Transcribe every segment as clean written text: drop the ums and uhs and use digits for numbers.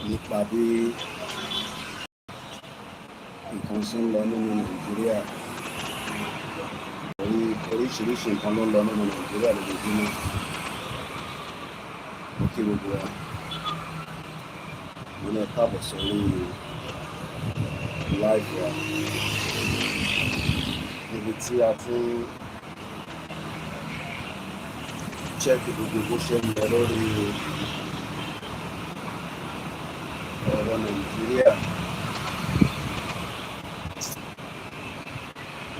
nípa bí nǹkan ṣe ń lọ nínú Nàìjíríà. Oríṣiríṣi nǹkan ló ń lọ nínú Nàìjíríà lójoojúmọ́. Mo kí gbogbo wa. Mo ní káàbọ̀ sórí live wa. Níbi tí a ti ń check gbogbo bó ṣe ń lọ lórí ọ̀rọ̀ Nàìjíríà.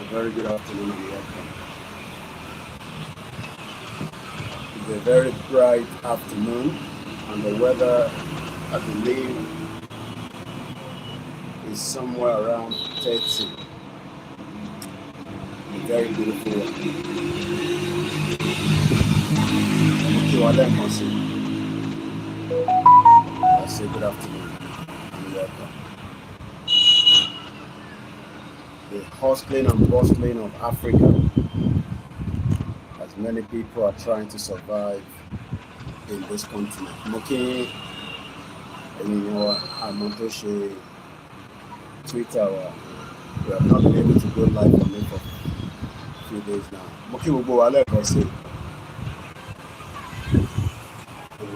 A very good afternoon and welcome. It's a very bright afternoon and the weather, I believe, is somewhere around 30. A very beautiful one. Okay, well, then, I say good afternoon and welcome. The hustling and bustling of Africa, as many people are trying to survive in this continent. Moki, I'm to share Twitter. We have not been able to go live on it for a few days now. Moki will go Alec or say,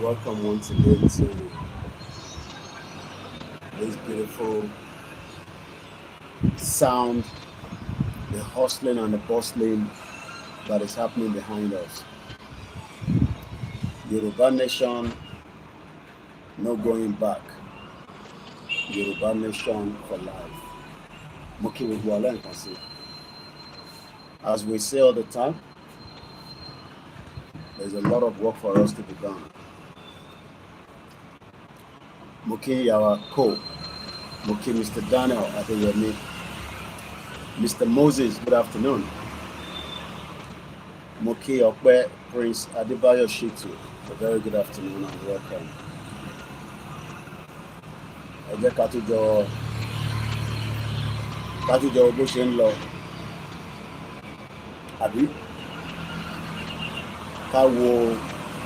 welcome once again to this beautiful sound, the hustling and the bustling that is happening behind us. Yoruba nation, no going back. Yoruba nation for life. As we say all the time, there's a lot of work for us to be done. Moki Yawa Ko, Moki Mr. Daniel Adeyemi, Mr. Moses, good afternoon. Moki Okwe Prince Adebayo Shitu, a very good afternoon and welcome. Ẹ jẹ́ ká tún jọ bó ṣe ń lọ. Àbí ká wo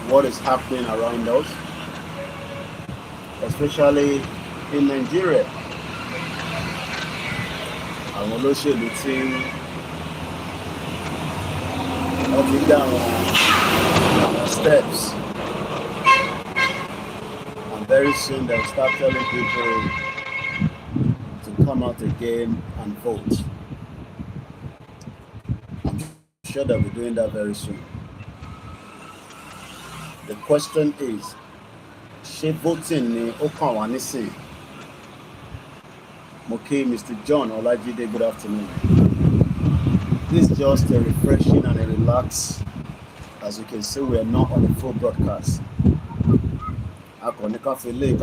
what is happening around us, especially in Nigeria. Àwọn olóṣèlú tí wọ́n ti dá àwọn steps, and very soon they'll start telling people to come out again and vote. I'm sure they'll be doing that very soon. The question is, ṣé voting ni ó kàn wá nísìn? Okay, Mr. John Olajide, good afternoon. This is just a refreshing and a relaxed. As you can see, we are not on a full broadcast. Akọni káfí lé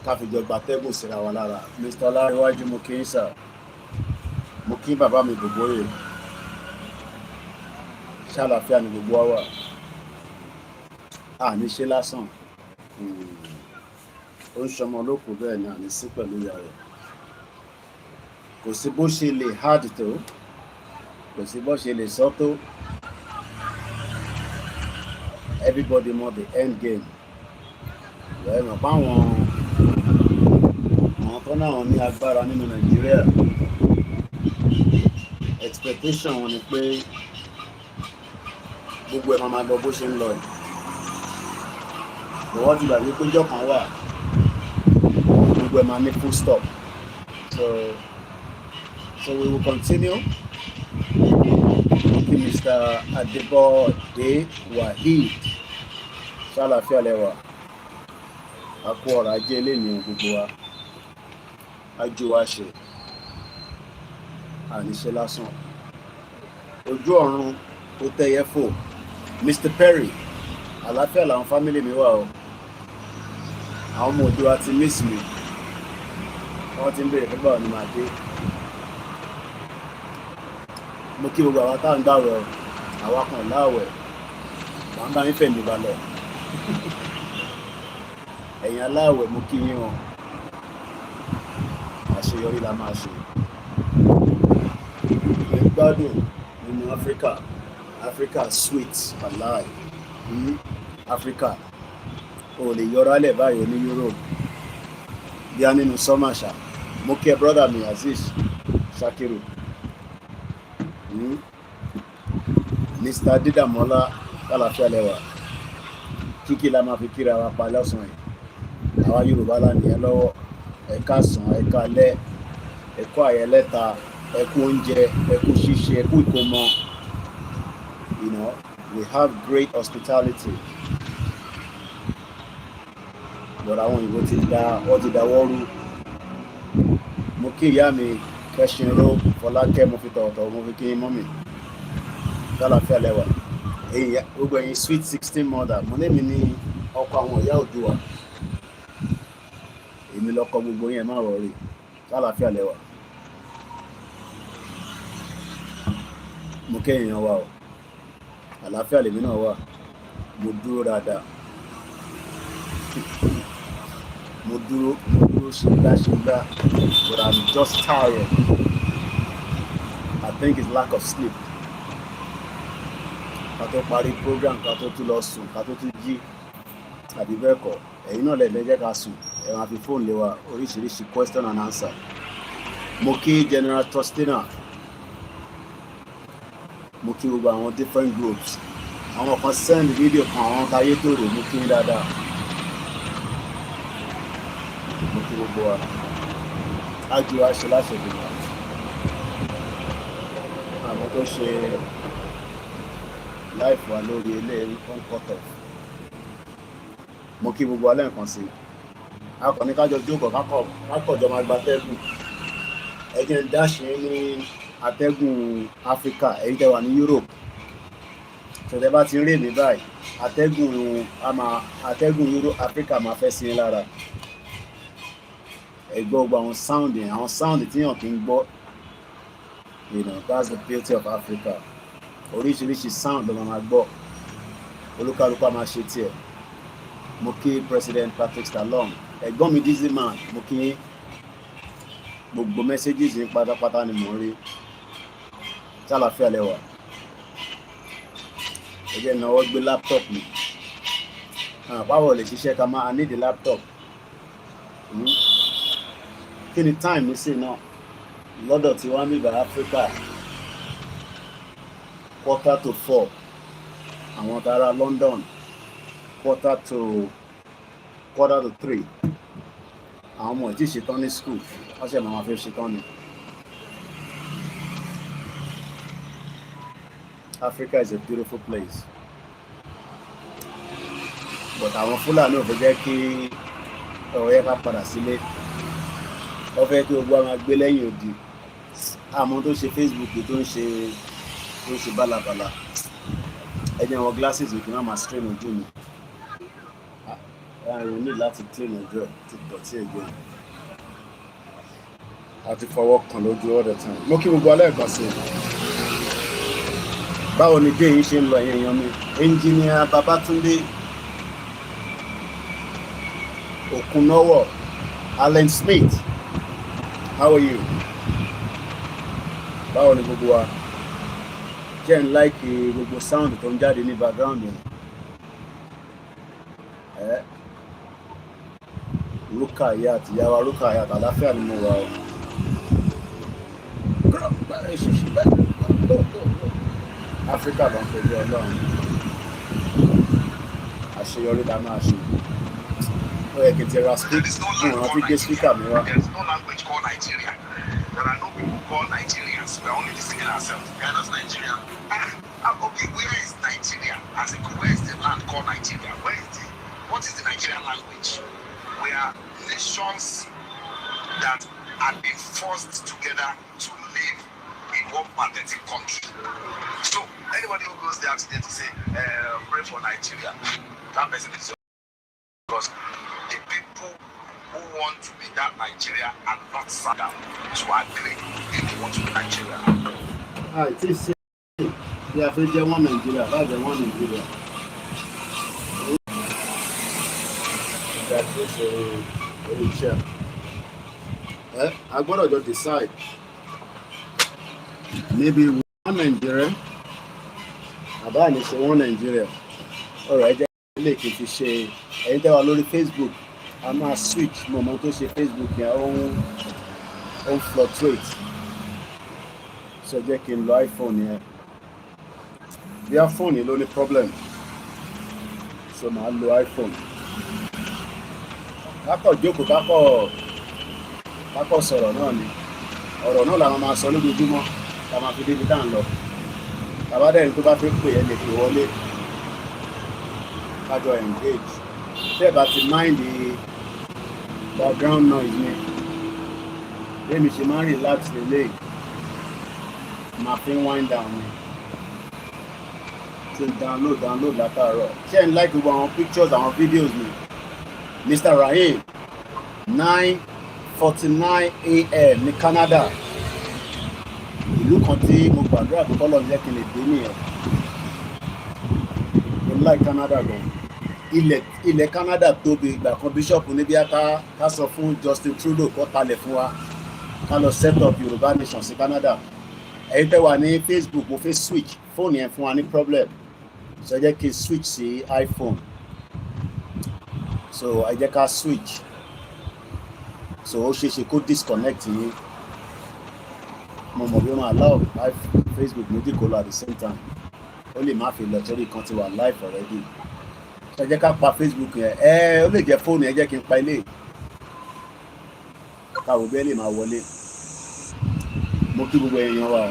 káfí jọgbà tẹ́gùn síra wa lára. Mr. Olárẹ̀wájú mo kí yín sà. Mo kí bàbá mi gbogbo rẹ̀. Ṣàlàáfíà ni gbogbo wa wà. Ní ṣe lásán. Ó ń ṣọmọ olókùn bẹ́ẹ̀ ni àní sí pẹ̀lú ìyá rẹ̀. Kò sí bó ṣe lè hard tó, kò sí bó ṣe lè sọ tó. Everybody know the end game. Ẹ mọ̀ pé àwọn tó náà ní agbára nínú Nàìjíríà, expectation wọn ni pé gbogbo ẹ̀ máa lọ bó ṣe ń lọ yìí. But wọ́n ti gbàgbé pé ìjọ kan wà, gbogbo ẹ̀ máa ní full stop. So we will continue. Mr. Adebode Waheed, ṣàlàáfíà lẹ́wà. A kú ọ̀rọ̀ ajé lẹ́nu gbogbo wa. Ajú wa ṣe. Àníṣe lásán. Ojú ọ̀run ó tẹ́yẹ fò. Mr. Perry, àlàáfíà làwọn fámílì mi wà o. Àwọn ọmọ òjò wa ti miss me. Wọ́n ti ń bèèrè pé báwo ni màá dé. Mo kí gbogbo àwọn táwọn gbàwẹ̀ àwa kan láwẹ̀. Wọ́n bá ń fẹ̀ mí balẹ̀. Ẹ̀yin aláwẹ̀ mo kí yín o. Àṣeyọrí la máa ṣe. Ìgbádùn nínú Africa sweet alive. Africa o lè yọra lẹ̀ báyìí ní Europe bí a nínú sọ́mà ṣá. Mo kí ẹ brọ́dà mi Azeez Shakiru, Mr. Dídàmọ́lá kálàfíà lẹ́wà, kíkì la máa fi kíra wa pa lọ́sàn yìí. Àwa Yorùbá là nìyẹn lọ́wọ́, ẹ káàsán, ẹ káalẹ́, ẹ kú àyẹlẹ́ta, ẹ kú oúnjẹ, ẹ kú ṣíṣe, ẹ kú ìkómọ. You know, we have great hospitality. But àwọn òyìnbó ti dáwọ́rú. Mo kí ìyá mi Kẹ́ṣinró Fọlákẹ́, mo fi tọ̀wọ̀tọ̀wọ̀ mo fi kí mọ́mì kálàfíà lẹ́wà. Gbogbo ẹ̀yin sweet 16 mother, mo ní mi ní ọkọ àwọn ìyá Oòduà. Èmi lọkọ gbogbo yẹn má rọrí, kálàfíà lẹ́wà. Mo kí èèyàn wa o, àlàáfíà lèmi náà wà, mo dúró dáadáa. Mo dúró ṣùgbà, but I'm just tired. I think it's lack of sleep. Ká tó parí program, ká tó tún lọ sùn, ká tó tún jí, àbí bẹ́ẹ̀ kọ́. Ẹ̀yin náà lè jẹ́ ká sùn, ẹ máa fi fóònù lé wa oríṣiríṣi question and answer. Mo kí General Trustina, mo kí gbogbo àwọn different groups. Àwọn kan send video kan, àwọn táyé tòrò, mo kí ní dáadáa. Mo kí gbogbo wa. Ájú wa ṣe láṣẹ ìgbìmọ̀. Àwọn tó ṣe láìfù wa lórí ilé ń kọ́tọ̀. Mo kí gbogbo alẹ́ nǹkan sí. Akọni kájọ jókòó kákọ̀jọ máa gba atẹ́gùn. Ẹ jẹ́ ń dáṣe ní atẹ́gùn Áfíríkà, èyí tẹ́ wà ní Europe. Tọ́tẹ́ bá ti ń rè mí báyìí, atẹ́gùn Europe Áfíríkà máa fẹ́ sí lára. Ẹ gbọ́ gbogbo àwọn sound tí yàn kì í gbọ́. You know, that's the beauty of Africa. Oríṣiríṣi sound ló máa gbọ́. Olúkálùkù á máa ṣe tiẹ̀. Mo kí President Patrick Talon, ẹ̀gbọ́n mi Dizzy Man, mo kí gbogbo messages yín pátápátá ni mo rí. Ṣàlàfíà lẹ́wà. Ẹ jẹ́ ìnáwó gbé laptop mi. Báwo lè ṣiṣẹ́ ká máa need a laptop? Kí ni time mi sí náà? Lọ́dọ̀ tí wọ́n ń bá Africa 3:45. Àwọn tààrà London 2:45. Àwọn ọmọ ìtí ṣetán ní school, wọ́n ṣe máa fi ṣetán ni. Africa is a beautiful place. But àwọn Fúlàní ò fẹ́ jẹ́ kí ọ̀rọ̀ yẹn ká padà sílé. Wọ́n fẹ́ kí gbogbo àwọn agbé lẹ́yìn odi. Àmọ́ tó ṣe Facebook tó ń ṣe bálabàla. Ẹ jẹ́ àwọn glasses kí wọ́n máa strain ojú mi. Ààrùn ní láti clean ojú ẹ̀ ti dọ̀tí ẹ̀gbẹ́. A ti fọwọ́ kan lójú all the time. Mo kí gbogbo alẹ́ ẹ̀kan sí i. Báwo ni dé yìí ṣe ń lọ ẹ̀yìn èèyàn mi? Engineer Babatunde Okunowo, Alan Smith, how are you? Báwo ni gbogbo wa? Jẹ́ ń like gbogbo sound tó ń jáde ní background yẹn. Rukayat, ìyàwó Rukayat, àlàáfíà ni mo wà o. Áfíríkà ló ń fojú Ọlọ́run. Àṣeyọrí la máa ṣe. Ó yẹ kí n ti ra speaker fún wọn fi gbé speaker mi wá. There is no language called Nigeria. There are no people called Nigerians. We are only listening ourselves. Ghana's Nigeria. Okay, where is Nigeria? As in, where is the land called Nigeria? What is the Nigerian language? We are nations that are being forced together to live in one pathetic country. So anybody who goes there today to say, pray for Nigeria, that person is because the people who want to be that Nigeria are not sat down to agree if they want to be Nigeria. It is they are afraid they want Nigeria, that's the one Nigeria. That is a chair. I gotta just decide. Maybe one Nigeria. About one Nigeria. All right. lè kí n fi ṣe ẹ̀yin tẹ́ wà lórí Facebook a máa switch mo mọ tó ṣe Facebook yẹn ó ń fluctuate so jẹ́ kí n lo iPhone yẹn bí iPhone yẹn ló ní problem so màá lo iPhone kákọ̀ jókòó kákọ̀ sọ̀rọ̀ náà ni ọ̀rọ̀ náà làwọn máa sọ lójoojúmọ́ ká máa fi débi tá à ń lọ tàbá dẹ́rìn tó bá fẹ́ pè ẹ́ lè pè wọlé kájọ engage tẹ́ ẹ bá ti mind the background noise ni lẹ́mi ṣe máa ń relax lélẹ̀ máa fi ń wind down ni ṣe download látàárọ̀ ṣé ń like gbogbo àwọn pictures àwọn videos ni Mr. Rahim 9:49 a.m. ní Canada ìlú kan tí mo gbàdúrà pé kọ́lọ̀ jẹ́ kí n lè dé nìyẹn mo like Canada gan ilẹ̀ Canada tóbi ìgbà kan bíṣọ̀pù níbi ká sọ fún Justin Trudeau kó talẹ̀ fún wa ká lọ set up Yorùbá nation sí Canada ẹ̀yin tẹ́ wà ní Facebook mo fẹ́ switch fóònù yẹn fún wa ní problem so ẹ jẹ́ kí n switch sí iPhone so ẹ jẹ́ ká switch so ó ṣeéṣe kó disconnect yín mo mọ̀ bí ó máa allow Facebook méjì kó lọ at the same time ó lè má fi lọ torí kan ti wà live already ẹ jẹ́ ká pa Facebook yẹn ó lè jẹ́ fóònù ẹ jẹ́ kí n pa ilé káwọ bẹ́ẹ̀ lè máa wọlé mo kí gbogbo èèyàn wa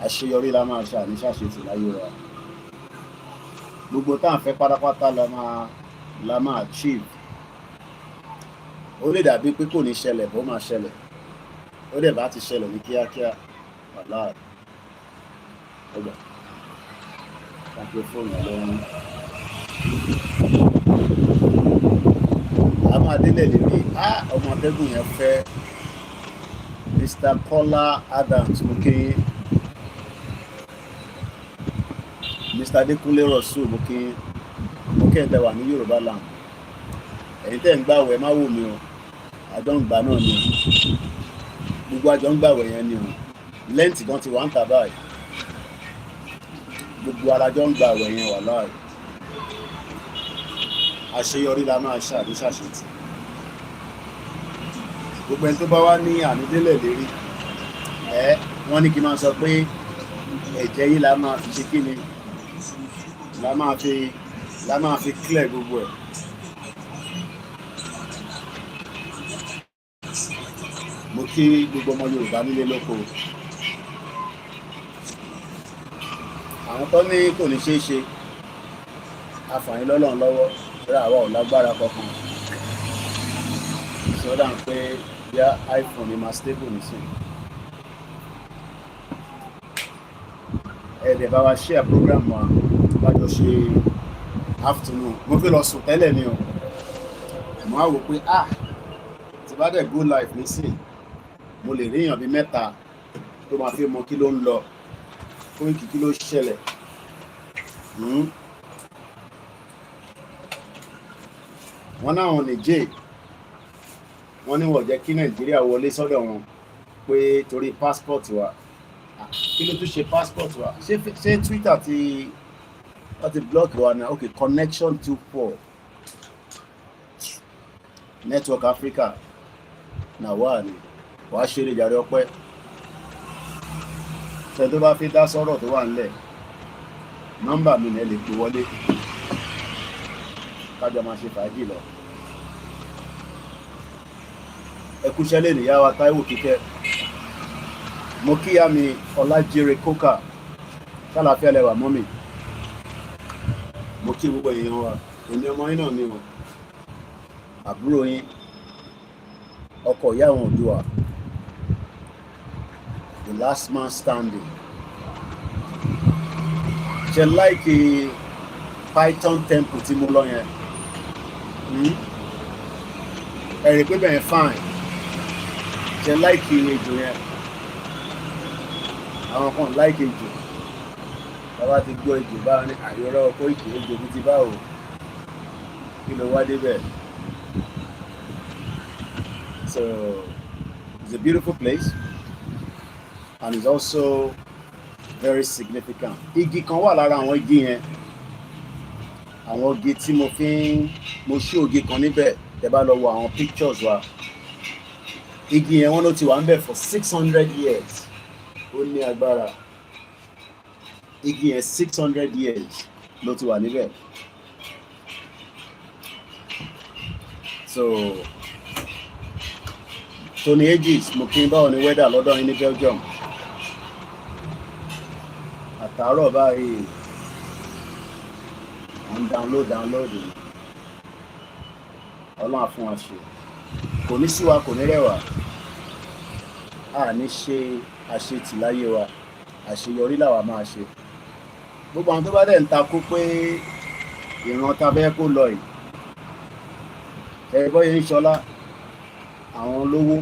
àṣeyọrí la máa ṣe àníṣàṣetì láyé wa gbogbo tá à ń fẹ́ pátápátá la máa achieve ó lè dàbí pé kò ní ṣẹlẹ̀ bó máa ṣẹlẹ̀ ó dẹ̀ bá ti ṣẹlẹ̀ ní kíákíá wàhálà ọgbà kápẹ́ fóònù ọlọ́run a máa délẹ̀ lébi ọmọ atẹ́gùn yẹn fẹ́ Mr. Paula Adams mo kí Mr. Adekunle Rosu mo kí ẹ̀ńtẹ́ wà ní Yorùbá land ẹ̀yin tẹ́ ń gbàwẹ̀ má wò mí o àjọ ń gbà náà ni o gbogbo àjọ ń gbàwẹ̀ yẹn ni o lẹ́ǹtì kan ti wà ń tà báyìí gbogbo alájọ ń gbàwẹ̀ yẹn wà láàyè àṣeyọrí la máa ṣàṣetì gbogbo ẹni tó bá wá ní ànídélẹ̀ lérí wọ́n ní kí n máa sọ pé ẹ̀jẹ̀ yìí la máa fi ṣe kí ni la máa fi clear gbogbo ẹ̀. mo kí gbogbo ọmọ Yorùbá nílé lóko àwọn tó ní kò ní ṣeé ṣe àfààní lọ́lọ́run lọ́wọ́ rẹ̀ àwa ò lágbára kankan sọ́dà ń pé bí iPhone ni máa stable nísìn ẹ̀ẹ́dẹ̀ bá wa share program wa bájọ ṣe afternoon mo fi lọ sùn tẹ́lẹ̀ ni o mo á wò pé tí bá dẹ̀ go live nísìn mo lè rí èèyàn bíi mẹ́ta tó máa fi mọ kí ló ń lọ Koiki kí ló ṣẹlẹ̀ wọ́n náwọn nìjẹ́ wọ́n ní wọ́n jẹ́ kí Nàìjíríà wọlé sọ́dọ̀ wọn pé torí passport wa kí ló tún ṣe passport wa ṣé Twitter ti block wa náà okay connection too poor network Africa náà wà ní wàá ṣeré jàre ọpẹ́ ṣe tó bá fi dá sọ̀rọ̀ tó wà nílẹ̀ nọ́mbà mi ní ẹ lè pè wọlé kájọ máa ṣe fàájì lọ ẹkúṣẹ́ lè níyà wa Táíwò Kíkẹ́ mo kíyà mi Ọlájírè Kókà sálàáfíà lẹwà mọ́mì mo kí gbogbo èèyàn wa èmi ọmọ yín náà ni o àbúrò yín ọkọ ìyá àwọn Oòduà the last man standing ṣe láìkì Python temple tí mo lọ yẹn ẹ̀rì pé bẹ̀rẹ̀ fine ṣe láìkì ejò yẹn àwọn kan láìkì ejò bàbá ti gbọ́ ejò bá ní àyọ̀rọ̀ Koiki ejò bí ti báwo kí ló wá débẹ̀. So it's a beautiful place and it's also very significant. Igi kan wà lára àwọn igi yẹn àwọn oge tí mo ṣí oge kan níbẹ̀ tẹ́ bá lọ wo àwọn pictures wa igi yẹn wọ́n ló ti wà ń bẹ̀ for 600 years ó ní agbára igi yẹn 600 years ló ti wà níbẹ̀ so Tony Aegis mo kí n báwo ni weather lọ́dọ̀ yín ní Belgium àtàárọ̀ báyìí wọ́n download ọlọ́run á fún wa ṣe kò ní sí wa kò ní rẹwà a ní ṣe àṣetì láyé wa àṣeyọrí làwa máa ṣe gbogbo àwọn tó bá dẹ̀ ń takú pé ìran tabẹ́ kó lọ yìí ẹ̀rọ yẹn ń ṣọlá àwọn olówó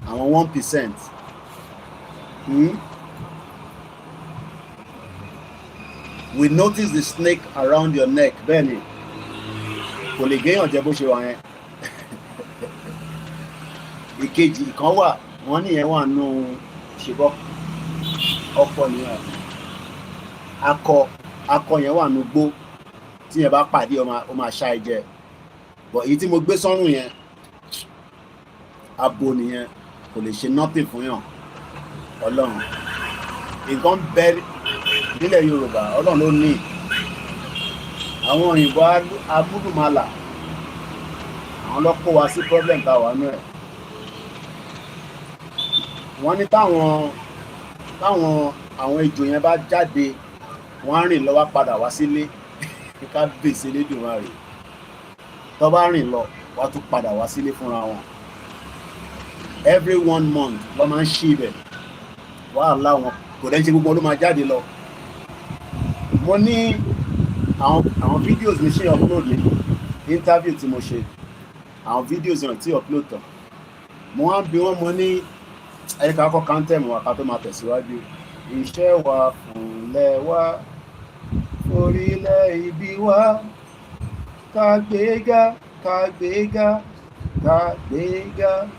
àwọn 1%. We notice the snake around your neck bẹ́ẹ̀ ni kò lè géèyàn jẹ bó ṣe wà yẹn ìkejì kan wà wọ́n nìyẹn wà nù ṣèbọ ọkọ nìyẹn akọ yẹn wà nù gbó tí yẹn bá pàdé ó máa ṣá ẹ jẹ but èyí tí mo gbé sọ́rùn yẹn abo nìyẹn kò lè ṣe nothing fún yàn ọlọ́run nǹkan bẹ́ẹ̀ nílẹ̀ Yorùbá ọlọ́run ló ní àwọn òyìnbó amúdùmálà àwọn ló kó wa sí problem tá a wà nú ẹ̀ wọ́n ní táwọn àwọn ejò yẹn bá jáde wọ́n á rìn lọ wá padà wá sílé ká bèsè lédùn wa rè tó bá rìn lọ wá tún padà wá sílé fúnra wọn every 1 month wọ́n máa ń ṣí ibẹ̀ wàhálà wọn kò dẹ́ ṣe gbogbo ló máa jáde lọ mo ní àwọn videos mi ṣe upload ní interview tí mo ṣe àwọn videos yẹn tí upload tán mo wá ń bi wọ́n mo ní ẹ̀ka kọ́ kántẹ́mù wa ká tó máa tẹ̀síwájú iṣẹ́ wa fúnlẹ̀ wa orílẹ̀ ibi wa ká gbéga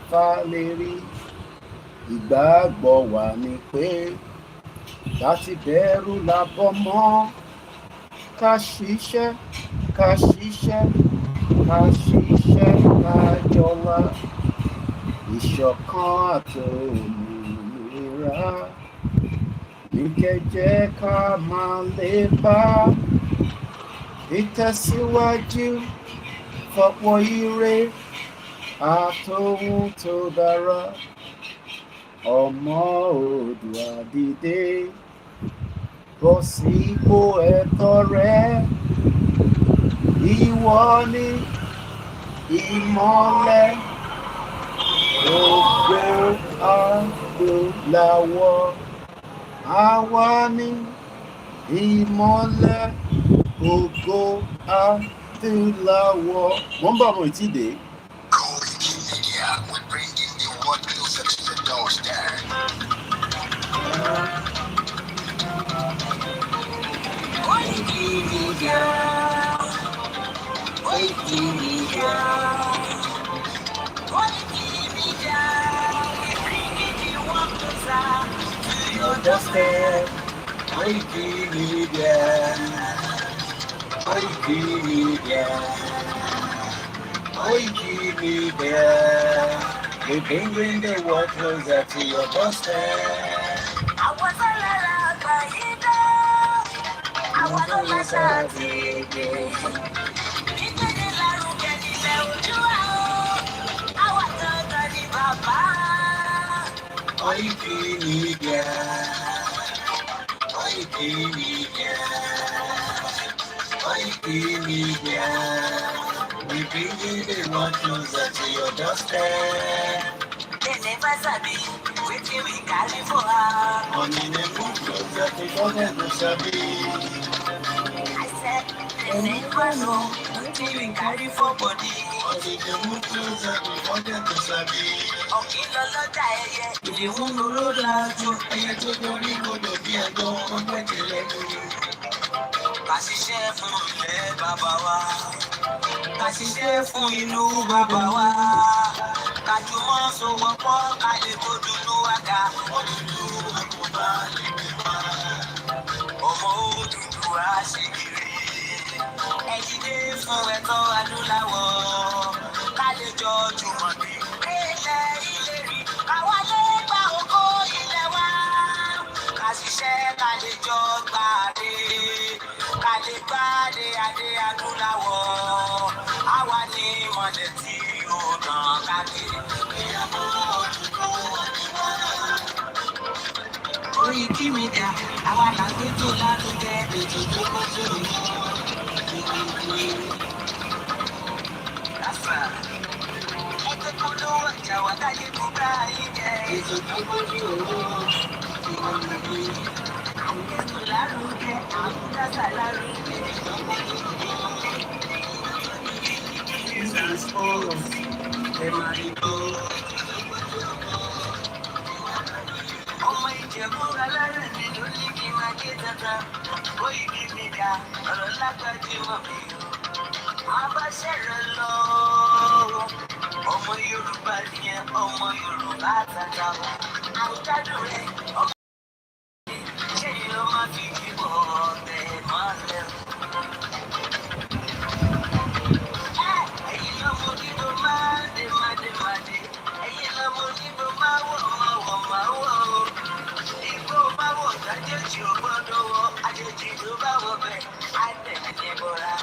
fálérí ìgbàgbọ́ wa ni pé láti bẹ̀rù làbọ̀ mọ́ ká ṣiṣẹ́ ká jọlá ìṣọ̀kan àti òmìnira ní kẹjẹ ká máa lè bá ìtẹ̀síwájú fọ̀pọ̀ ire àtòhun tó dára ọmọ Oòduà dìde bọ́ sípò ẹ̀tọ́ rẹ ìwọ ni ìmọ́lẹ̀ ògo adúláwọ̀ àwa ni ìmọ́lẹ̀ ògo adúláwọ̀ wọ́n bá wọn ti dé. Koikimedia, we're bringing the world closer to your doorstep. Koikimedia, Koikimedia, Koikimedia, we're bringing the world closer to your doorstep. Koikimedia, Koikimedia, Koikimedia, we're bringing the world closer to your doorstep. Koikimedia, Koikimedia, Koikimedia, we bringing the world closer to your doorstep. They never sabi wetin we carry for her. Money dey move closer to them to sabi. I said they never know wetin we carry for body. Money dey move closer to them to sabi. Ọ̀kìlọ́lọ́jà ẹyẹ ìdìwọ́n lóró lájú ẹyẹ tó dorí kodò bí ẹ̀gbọ́n ọgbẹ́ tẹ̀lé lórí. Ká ṣiṣẹ́ fún ilẹ̀ bàbá wa, ká ṣiṣẹ́ fún ìlú bàbá wa, ká jùmọ̀ sowọ́pọ̀ ká lè bójú lú àga. Òdùdú àkùbá lè gbé wá, ọmọ Odùduwà ṣèkìrì. dìde fún ẹ̀tọ́ adúláwọ̀ ká lè jọ jùmọ̀ gbé ilẹ̀ ìlérí káwa lè gba ògo ilẹ̀ wa ká ṣiṣẹ́ ká lè jọ gbàdé ká lè gbàdé adé adúláwọ̀ àwa ní ìmọ̀lẹ̀ tí ó tàn káàkiri. Koikimedia, àwa là ń gbé tó lárugẹ ètò tó kọjú ẹgbẹ́ polówó ọjà wà káyé kó bá yín jẹ ètò tó kọjú ètò lárugẹ àmúdásà lárugẹ. Ọmọ Ìjẹ̀bú alárẹ̀ ni ló ní kí n máa ké tata. Koikimedia ọ̀rọ̀ lágbàdì mọ̀ mí o. Abáṣẹ̀rẹ̀ lọ. Ọmọ Yorùbá nìyẹn, ọmọ Yorùbá tata o. Àwùjádùn rẹ̀ ọmọ ṣé ni ló máa fi kíkọ́ ọ̀tẹ̀ máa lẹ̀. Ẹ̀yin lọ́mọ onígbò máa dé máa dé máa dé. Ẹ̀yin lọ́mọ onígbò máa wọ̀ máa wọ̀ máa wọ̀ o. Ìgbó bá wọ̀ dájèjì ò gbọ́dọ̀ wọ̀. Àjèjì tó bá wọ̀ bẹ̀ á tẹ̀lé ní bọ́ra.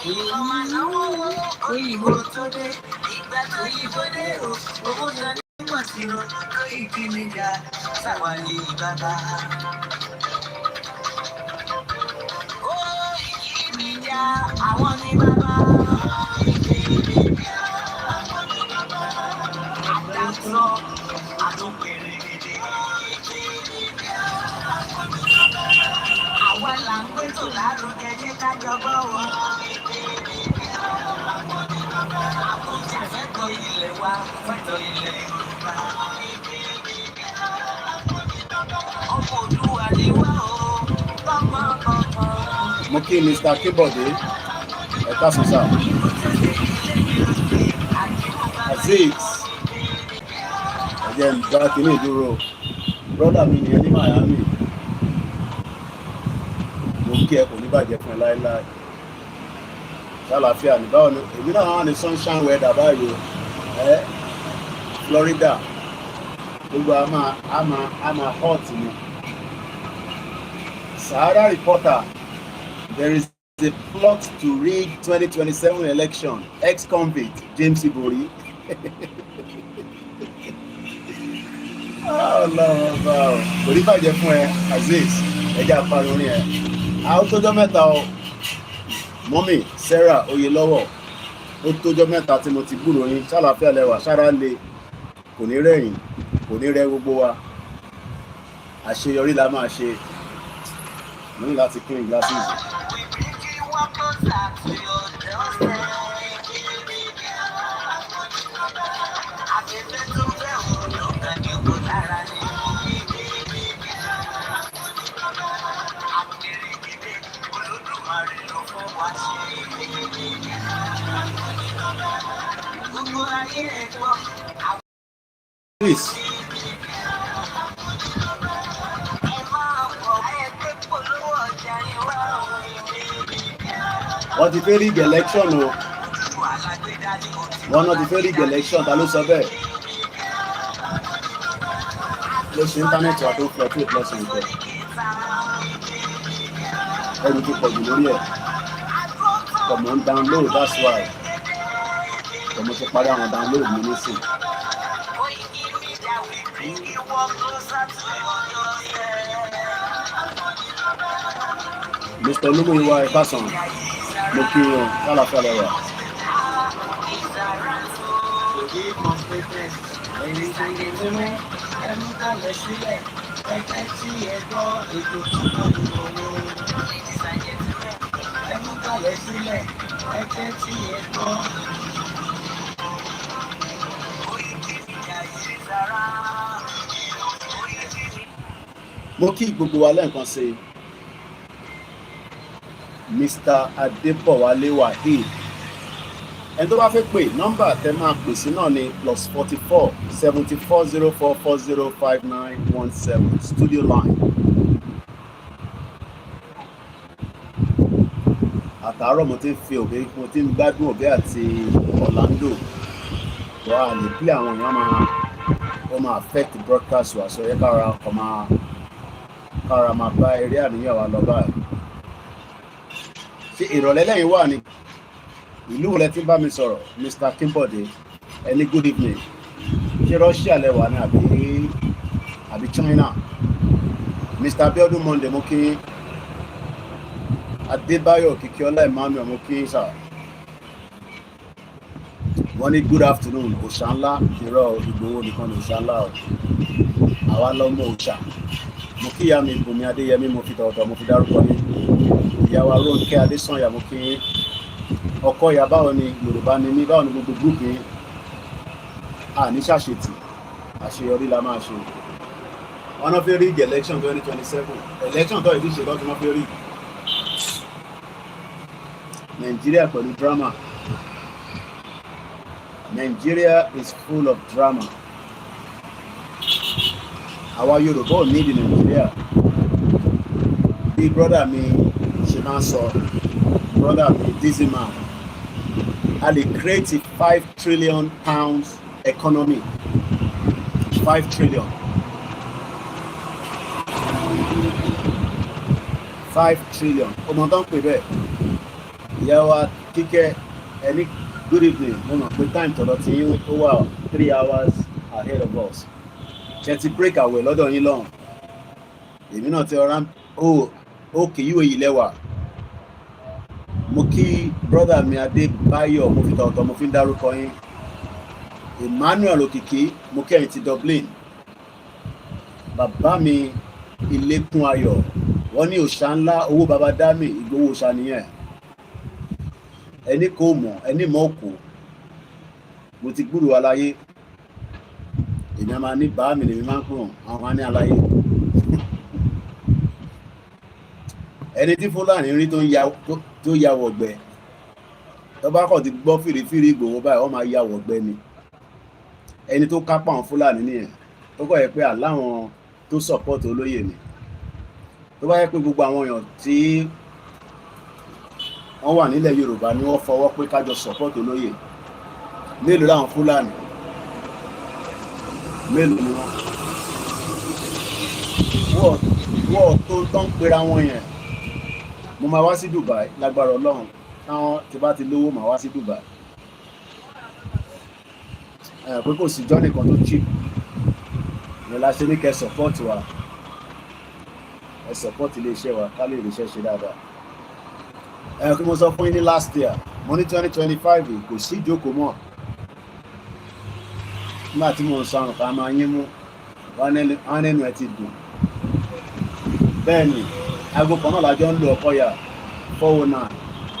Ẹ̀yin lọ́mọ ànáwó òyìnbó tó dé. Ìgbà tó yìnbó dé o. Owó náà nígbà tí o. Koikimedia sáwà ní bàbá. Koikimedia àwọn ní bàbá. Àdàsọ àtúnpèrè gidi. Àwa là ń gbé tó lárugẹ jẹ́ ká jọgbọ́ o. Àkójà fẹ́tọ̀ ilẹ̀ wa fẹ́tọ̀ ilẹ̀ Yorùbá. Ọmọ Olúwa ni wá o. Mo kí Mr. Kibode ẹ̀ka sọ́sà Azeez ẹ̀jẹ̀ ń bá kínní ìdúró brọ́dà mi nìyẹn ní Miami mo kí ẹ kò ní bàjẹ́ fún ẹ láéláé ṣàlàáfíà ní báwo ni èmi náà wà ní sunshine weather báyìí ẹ Florida gbogbo a máa hot ni. Sahara reporter, there is a plot to rig 2027 election. Ex-convict James Ibori. Ọlọ́run kò ní bàjẹ́ fún ẹ Azeez ẹjẹ́ àpárọ̀ orin ẹ. Àwọn tójọ́ mẹ́ta o mọ́mì Sarah Oyelọ́wọ̀ ó tójọ́ mẹ́ta tí mo ti gbúrò yín ṣàlàáfíà lẹ́wà ṣára le kò ní rẹ̀yìn kò ní rẹ gbogbo wa àṣeyọrí la máa ṣe. Mo ní láti clean glasses. Please. Wọ́n ti fẹ́ rig election o. Wọ́n náà ti fẹ́ rig election ta ló sọ bẹ́ẹ̀. Ló ṣe íńtánẹ́ẹ̀tì wa tó ń flọ tó ìplọ́sìn ìtọ́. Ẹni tó pọ̀ jù lórí ẹ̀. Ọmọ ń download, that's why. Ọmọ ti parí àwọn download mi nísìn. Mr. Olúmúyìwá Ìfásàn, mo kí wọn lálàáfíà lẹ́wà. Mo kí gbogbo wa lẹ́ẹ̀kan sí i. Mr. Adébọ̀wálé Waheed ẹni tó bá fẹ́ pè nọ́mbà tẹ́ máa pè sí náà ni +44 74 04 40 59 17 studio line àtàárọ̀ mo ti ń fi òbí mo ti ń gbádùn òbí àti Orlando wà á lè play àwọn èèyàn ó máa affect broadcast wa so yẹ kára máa bá eré àníyàn wa lọ báyìí. Ṣé ìrọ̀lẹ́ lẹ́yìn wà ní ìlú wo lẹ ti ń bá mi sọ̀rọ̀ Mr. Kimbode ẹni good evening ṣé Russia lẹ wà ní àbí China? Mr. Abiodun Monday mo kí Adébáyọ̀ Kìkíọ́lá Emmanuel mo kí sà wọ́n ní good afternoon òòṣà ńlá ìrọ̀ Ìgbòho nìkan ní òòṣà ńlá o àwa lọ́mọ òòṣà mo kí ìyá mi Bùnmi Adéyẹmí mo fi tọ̀wọ̀tọ̀ mo fi dárúkọ ní ìyàwó Rónkẹ́ Adésànyà mo kí ọkọ ìyá báwo ni Yorùbá ni mí báwo ni gbogbo group yín ní ṣàṣetì àṣeyọrí la máa ṣe. Wọ́n náà fẹ́ rí election 2027 election tó ìdíje lọ́dún wọ́n fẹ́ rí Nigeria pẹ̀lú drama. Nigeria is full of drama. Àwa Yorùbá ò ní ìdí Nigeria. Bí brother mi ṣe máa ń sọ brother mi dizzy man a lè create a £5 trillion economy 5 trillion 5 trillion ọmọ tó ń pè bẹ́ẹ̀ ìyá wa Kíkẹ́ ẹni good evening mo mọ̀ pé time tọ̀dọ̀ tí yín ó wà 3 hours ahead of us ṣe ti break àwẹ̀ lọ́dọ̀ yín lọ́hùn èmi náà ti ọ̀rá òkè yíwèé yìí lẹ́wà mo kí brother mi Adébáyọ̀ mo fi tọ̀tọ̀ mo fi ń dárúkọ yín Emmanuel Òkìkí mo kẹ́yìn ti Dublin bàbá mi Ilékún Ayọ̀ wọ́n ní òòṣà ńlá owó baba dámì Ìgbòho òòṣà nìyẹn ẹni kò mọ̀ ẹni mọ̀ òkú mo ti gbúrò aláyé èmi a máa ní bàá mi lèmi máa ń pọ̀ àwọn máa ní aláyé ẹni tí Fúlàní rí tó ya wọ̀gbẹ́ tó bá kàn ti gbọ́ fìrífìrí Ìgbòho báyìí wọ́n máa ya wọ̀gbẹ́ ni ẹni tó kápá àwọn Fúlàní nìyẹn tó kọ̀ yẹ pé àláwọn tó support olóyè ni tó bá yẹ pé gbogbo àwọn èèyàn tí wọ́n wà nílẹ̀ Yorùbá ni wọ́n fọwọ́ pé kájọ support olóyè mélòó láwọn Fúlàní mélòó ni wọ́n tó tán pera wọn yẹn mo máa wá sí Dubai lágbára Ọlọ́run táwọn tí bá ti lówó máa wá sí Dubai pé kò sí jọ́nì kan tó cheap ní la ṣe ní kẹ́ support wa ẹ support iléeṣẹ́ wa ká lè ríṣẹ́ ṣe dáadáa kí mo sọ fún yín ní last year mo ní 2025 kò sí ìjókòó mọ́ nígbà tí mo ń sọ àrùn ká máa yín mú wọn nínú ẹ ti dùn bẹ́ẹ̀ ni aago kan náà lájọ ń lo Ọ̀kọ̀yà 409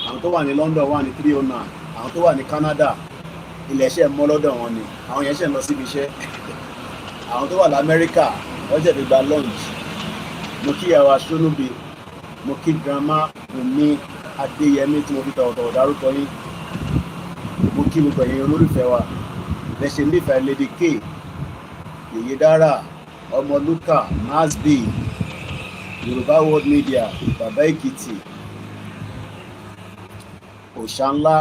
àwọn tó wà ní London wà ní 309 àwọn tó wà ní Canada ilẹ̀ iṣẹ́ mọ́ lọ́dọ̀ wọn ni àwọn yẹn ṣe ń lọ síbi iṣẹ́ àwọn tó wà l'Amẹ́ríkà wọ́n jẹ̀bi gba lunch mo kí ìyàwó aṣọ́nùbí mo kí grandma Bùnmi Adéyẹmí tí mo fi tọ̀wọ̀tọ̀wọ̀ dárúkọ yín mo kí gbogbo ẹ̀yin olólùfẹ́ wa lẹ́sẹ̀ nífẹ̀ẹ́ Lady K Yèyé Dára ọmọ Luka Masbi Yorùbá World Media Bàbá Èkìtì òòṣà ńlá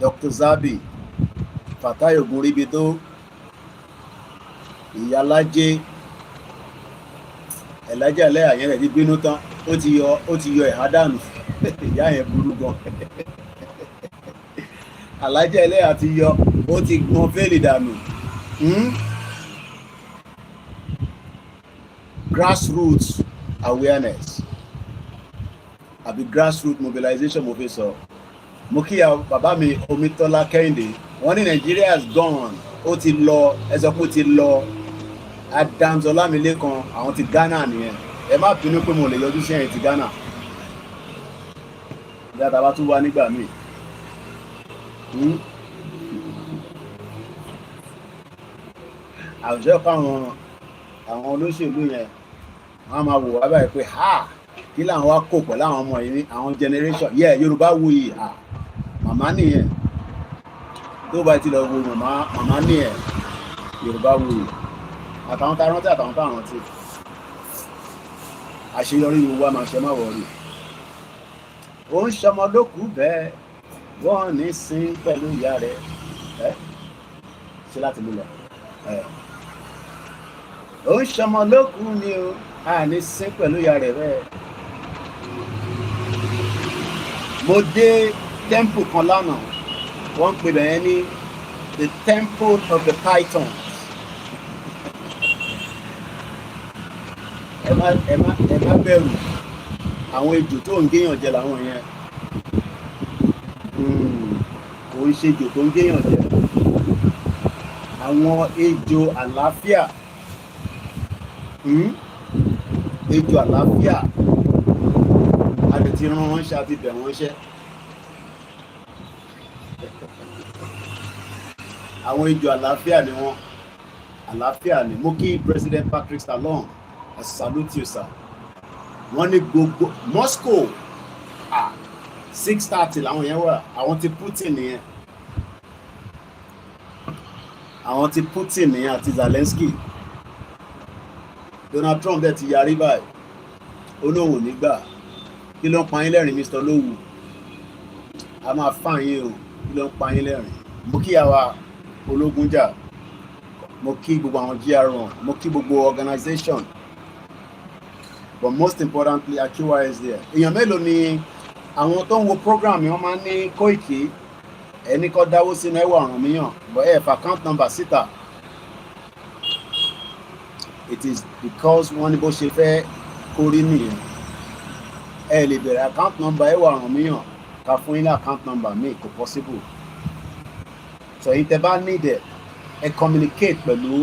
Dr. Zabi Fatai Ogunribido Ìyálájé Ẹ̀lájà Ẹlẹ́yà yẹn rẹ̀ ti bínú tán ó ti yọ ẹ̀há dànù ìyá yẹn burú gan Alájà Ẹlẹ́yà ti yọ ó ti gbọ́n fẹ́lì dànù grassroots awareness àbí grassroots mobilization mo fi sọ mo kíyà bàbá mi Omítọ́lá Kẹ́hìndé wọ́n ní Nigeria is gone ó ti lọ ẹsọ pé ó ti lọ Adams Ọlámilékan àwọn ti Ghana nìyẹn ẹ má bínú pé mo lè yọjú sí ẹ̀yìn ti Ghana bí a tàbá tún wá nígbà míì àwùjọ káwọn àwọn olóṣèlú yẹn wọ́n máa wò wá báyìí pé kí làwọn wá kó pẹ̀lú àwọn ọmọ yìí àwọn generation Yorùbá wuyì màmá nìyẹn tó bá ti lọ wo màmá nìyẹn Yorùbá wuyì àtàwọn tá a rántí àtàwọn tá a rántí àṣeyọrí ni wá máa ṣe má wọrí ó ń ṣọmọ lókù bẹ́ẹ̀ wọ́n ní sin pẹ̀lú ìyá rẹ̀ ṣe láti múlẹ̀ ó ń ṣọmọ lókù ni o a ní sin pẹ̀lú ìyá rẹ̀ bẹ́ẹ̀. mo dé temple kan lánàá wọ́n ń pè bẹ́ẹ̀ ní the temple of the Pythons. ẹ má bẹ̀rù àwọn ejò tó ń géèyàn jẹ làwọn yẹn kò ń ṣe ejò tó ń géèyàn jẹ àwọn ejò àlàáfíà ejò àlàáfíà a lè ti rán wọn ṣe àti bẹ̀ wọ́n ṣẹ́ àwọn ejò àlàáfíà ni wọ́n àlàáfíà ni mo kí President Patrick Talon I salute you sir wọ́n ní gbogbo Moscow 6:30 làwọn yẹn wà àwọn ti Putin nìyẹn àwọn ti Putin nìyẹn àti Zelensky Donald Trump dẹ̀ ti yarí báyìí olóhùn nígbà kí ló ń pa yín lẹ́rìn Mr. Lówù a máa fà yín o kí ló ń pa yín lẹ́rìn mo kí àwa ológun jà mo kí gbogbo àwọn GR1 mo kí gbogbo organization but most importantly Akiwa is there èèyàn mélòó ni àwọn tó ń wo program yẹn wọ́n máa ń ní Koiki ẹni kọ́ dáwó sínú ẹwà ọ̀ràn míyàn but fa account number síta it is because wọ́n ní bó ṣe fẹ́ kórí nìyẹn ẹ lè bẹ̀rẹ̀ account number ẹwà ọ̀ràn míyàn ká fún yín ní account number mi kò possible so yín tẹ́ bá need ẹ communicate pẹ̀lú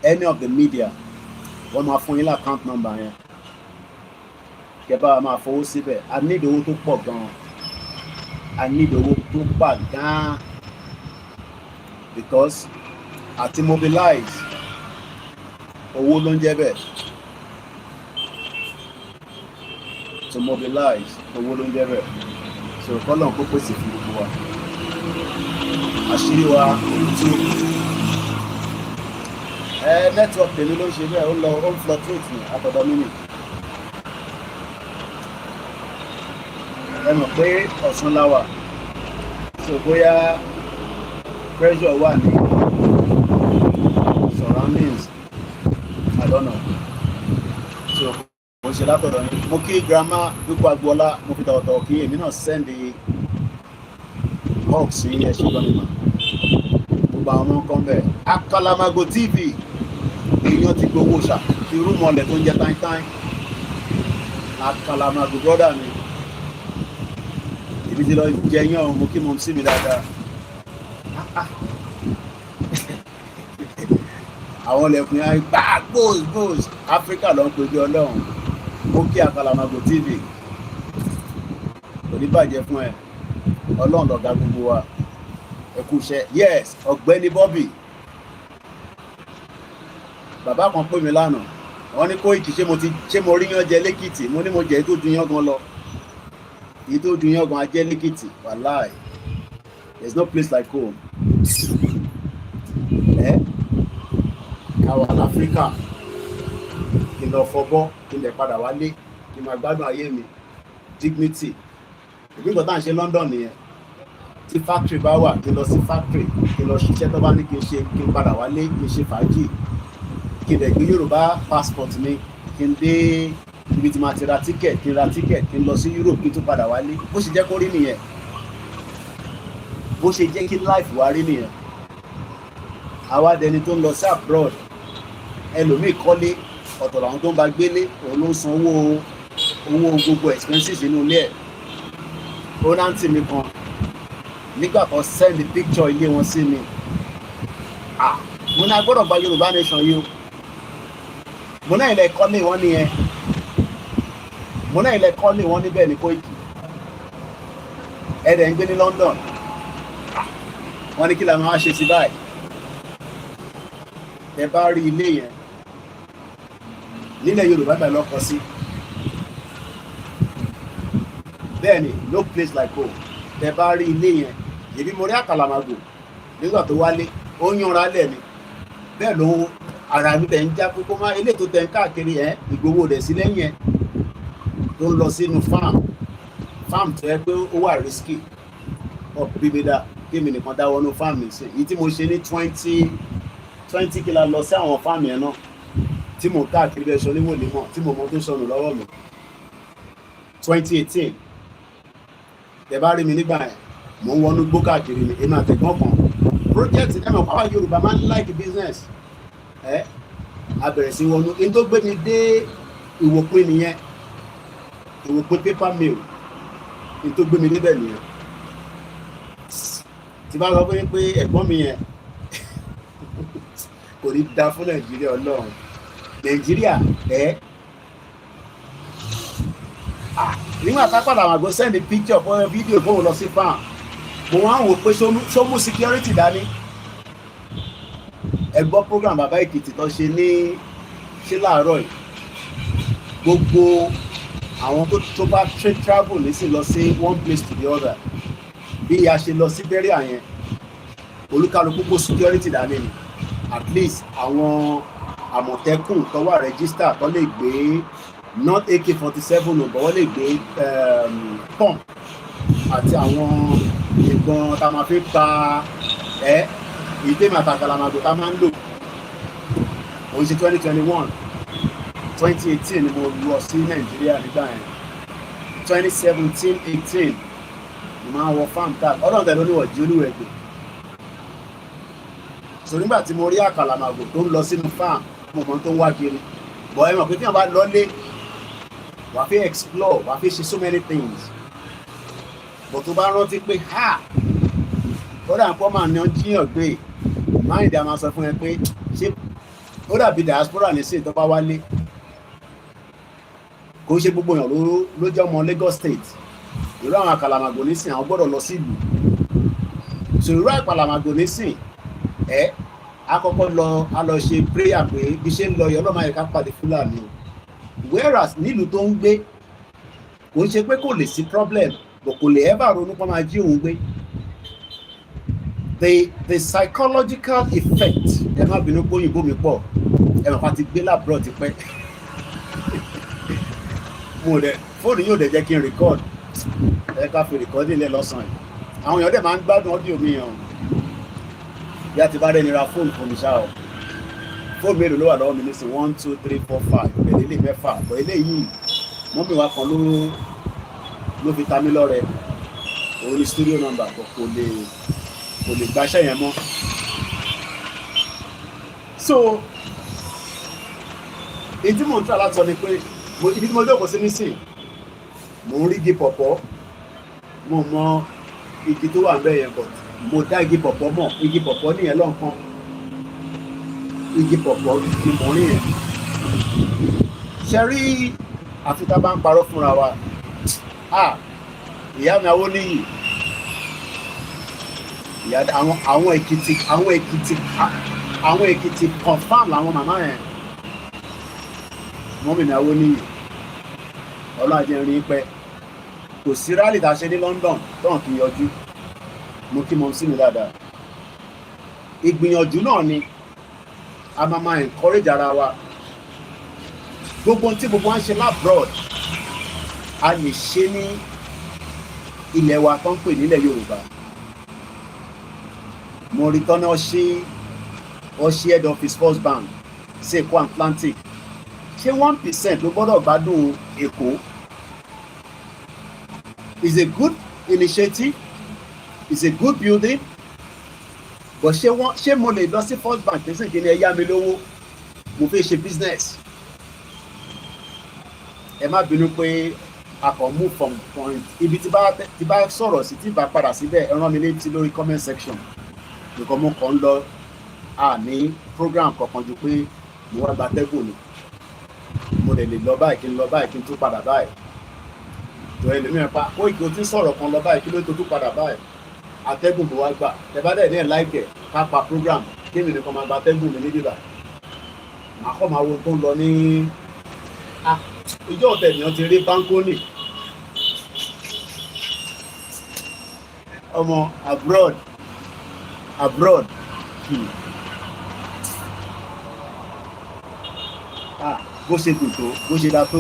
any of the media wọ́n máa fún yín ní account number yẹn kẹba máa fowó síbẹ̀ a need owó tó pọ̀ gan-an a need owó tó pọ̀ gan-an because àti mobilize owó ló ń jẹ́ bẹ́ẹ̀ to mobilize owó ló ń jẹ́ bẹ́ẹ̀ so kọ́lọ̀ kó pèsè fún gbogbo wa àṣírí wa olùtú network tèmi ló ń ṣe bẹ́ẹ̀ ó ń fluctuate ní àtọ̀dọ̀ mímì. ẹ mọ̀ pé ọ̀sán láwà so bóyá pressure wà ní surroundings I don't know so mo ṣe látọ̀dọ̀ ní mo kí grandma Dúpọ̀ Agboola mo fi tọ̀wọ̀tọ̀wọ̀ kí èmi náà send hawk sí ẹṣin gọ́nìmọ̀ gbogbo àwọn ọmọ kan bẹ́ẹ̀ Akalamago TV èèyàn ti gbowó ṣà ti rúmọlẹ̀ tó ń jẹ táìtáì Akalamago brother mi ibi tí lọ jẹyàn mo kí mo sí mi dáadáa àwọn lẹkùn yẹn gbá gbòòs Áfíríkà ló ń pejú Ọlọ́run mo kí Akalamago TV kò ní bàjẹ́ fún ẹ Ọlọ́run lọ̀gá gbogbo wa ẹ kú iṣẹ́ yes Ọ̀gbẹ́ni Bobby bàbá kan pè mí lánàá wọ́n ní Koiki ṣé mo rí yán jẹ lẹ́kìtì mo ní mo jẹ́ tó dun yán gan lọ èyí tó dun yán gan ajẹ́ lẹ́kìtì wàláì there is no place like home káwa láfíríkà kí n lọ fọbọ́ kí n lè padà wálé kí n máa gbádùn ayé mi dignity ìgbìngàn tá à ń ṣe London nìyẹn tí factory bá wà kí n lọ sí factory kí n lọ ṣiṣẹ́ tó bá ní kí n ṣe kí n padà wálé kí n ṣe fàájì kí n lè gbé Yorùbá passport mi kí n dé ibi tí màá ti ra ticket kí n lọ sí Europe kí n tún padà wálé bó ṣe jẹ́ kó rí nìyẹn bó ṣe jẹ́ kí life wá rí nìyẹn àwa dẹni tó ń lọ sí abroad ẹlòmíì kọ́lé ọ̀tọ̀ làwọn tó ń bá gbélé òun ló ń san owó gbogbo expenses inú ilé ẹ̀ ó náà ń tì mí kan nígbà kan send picture ilé wọn sí mi mo ní agbọ́dọ̀ gba Yorùbá nation yìí o mo náà ilẹ̀ kọ́lé wọn nìyẹn mo náà ilẹ̀ kọ́lé wọn níbẹ̀ ní Koiki ẹ̀dẹ̀ ń gbé ní London wọ́n ní kí la máa ṣe sí báyìí ẹ bá rí ilé yẹn nílẹ̀ Yorùbá bẹ̀ lọ́kọ sí bẹ́ẹ̀ ni no place like home ẹ bá rí ilé yẹn èbí mo rí Akalamago nígbà tó wálé ó yanra lẹ̀ ni bẹ́ẹ̀ ló ara mi tẹ̀ ń já kókó má ilé tó tẹ̀ ń káàkiri Ìgbòho rẹ̀ sí lẹ́yìn ẹ̀ tó ń lọ sínú farm farm tó yẹ pé ó wà risky bíbélà kémi nìkan dáwọ́ ní farm mi sí èyí tí mo ṣe ní 20 kìlá lọ sí àwọn farm yẹn náà tí mo káàkiri bẹ́ẹ̀ sọ níwòlímọ̀ tí mo mọ tó sọnù lọ́wọ́ mi 2018 tẹ bá rí mi nígbà yẹn mo ń wọnú gbó káàkiri ní èmi àtẹ̀gbọ́n kan project ẹ̀mọ̀ pàwọn Yorùbá máa ń like business a bẹ̀rẹ̀ sí wọnú in tó gbé mi dé Ìwòpin nìyẹn Ìwòpin paper mill in tó gbé mi débẹ̀ nìyẹn tí bá sọ pé ẹ̀gbọ́n mi yẹn kò ní da fún Nàìjíríà Ọlọ́run Nàìjíríà nígbà tá padà wà gbọ́ send picture fún fídíò fún òun lọ sí farm mo wá ń wò pé ṣó mú security dání ẹ gbọ́ program bàbá Èkìtì tó ṣe láàárọ̀ yìí gbogbo àwọn tó bá travel nísìn lọ sí one place to the other bí a ṣe lọ sí bẹ́ríà yẹn olúkálukú kó security dání ni at least àwọn àmọ̀tẹ́kùn tó wà register tó lè gbé not AK-47 ò bọ̀ wọ́n lè gbé pump àti àwọn ìbọn tá a máa fi pa ìdèmí àtàkàlàmàgbò tá a máa ń lò òun ṣe 2021 2018 ni mo lọ sí Nàìjíríà nígbà yẹn 2017-18 ni máa wọ farm tag ọlọ́run tẹ̀lé oníwọ̀ jí olúwẹ̀ gbé so nígbà tí mo rí àkàlàmàgbò tó ń lọ sínú farm mo mọ̀ tó ń wá kiri bọ̀ ẹ mọ̀ pé tí wọ́n bá lọ́lé wà á fi explore wà á fi ṣe so many things bọ̀ tó bá rántí pé kódà nǹkan máa ní jíyàn gbé máìndì a máa sọ fún ẹ pé ṣé ó dàbí diaspora nísìnyí tó bá wálé kò ṣe gbogbo èèyàn ló jẹ́ ọmọ Lagos State irú àwọn àkàlàmàgbò nísìnyí àwọn gbọ́dọ̀ lọ sí ìlú so irú àkàlàmàgbò nísìnyí àkọ́kọ́ a lọ ṣe prayer pé bí ṣe ń lọ yọ ọlọ́mọ ayẹ̀ká pàdé Fúlàní whereas nílùú tó ń gbé kò ń ṣe pé kò lè sí problem kò lè ever ronú pọ́n máa jí òun gbé the psychological effect ẹ má bínú pé òyìnbó mi pọ̀ ẹ mọ̀ pa ti gbé lábúrò ti pẹ́ fóònù yóò dẹ̀ jẹ́ kí n record ẹ ká fi record ilé lọ́sàn-án àwọn èèyàn dẹ̀ máa ń gbádùn ọ́díò mi hàn bí a ti bá dẹ́ni ra fóònù fún mi ṣáà o fóònù mélòó ló wà lọ́wọ́ mi nísìn 1 2 3 4 5 bẹ̀rẹ̀ ilé mẹ́fà bọ̀ eléyìí mọ́mí wa kan ló fi ta mí lọ́rẹ òun ní studio number kò lè gbaṣẹ́ yẹn mọ́ so èyí tí mò ń tà látọ̀ ni pé ibi tí mo jókòó sí nísìn mò ń rí igi pọ̀pọ̀ mo mọ igi tó wà ń bẹ̀ yẹn bọ̀ mo dá igi pọ̀pọ̀ mọ̀ igi pọ̀pọ̀ nìyẹn lọ́nkàn igi pọ̀pọ̀ ni mò ń rí yẹn ṣe rí àfitá bá ń parọ́ fúnra wa ìyá mi Awóníyì ìyá àwọn Èkìtì confam làwọn màmá yẹn mọ́mì mi Awóníyì ọlọ́àjẹ́ rí pẹ́ kò sí rálì tá a ṣe ní London tọ́hàn kì í yọjú mo kí mọ́ sí mi dáadáa ìgbìyànjú náà ni a máa encourage ara wa gbogbo tí gbogbo wa ń ṣe labroad a lè ṣe ní ilẹ̀ wa tó ń pè nílẹ̀ Yorùbá mo rí tọ́nà ọṣí head office First Bank sí Èkó Atlantic ṣé 1% ló gbọ́dọ̀ gbádùn Èkó is a good initiative is a good building but ṣé mo lè lọ sí First Bank nísìnyí kí ni ẹ yá mi lówó mo fẹ́ ṣe business ẹ má bínú pé a kàn move from point ibi tí bá sọ̀rọ̀ sí tí bá padà síbẹ̀ ẹ rán mi létí lórí comment section nǹkan mo kàn ń lọ ní program kankan ju pé mo wá gba tẹ́gùn ni mo lè lọ báyìí kí n lọ báyìí kí n tún padà báyìí tó ẹ lè mìíràn pa Koiki o ti sọ̀rọ̀ kan lọ báyìí kí ló tó tún padà báyìí atẹ́gùn tó wá gbà ẹ bá dẹ̀ ní ẹ̀ láìkẹ̀ ká pa program kí èmi nìkan máa gba atẹ́gùn mi níbí báyìí màá kọ́ máa wo tó ń lọ ní ìjọ ọ̀tẹ̀ ènìyàn ti rí báńkónì ọmọ abroad bó ṣe dùn tó bó ṣe dá tó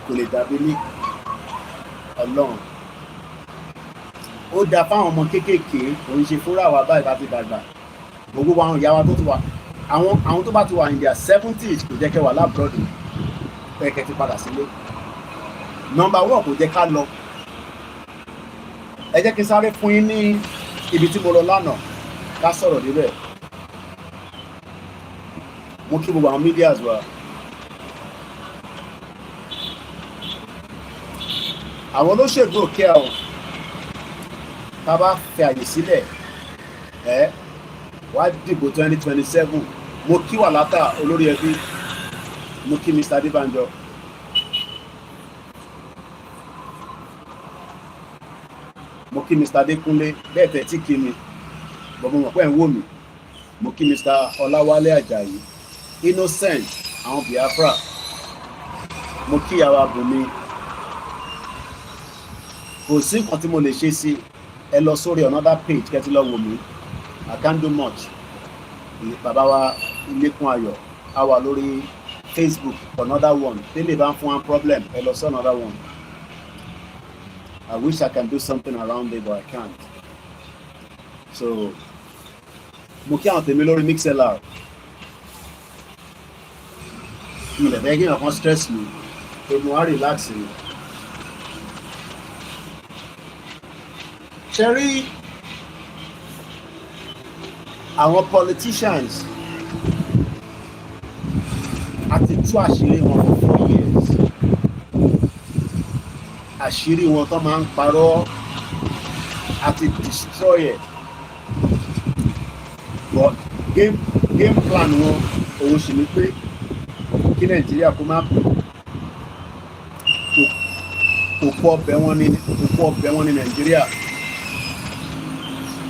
kò lè dàbí ní Ọlọ́run ó dáa fáwọn ọmọ kéékèèké òun ṣe fúnra wa báyìí bá ti dàgbà gbogbo àwọn ìyá wa tó ti wà àwọn tó bá ti wà in their 70s kò jẹ́ kẹ́ wà lábúrọ̀dù kẹ́kẹ́ ti padà sílé. Number 1 kò jẹ́ ká lọ. Ẹ jẹ́ kí n sáré fún yín ní ibi tí mo lọ lánàá ká sọ̀rọ̀ débẹ̀. Mo kí gbogbo àwọn medias wa. Àwọn olóṣèlú òkè ọ̀ tá bá fẹ́ àyè sílẹ̀ wá dìbò 2027. Mo kí wà látà olórí ẹbí, mo kí Mr. Adébánjọ. Mo kí Mr. Adékúnlé bẹ́ẹ̀ tẹ́ tí kí mi bọ̀bọ̀ mọ̀ pé ẹ̀ ń wò mí. Mo kí Mr. Ọláwálé Àjàyí, Innocent àwọn Biafra. Mo kí ìyàwó Bùnmi. Kò sí nǹkan tí mo lè ṣe sí, ẹ lọ sórí another page kẹ́ ti lọ wò mí. I can't do much. Bàbá wa Ilékún Ayọ̀ á wà lórí Facebook another one. Tẹ́lẹ̀ bá ń fún wa problem ẹ lọ sí another one. I wish I can do something around it but I can't. So mo kí àwọn tèmi lórí MixLR. Mi lè fẹ́ kí èèyàn kan stress mi pé mo wá relax mi. Ṣé rí àwọn politicians àti tú àṣírí wọn for 4 years. Àṣírí wọn tó máa ń parọ́ àti destroy it. But game plan wọn òun sì ni pé kí Nàìjíríà kó má òkú ọbẹ̀ wọn ní Nàìjíríà.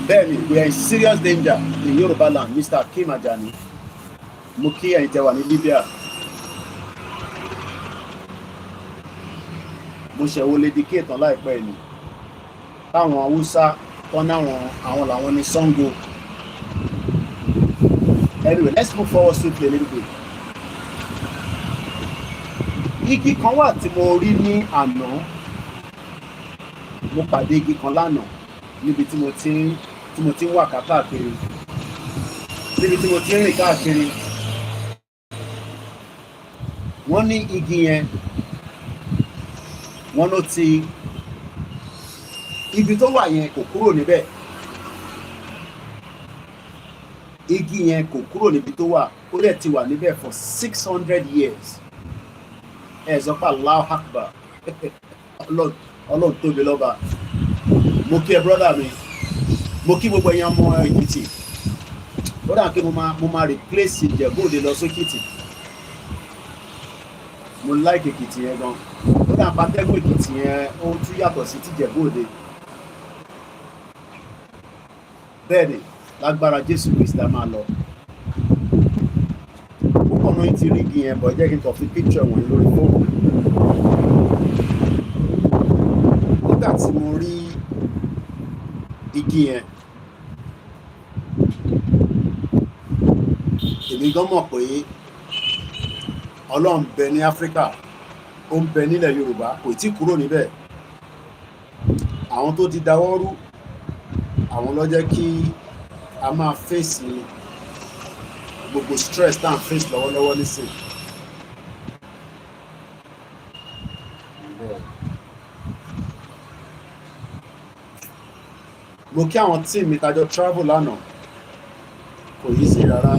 Bẹ́ẹ̀ni, we are in serious danger in Yoruba land, Mr. Akeem Ajani. Mo kí ẹ̀yin tẹ́ wà ní Libya. Mo ṣe wo lédìkì tán láìpẹ́ ni. Táwọn Haúsá tán àwọn làwọn ní Sango. Anyway, let's move forward swiftly a little bit. Igi kan wà tí mo rí ní àná. Mo pàdé igi kan lánàá níbi tí mo ti ń wà káàkiri, níbi tí mo ti ń rìn káàkiri. Wọ́n ní igi yẹn, wọ́n ló ti ibi tó wà yẹn kò kúrò níbẹ̀. Igi yẹn kò kúrò níbi tó wà, ó dẹ̀ ti wà níbẹ̀ for 600 years. Ẹ sọ pé Allahu Akbar. Ọlọ́run tóbi lọ́ba. Mo kí ẹ brọ́dà mi, mo kí gbogbo ẹ̀yin ọmọ Èkìtì. Ó dà kí mo máa replace Ìjẹ̀bú-Òde lọ sókìtì. Mo like Èkìtì yẹn gan. Ó dà pàtẹ́gùn Èkìtì yẹn ó tún yàtọ̀ sí tìjẹ̀bú-Òde. Bẹ́ẹ̀ni, lágbára Jésù Kristi a máa lọ. Púpọ̀ náà ti rí igi yẹn bọ̀ jẹ́ kí n kàn fi picture wọ̀nyí lórí fóònù. Nígbà tí mo rí igi yẹn, èmi gan mọ̀ pé Ọlọ́run bẹ ní Áfíríkà, ó ń bẹ nílẹ̀ Yorùbá, kò tí kúrò níbẹ̀. Àwọn tó ti dáwọ́ rú, àwọn ló jẹ́ kí a máa fèsì gbogbo stress tá à ń face lọ́wọ́lọ́wọ́ nísìn. Mo kí àwọn tíì mi tajọ travel lánàá, kò yí sí rárá.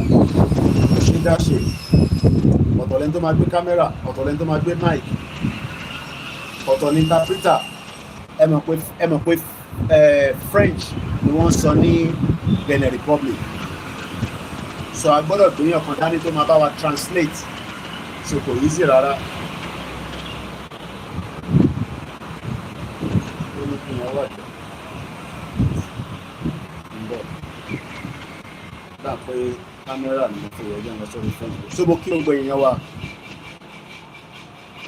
Ṣídáṣe, ọ̀tọ̀ lẹ́ni tó máa gbé kámẹ́rà, ọ̀tọ̀ lẹ́ni tó máa gbé mic, ọ̀tọ̀ ní interpreter. Ẹ mọ̀ pé French ni wọ́n sọ ní Benin Republic. So a gbọ́dọ̀ gbìyànjú ọ̀kan dání tó máa bá wa translate. So kò yí sí rárá. Dá pé kámẹ́rà ni mo fi ọjọ́ ìwọ̀n sórí fóònù. So mo kí gbogbo èèyàn wa.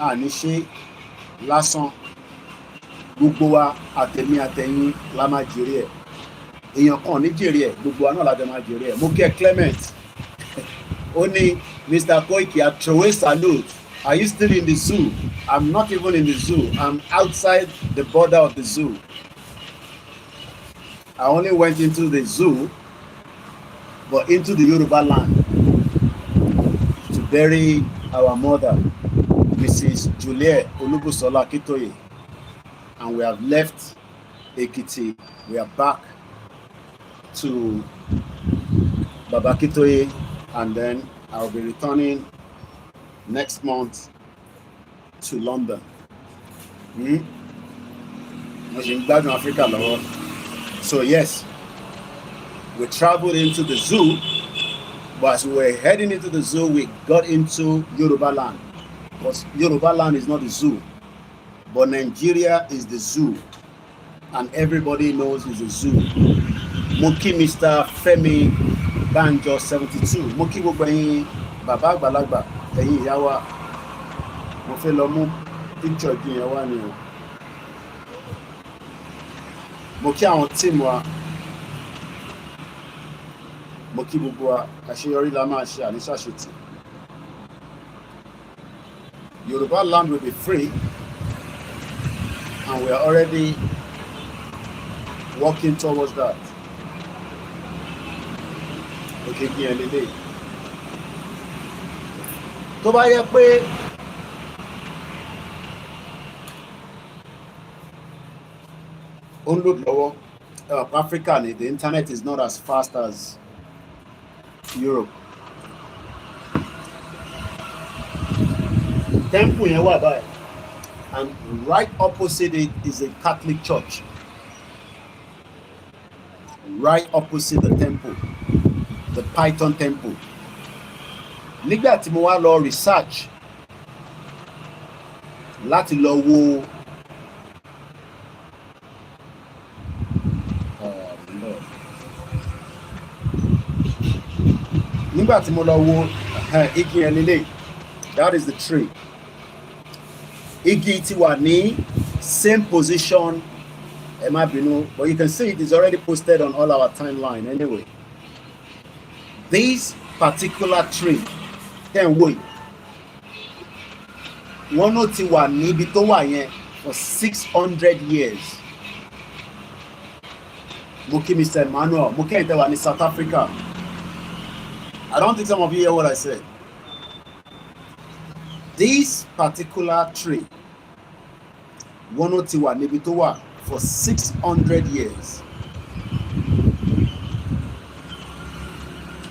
A ní ṣe lásán. Gbogbo wa àtẹ̀mí àtẹ̀yìn la máa jèrè ẹ̀. Èèyàn kan ní jèrè ẹ̀, gbogbo wa náà la jọ máa jèrè ẹ̀. Mo kí ẹ Clement. Ó ní Mr. Koiki, I throw a salute Are you still in the zoo? I'm not even in the zoo. I'm outside the border of the zoo. I only went into the zoo, but into the Yoruba land to bury our mother, Mrs. Juliet Olubusola Kitoye. And we have left Ekiti. We are back to Baba Kitoye, and then I'll be returning next month to London. Africa. So yes, we traveled into the zoo, but as we were heading into the zoo, we got into Yoruba land. Because Yoruba land is not the zoo, but Nigeria is the zoo, and everybody knows it's a zoo. Moki Mr. Femi Banjo 72. Moki Bobayin Baba Balagba. Eyin Yawa. Mo fẹ́ lọ mú picture yẹn wá ni o. Mo kí àwọn team wa. Mo kí gbogbo wa. Àṣeyọrí la máa ṣe àníṣàṣetì. Yoruba land will be free, and we are already working towards that. Okay, lele. Tó bá yẹ pé Africa, the internet is not as fast as Europe. Temple yẹn wà báyìí, and right opposite it is a Catholic church. Right opposite the temple, the Python temple. Nígbà tí mo wá lọ research láti lọ wo igi yẹn lélẹ̀, that is the tree. Igi ti wà ní same position, but you can see it is already posted on all our timeline anyway. This particular tree, wọ́n ló ti wà níbi tó wà yẹn for 600 years. Mo kí Mr. Emmanuel, mo kẹ́yìn tẹ́ wà ní South Africa. I don't think some of you hear what I said. This particular tree, wọ́n ló ti wà níbi tó wà for 600 years.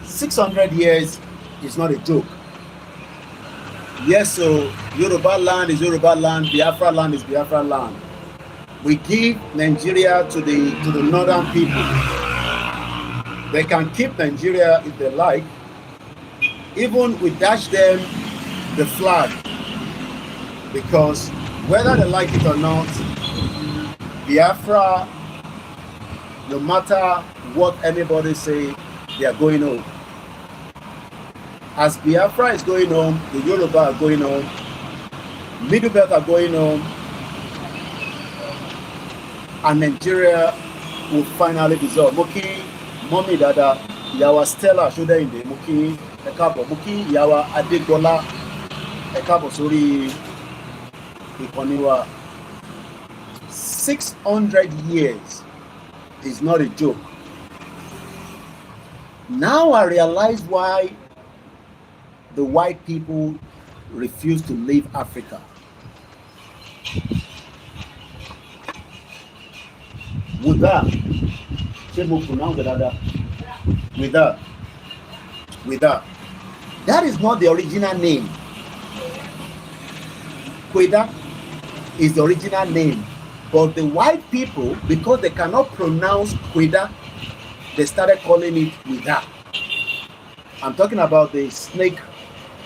600 years is not a joke. Yes, so Yoruba land is Yoruba land, Biafra land is Biafra land. We give Nigeria to the northern people. They can keep Nigeria if they like. Even we dash them the flag, because whether they like it or not, Biafra, no matter what anybody say, they are going home. As Biafra is going home, the Yoruba are going home, Middle Belt are going home, and Nigeria will finally dissolve. Moki, Mommy Dada, Yawa Stella, Shoda Inde, Moki, Ekabo, Moki, Yawa Adegola, Ekabo Sori, Ikoniwa. 600 years is not a joke. Now I realize why the white people refuse to leave Africa. With that, that is not the original name. Ouidah is the original name, but the white people, because they cannot pronounce Ouidah, they started calling it Ouidah. I'm talking about the snake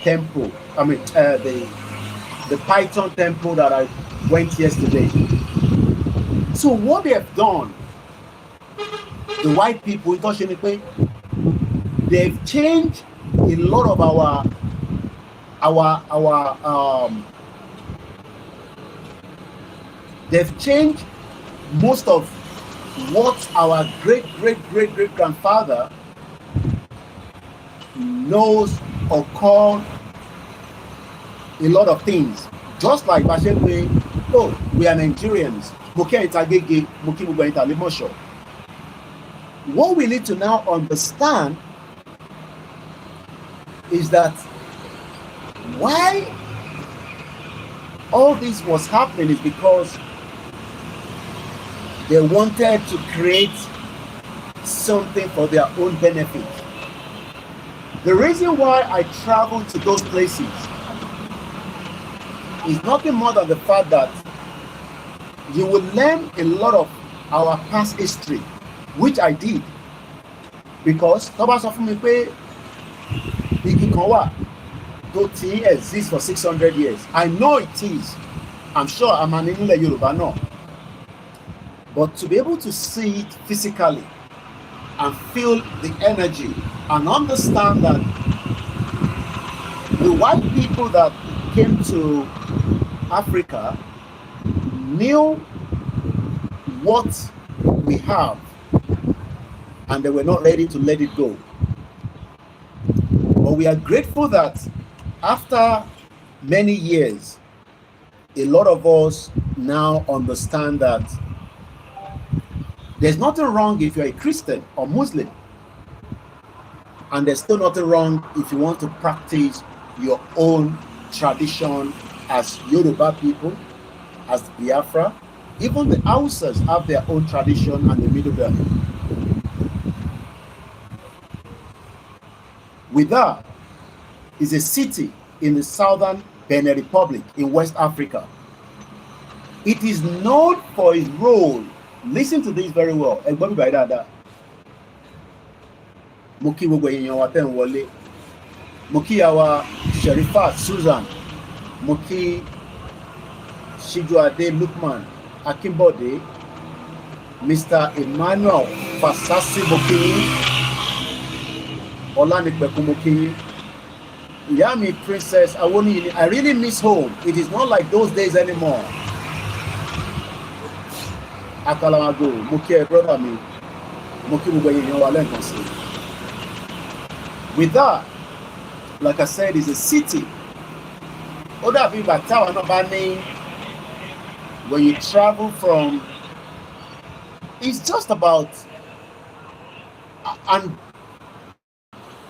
temple. I mean, the Python temple that I went yesterday. So what they have done, the white people, they've changed a lot of they've changed most of what our great grandfather knows or called a lot of things. Just like Bashekwe, oh, we are Nigerians. What we need to now understand is that why all this was happening is because they wanted to create something for their own benefit. The reason why I travel to those places is nothing more than the fact that you will learn a lot of our past history, which I did. Because Thomas of Mipe don't exist for 600 years. I know it is. I'm sure I'm an English Yoruba no. But to be able to see it physically and feel the energy and understand that the white people that came to Africa knew what we have and they were not ready to let it go. But we are grateful that after many years, a lot of us now understand that there's nothing wrong if you're a Christian or Muslim. And there's still nothing wrong if you want to practice your own tradition as Yoruba people, as Biafra. Even the Hausas have their own tradition and the Middle Belt. Ouidah is a city in the southern Benin Republic in West Africa. It is known for its role. Listen to this very well. Moki Wole, Moki our Sherifat Susan, Moki Shijuade Lukman, Akimbode, Mr. Emmanuel Fasasi Moki, Olanikbeku Moki, Yami Princess Awoni. I really miss home. It is not like those days anymore. Akalamago, Moki brother me, Moki Wole. With that, like I said, is a city. Other people are telling about when you travel from, it's just about, and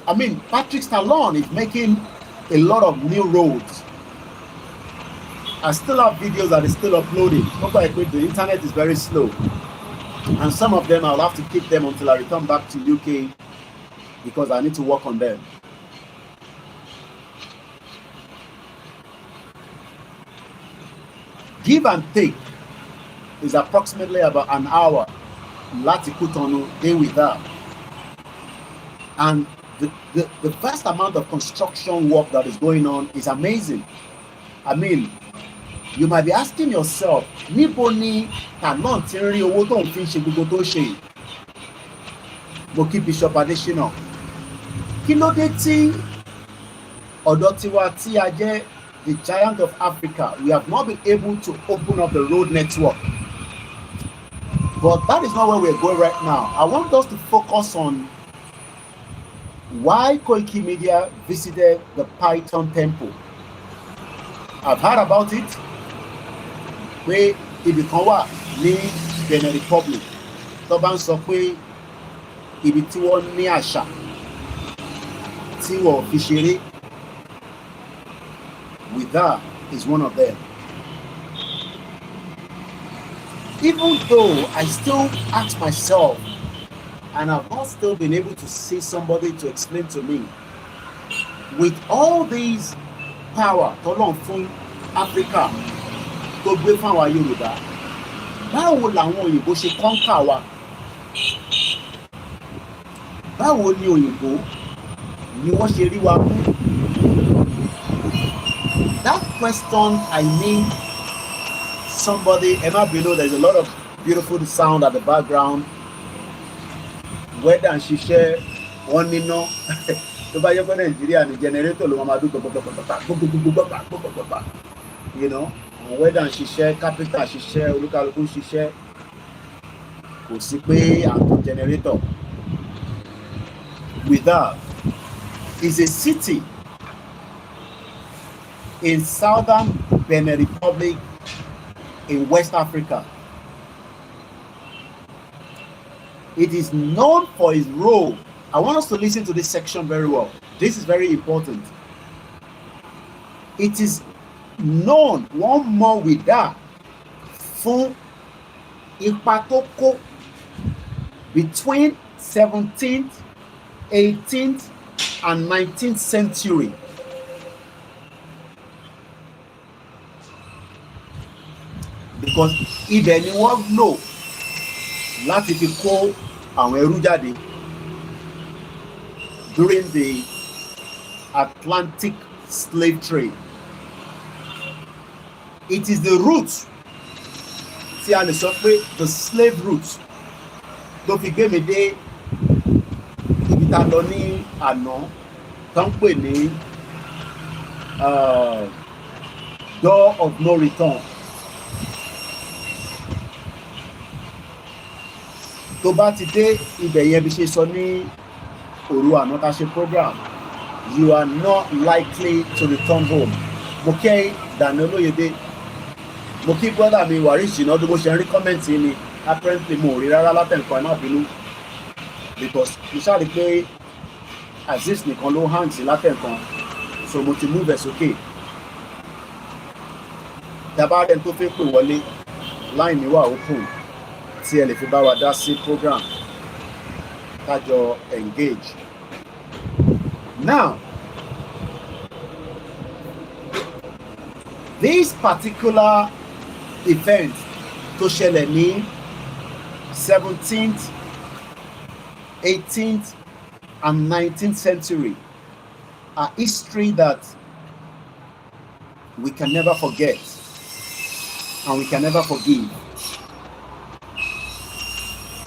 I mean, Patrick Stallone is making a lot of new roads. I still have videos that is still uploading. The internet is very slow. And some of them I'll have to keep them until I return back to UK because I need to work on them. Give and take is approximately about an hour. Láti Kútọ̀nù dé Ouidah. And the vast amount of construction work that is going on is amazing. I mean, you might be asking yourself, níbo ni Talon ti ń rí owó tó ń fi ṣe gbogbo tó ṣe? Mo kí Bishop Adesina. Kí ló dé tí ọ̀dọ̀ tiwa tí a jẹ́ the giant of Africa, we have not been able to open up the road network? But that is not where we're going right now. I want us to focus on why Koikimedia visited the Python temple. I've heard about it. Pé ibi kan wà ní Benin Republic tó bá ń sọ pé ibi tí wọ́n ní àṣà tí wọ́n fi ṣeré, Ouidah is one of them. Even though I still ask myself, and I've not still been able to see somebody to explain to me, with all these power tọ́lọ́run fún Africa tó gbé fún àwa Yorùbá, báwo làwọn òyìnbó ṣe kọ́ńkà wa? Báwo ni òyìnbó ni wọ́n ṣe rí wa mú? That question, I need somebody. Emma below, there's a lot of beautiful sound at the background. Whether and she share one, you know, to buy your Nigeria and the generator, you know, and whether and she share capital, she share local, she share, could see pay and generator. Ouidah is a city in southern Benin Republic in West Africa. It is known for its role. I want us to listen to this section very well. This is very important. It is known, one more with that, fún ipa tó kó between 17th, 18th, and 19th century. Because ibẹ̀ ni wọ́n lò láti fi kó àwọn ẹrú jáde during the Atlantic slave trade. It is the route tí a lè sọ pé the slave route tó fi gbé mi dé ibi tá a lọ ní àná tó ń pè ní door of no return. Tó bá ti dé ibẹ̀ yẹn bí ṣe sọ ní òru àná tá a ṣe program, you are not likely to return home. Mo kí Dàní Olóyèdé, mo kí brother mi Waris Jinadu, bó ṣe ń rí kọ́mẹ́ǹtì mi apparently mo rí rárá látẹ̀kọ́ ẹ̀ má bínú because mo ṣáà rí pé Aziz nìkan ló hàn sí látẹ̀kọ́, so mo ti move ẹ̀ sókè. Tàbá rẹ̀ tó fẹ́ pè wọlé line mi wà open tí ẹ lè fi bá wa dá sí program kájọ engage. Now, this particular event tó ṣẹlẹ̀ ní 17th, 18th, and 19th century are history that we can never forget and we can never forgive.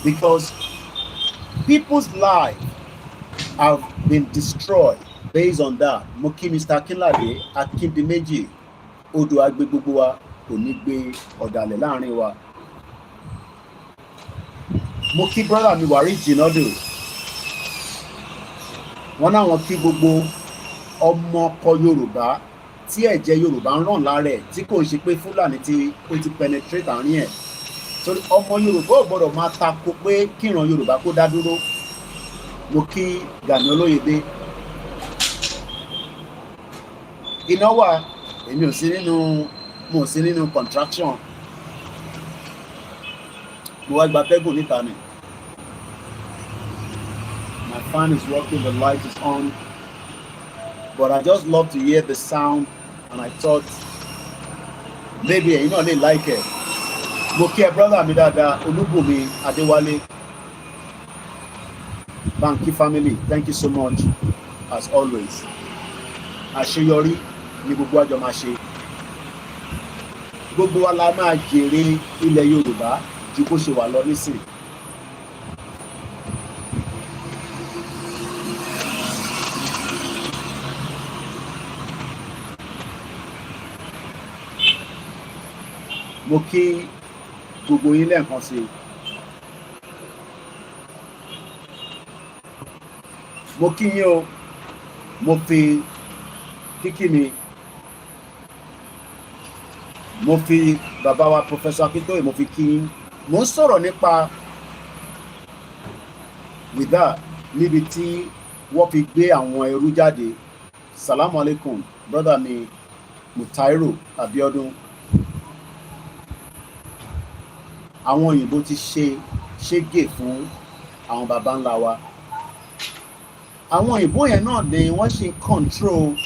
Because people's lives have been destroyed based on that. Mo kí Mr. Akinlade Akindimeji, odò agbe gbogbo wa kò ní gbé ọ̀dàlẹ̀ láàrin wa. Mo kí brother mi Waris Jinadu, wọ́n náà wọ́n kí gbogbo ọmọ ọkọ Yorùbá tí ẹ̀jẹ̀ Yorùbá ń ràn lára ẹ̀ tí kò ń ṣe pé Fúlàní tí ó ti penetrate àárín ẹ̀. Torí ọmọ Yorùbá ò gbọ́dọ̀ máa tako pé kíran Yorùbá kó dá dúró. Mo kí Dàní Olóyèdé. Iná wà, èmi ò sí nínú contraction. Mo wá gba tẹ́gùn níta ni. My fan is working, the light is on. But I just love to hear the sound and I thought maybe ẹ̀yin náà lè like it. Mo kí ẹ brother mi dáadáa Olúbùnmi Adéwálé. Banky family, thank you so much as always. Àṣeyọrí ni gbogbo àjọ máa ṣe. Gbogbo wa la máa jèrè ilẹ̀ Yorùbá ju bó ṣe wà lọ nísìn. Mo kí gbogbo yín lẹ́ẹ̀kan sí i. Mo kí yín o, mo fi kíkí mi, mo fi bàbá wa Professor Akintoye mo fi kí yín. Mo ń sọ̀rọ̀ nípa Ouidah níbi tí wọ́n fi gbé àwọn ẹrú jáde. Salamu alaikum brother mi Mutairu Abiodun. Àwọn òyìnbó ti ṣégè fún àwọn baba ńlá wa. Àwọn òyìnbó yẹn náà ni wọ́n ṣe control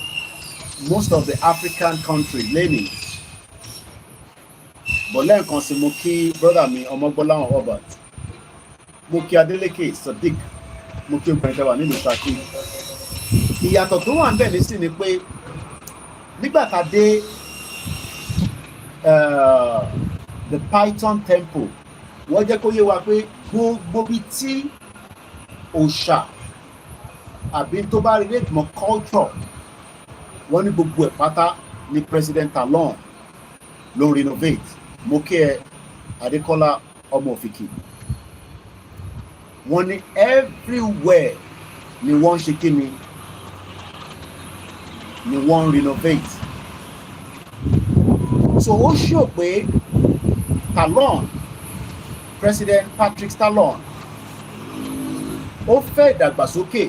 most of the African countries lẹ́nìí. But lẹ́ẹ̀kan sí mo kí brother mi Ọmọgbọ́láhàn Robert, mo kí Adélékè Sadiq, mo kí obìnrin tẹwà nílùú Ṣakí. Ìyàtọ̀ tó wà níbẹ̀ nísìn ni pé nígbà tá dé the Python temple, wọ́n jẹ́ kó yé wa pé gbogbo bí tí òòṣà àbí tó bá relate mọ́ culture, wọ́n ní gbogbo ẹ̀ pátá ní President Talon ló renovate. Mo kí ẹ Adékọ́lá ọmọ Òfìkì. Wọ́n ní everywhere ni wọ́n ṣe kí ni wọ́n renovate. so ó ṣò pé Talon, President Patrick Talon, ó fẹ́ ìdàgbàsókè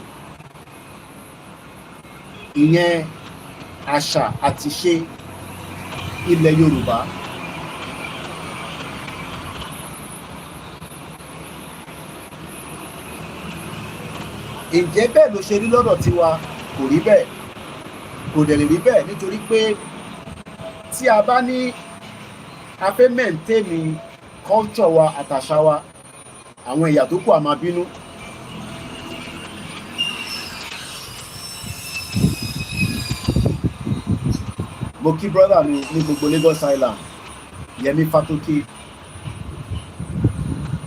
ìyẹn àṣà àti ṣe ilẹ̀ Yorùbá. Ǹjẹ́ bẹ́ẹ̀ ló ṣe rí lọ́dọ̀ tiwa? Kò rí bẹ́ẹ̀, kò dẹ̀ lè rí bẹ́ẹ̀ nítorí pé tí a bá ní a fẹ́ maintain culture wa àtàṣà wa, àwọn ẹ̀yà tó kù á máa bínú. Mo kí brother mi ní gbogbo Lagos Island, Yẹmí Fátókè,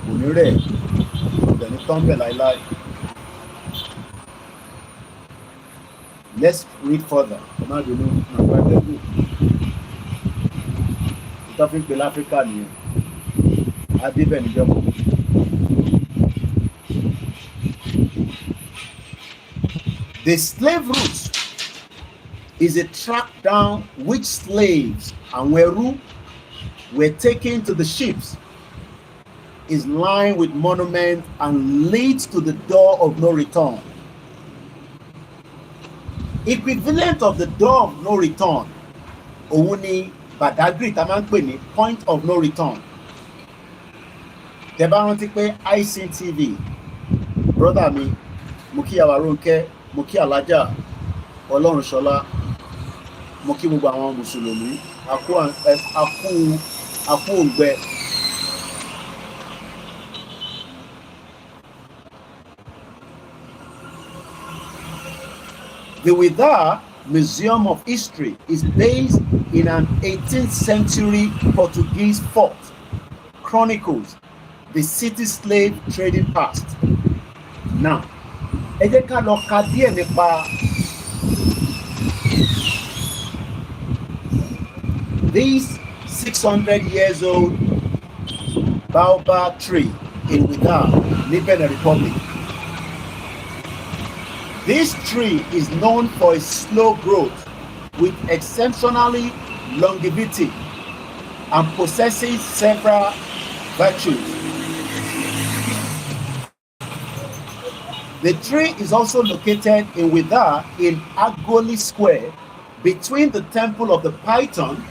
kò ní rẹ̀, kò dẹ̀ ní tán bẹ̀ láíláí. Let's read further. Má bínú, my private book. Ìtọ́fín pẹ̀lú Áfíríkà nìyẹn. Adébẹ̀ níjọba. The slave route is a track down which slaves and ẹrú were taken to the ships, is lined with monuments and leads to the door of no return. Equivalent of the door of no return, òun ni Badagry tá máa ń pè ní point of no return. Tẹ́ bá rántí pé ICTV, brother mi, mo kí àwa Rónkẹ́, mo kí Alájà Ọlọ́runṣọlá, mo kí gbogbo àwọn Mùsùlùmí, akú òǹgbẹ. The Ouidah Museum of History is based in an 18th century Portuguese fort, chronicles the city's slave trading past. Now, ẹ jẹ́ ká lọ ka díẹ̀ nípa this 600 years old baobab tree in Ouidah, Benin Republic. This tree is known for its slow growth with exceptionally longevity and possesses several virtues. The tree is also located in Ouidah in Agoli Square between the Temple of the Python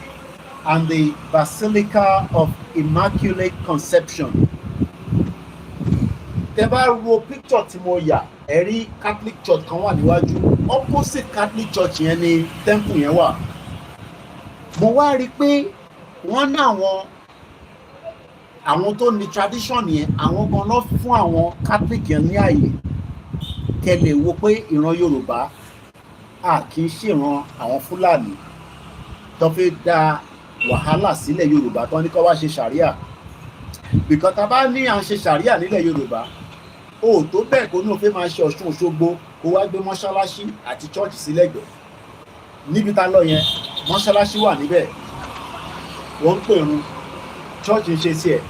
and the Basilica of Immaculate Conception. Tẹ́ bá wo picture tí mo yà, ẹ rí Catholic Church kan wà níwájú, opposite Catholic Church yẹn ni temple yẹn wà. Mo wá rí pé wọ́n ní àwọn tó ní tradition yẹn, àwọn gan lọ fún àwọn Catholic yẹn ní àyè kẹlẹ̀ wo pé ìran Yorùbá a kì í ṣèran àwọn Fúlàní tó fi dá wàhálà sílẹ̀ Yorùbá tó ní kó wá ṣe ṣàríà. Because tá bá ní à ń ṣe ṣàríà nílẹ̀ Yorùbá, ó tó bẹ́ẹ̀ kó ní òfin máa ṣe Ọ̀ṣun Òṣogbo kó wá gbé mọ́ṣáláṣí àti church sílẹ̀ gbẹ̀. Níbi tá lọ yẹn, mọ́ṣáláṣí wà níbẹ̀, wọ́n ń pèrun, church ń ṣe tiẹ̀,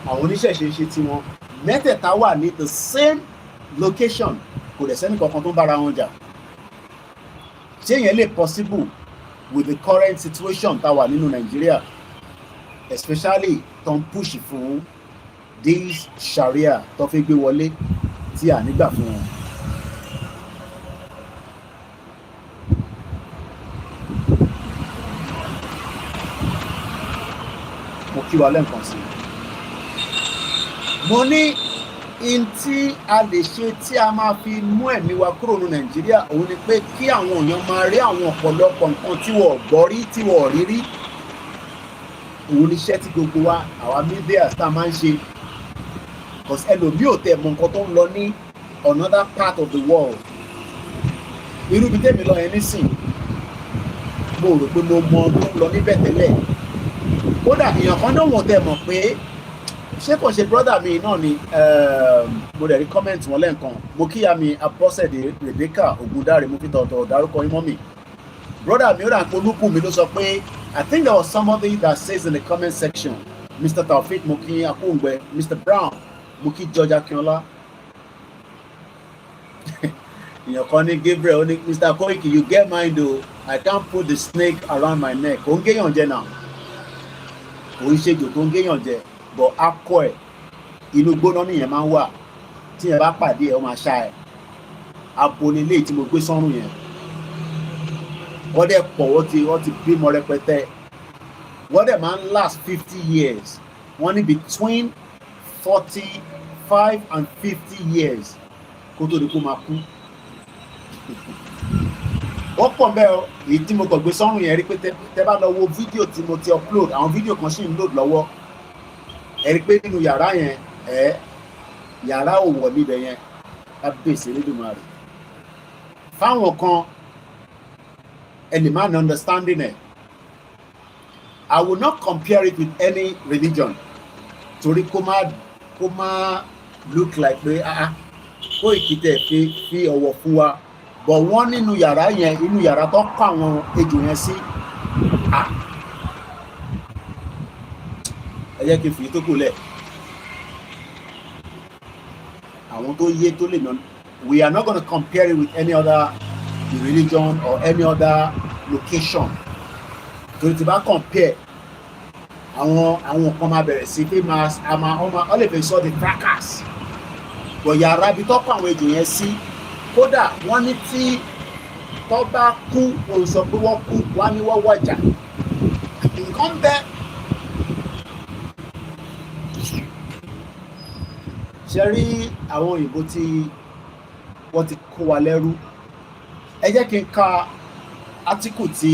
àwọn oníṣẹ̀ṣe ń ṣe tiwọn. Mẹ́tẹ̀ẹ̀ta wà ní the same location, kò dẹ̀ sẹ́ni kankan tó bára wọn jà. Ṣé yẹn lè possible with the current situation tá wà nínú Nàìjíríà, especially tó ń push fún this Sharia tó fi gbé wọlé tí à nígbà fún wọn. Mo kí wa lẹ́ǹkan sí. Mo ní in tí a lè ṣe tí a máa fi mú ẹ̀mí wa kúrò ní Nàìjíríà, òun ni pé kí àwọn èèyàn máa rí àwọn ọ̀pọ̀lọpọ̀ nǹkan tí wọ́n gbọ́ rí, tí wọ́n rí rí. Òun ni iṣẹ́ tí gbogbo wa àwa media tá máa ń ṣe. Because ẹlòmíì ò tẹ̀ mọ nǹkan tó ń lọ ní another part of the world. Irú bí tèmi lọ yẹn nísìn, mo rò pé mo mọ tó ń lọ níbẹ̀ tẹ́lẹ̀. Kódà èèyàn kan náà wọ́n tẹ̀ mọ̀ pé ṣé kò ṣe brother mi náà ni mo dẹ̀ rí comment wọn lẹ́ǹkan. Mo kíyà mi Abọ́sẹ̀dé Rebecca Ògúndáre, mo fi tọ̀tọ̀ dárúkọ yín mọ́ mi. Brother mi ó dà pé olúkù mi ló sọ pé I think there was somebody that says in the comment section, Mr. Taofik Moki Akungbe, Mr. Brown Moki George Akinola. Èèyàn kan ní Gabriel ó ní Mr. Koiki, you get mine though, I can't put the snake around my neck. Kò ń géèyàn jẹ náà. kò ń ṣe jò tó ń géèyàn jẹ bọ̀ akọ ẹ̀ inú gbóná nìyẹn máa ń wà tí yẹn bá pàdé ẹ̀ ó máa ṣá ẹ̀ abolilé tí mo gbé sọ́rùn yẹn wọ́n dẹ̀ pọ̀ wọ́n ti bímọ rẹpẹtẹ wọ́n dẹ̀ máa ń last 50 years wọ́n ní between 45 and 50 years kó tó di kó máa kú wọ́n pọ̀ mbẹ́ o èyí tí mo kàn gbé sọ́rùn yẹn rí pé tẹ́ bá lọ wo fídíò tí mo ti upload àwọn fídíò kan sì ń load lọ́wọ́ ẹ rí pé nínú yàrá yẹn yàrá òwò níbẹ̀ yẹn á bèsè Elédùmarè fáwọn kan ẹ lè má ní understanding ẹ̀ I will not compare it with any religion torí kó má look like pé Koiki tẹ̀ fi ọ̀wọ̀ fún wa bọ̀ wọ́n nínú yàrá yẹn inú yàrá tó kọ́ àwọn ejò yẹn sí ẹ jẹ́ kí n fi tó kù lẹ̀ àwọn tó yé tó lè nà we are not going to compare it with any other religion or any other location torí tí bá compare àwọn kan máa bẹ̀rẹ̀ sí pé ọ lè fẹ́ sọ the fracas bọ̀ yàrá ibi tó kọ́ àwọn ejò yẹn sí kódà wọ́n ní tí tó bá kú òun sọ pé wọ́n kú wá ní wọ́n wọ̀jà nǹkan bẹ́ẹ̀ ṣe rí àwọn òyìnbó tí wọ́n ti kó wa lẹ́rú ẹ jẹ́ kí n ka átíkù tí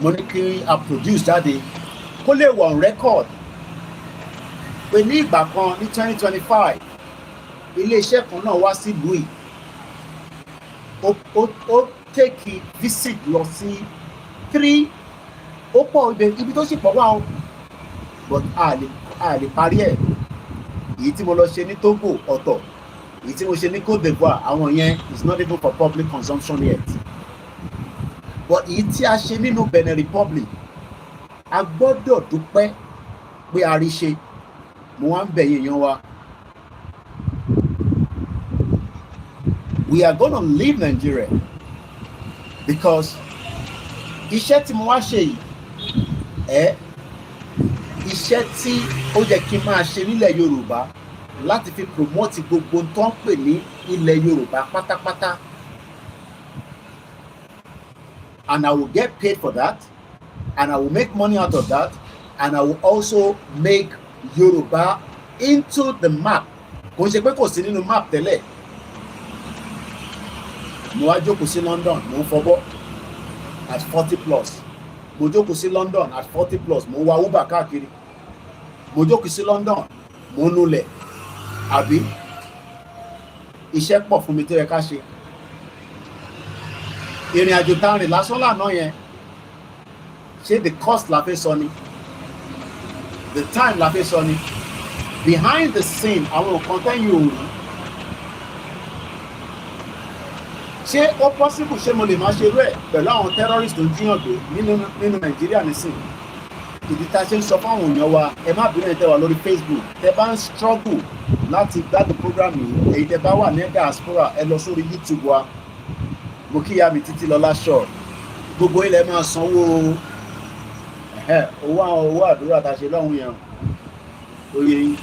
mo ní kí a produce jáde kó lè wà on record pé ní ìgbà kan ní 2025 iléeṣẹ́ kan náà wá sí ìlú yìí ó take visit lọ sí 3 ó pọ̀ ibi tó sì pọ̀ wá o but a lè parí ẹ̀ èyí tí mo lọ ṣe ní Togo ọ̀tọ̀ èyí tí mo ṣe ní Côte d'Ivoire àwọn yẹn is not even for public consumption yet but èyí tí a ṣe nínú Benin Republic a gbọ́dọ̀ dúpẹ́ pé a rí ṣe mo wá ń bẹ̀ yín èèyàn wa we are gonna leave Nigeria because iṣẹ́ tí mo wá ṣe yìí iṣẹ́ tí ó yẹ kí n máa ṣe nílẹ̀ Yorùbá láti fi promote gbogbo tó ń pè ní ilẹ̀ Yorùbá pátápátá and I will get paid for that and I will make money out of that and I will also make Yorùbá into the map kò ń ṣe pé kò sí nínú map tẹ́lẹ̀ mo wá jókòó sí London mo ń fọbọ́ at 40+. Mo jókòó sí London at 40+. Mo wá Uber káàkiri. Mo jókòó sí London mo nulẹ̀ àbí iṣẹ́ pọ̀ fún mi tó yẹ ká ṣe. Ìrìn àjò tá a rìn lásán lánàá yẹn ṣé the cost la fẹ́ sọ ni the time la fẹ́ sọ ni behind the scene àwọn nǹkan tẹ́yìn ò rí. Ṣé ó possible ṣé mo lè máa ṣe rẹ̀ pẹ̀lú àwọn terrorist tó ń jíyàn gbé nínú Nàìjíríà nísìnyí? Ìdí tá a ṣe ń sọ fáwọn èèyàn wa ẹ má bínú ẹ tẹ́ wà lórí Facebook tẹ́ bá ń struggle láti gbádùn program yìí èyí tẹ́ bá wà ní diaspora ẹ lọ sórí YouTube wa mo kíyà mi títí lọ́lá ṣọ gbogbo ilẹ̀ máa sanwó owó àdúrà tá a ṣe lọ́hùn yẹn oyè yín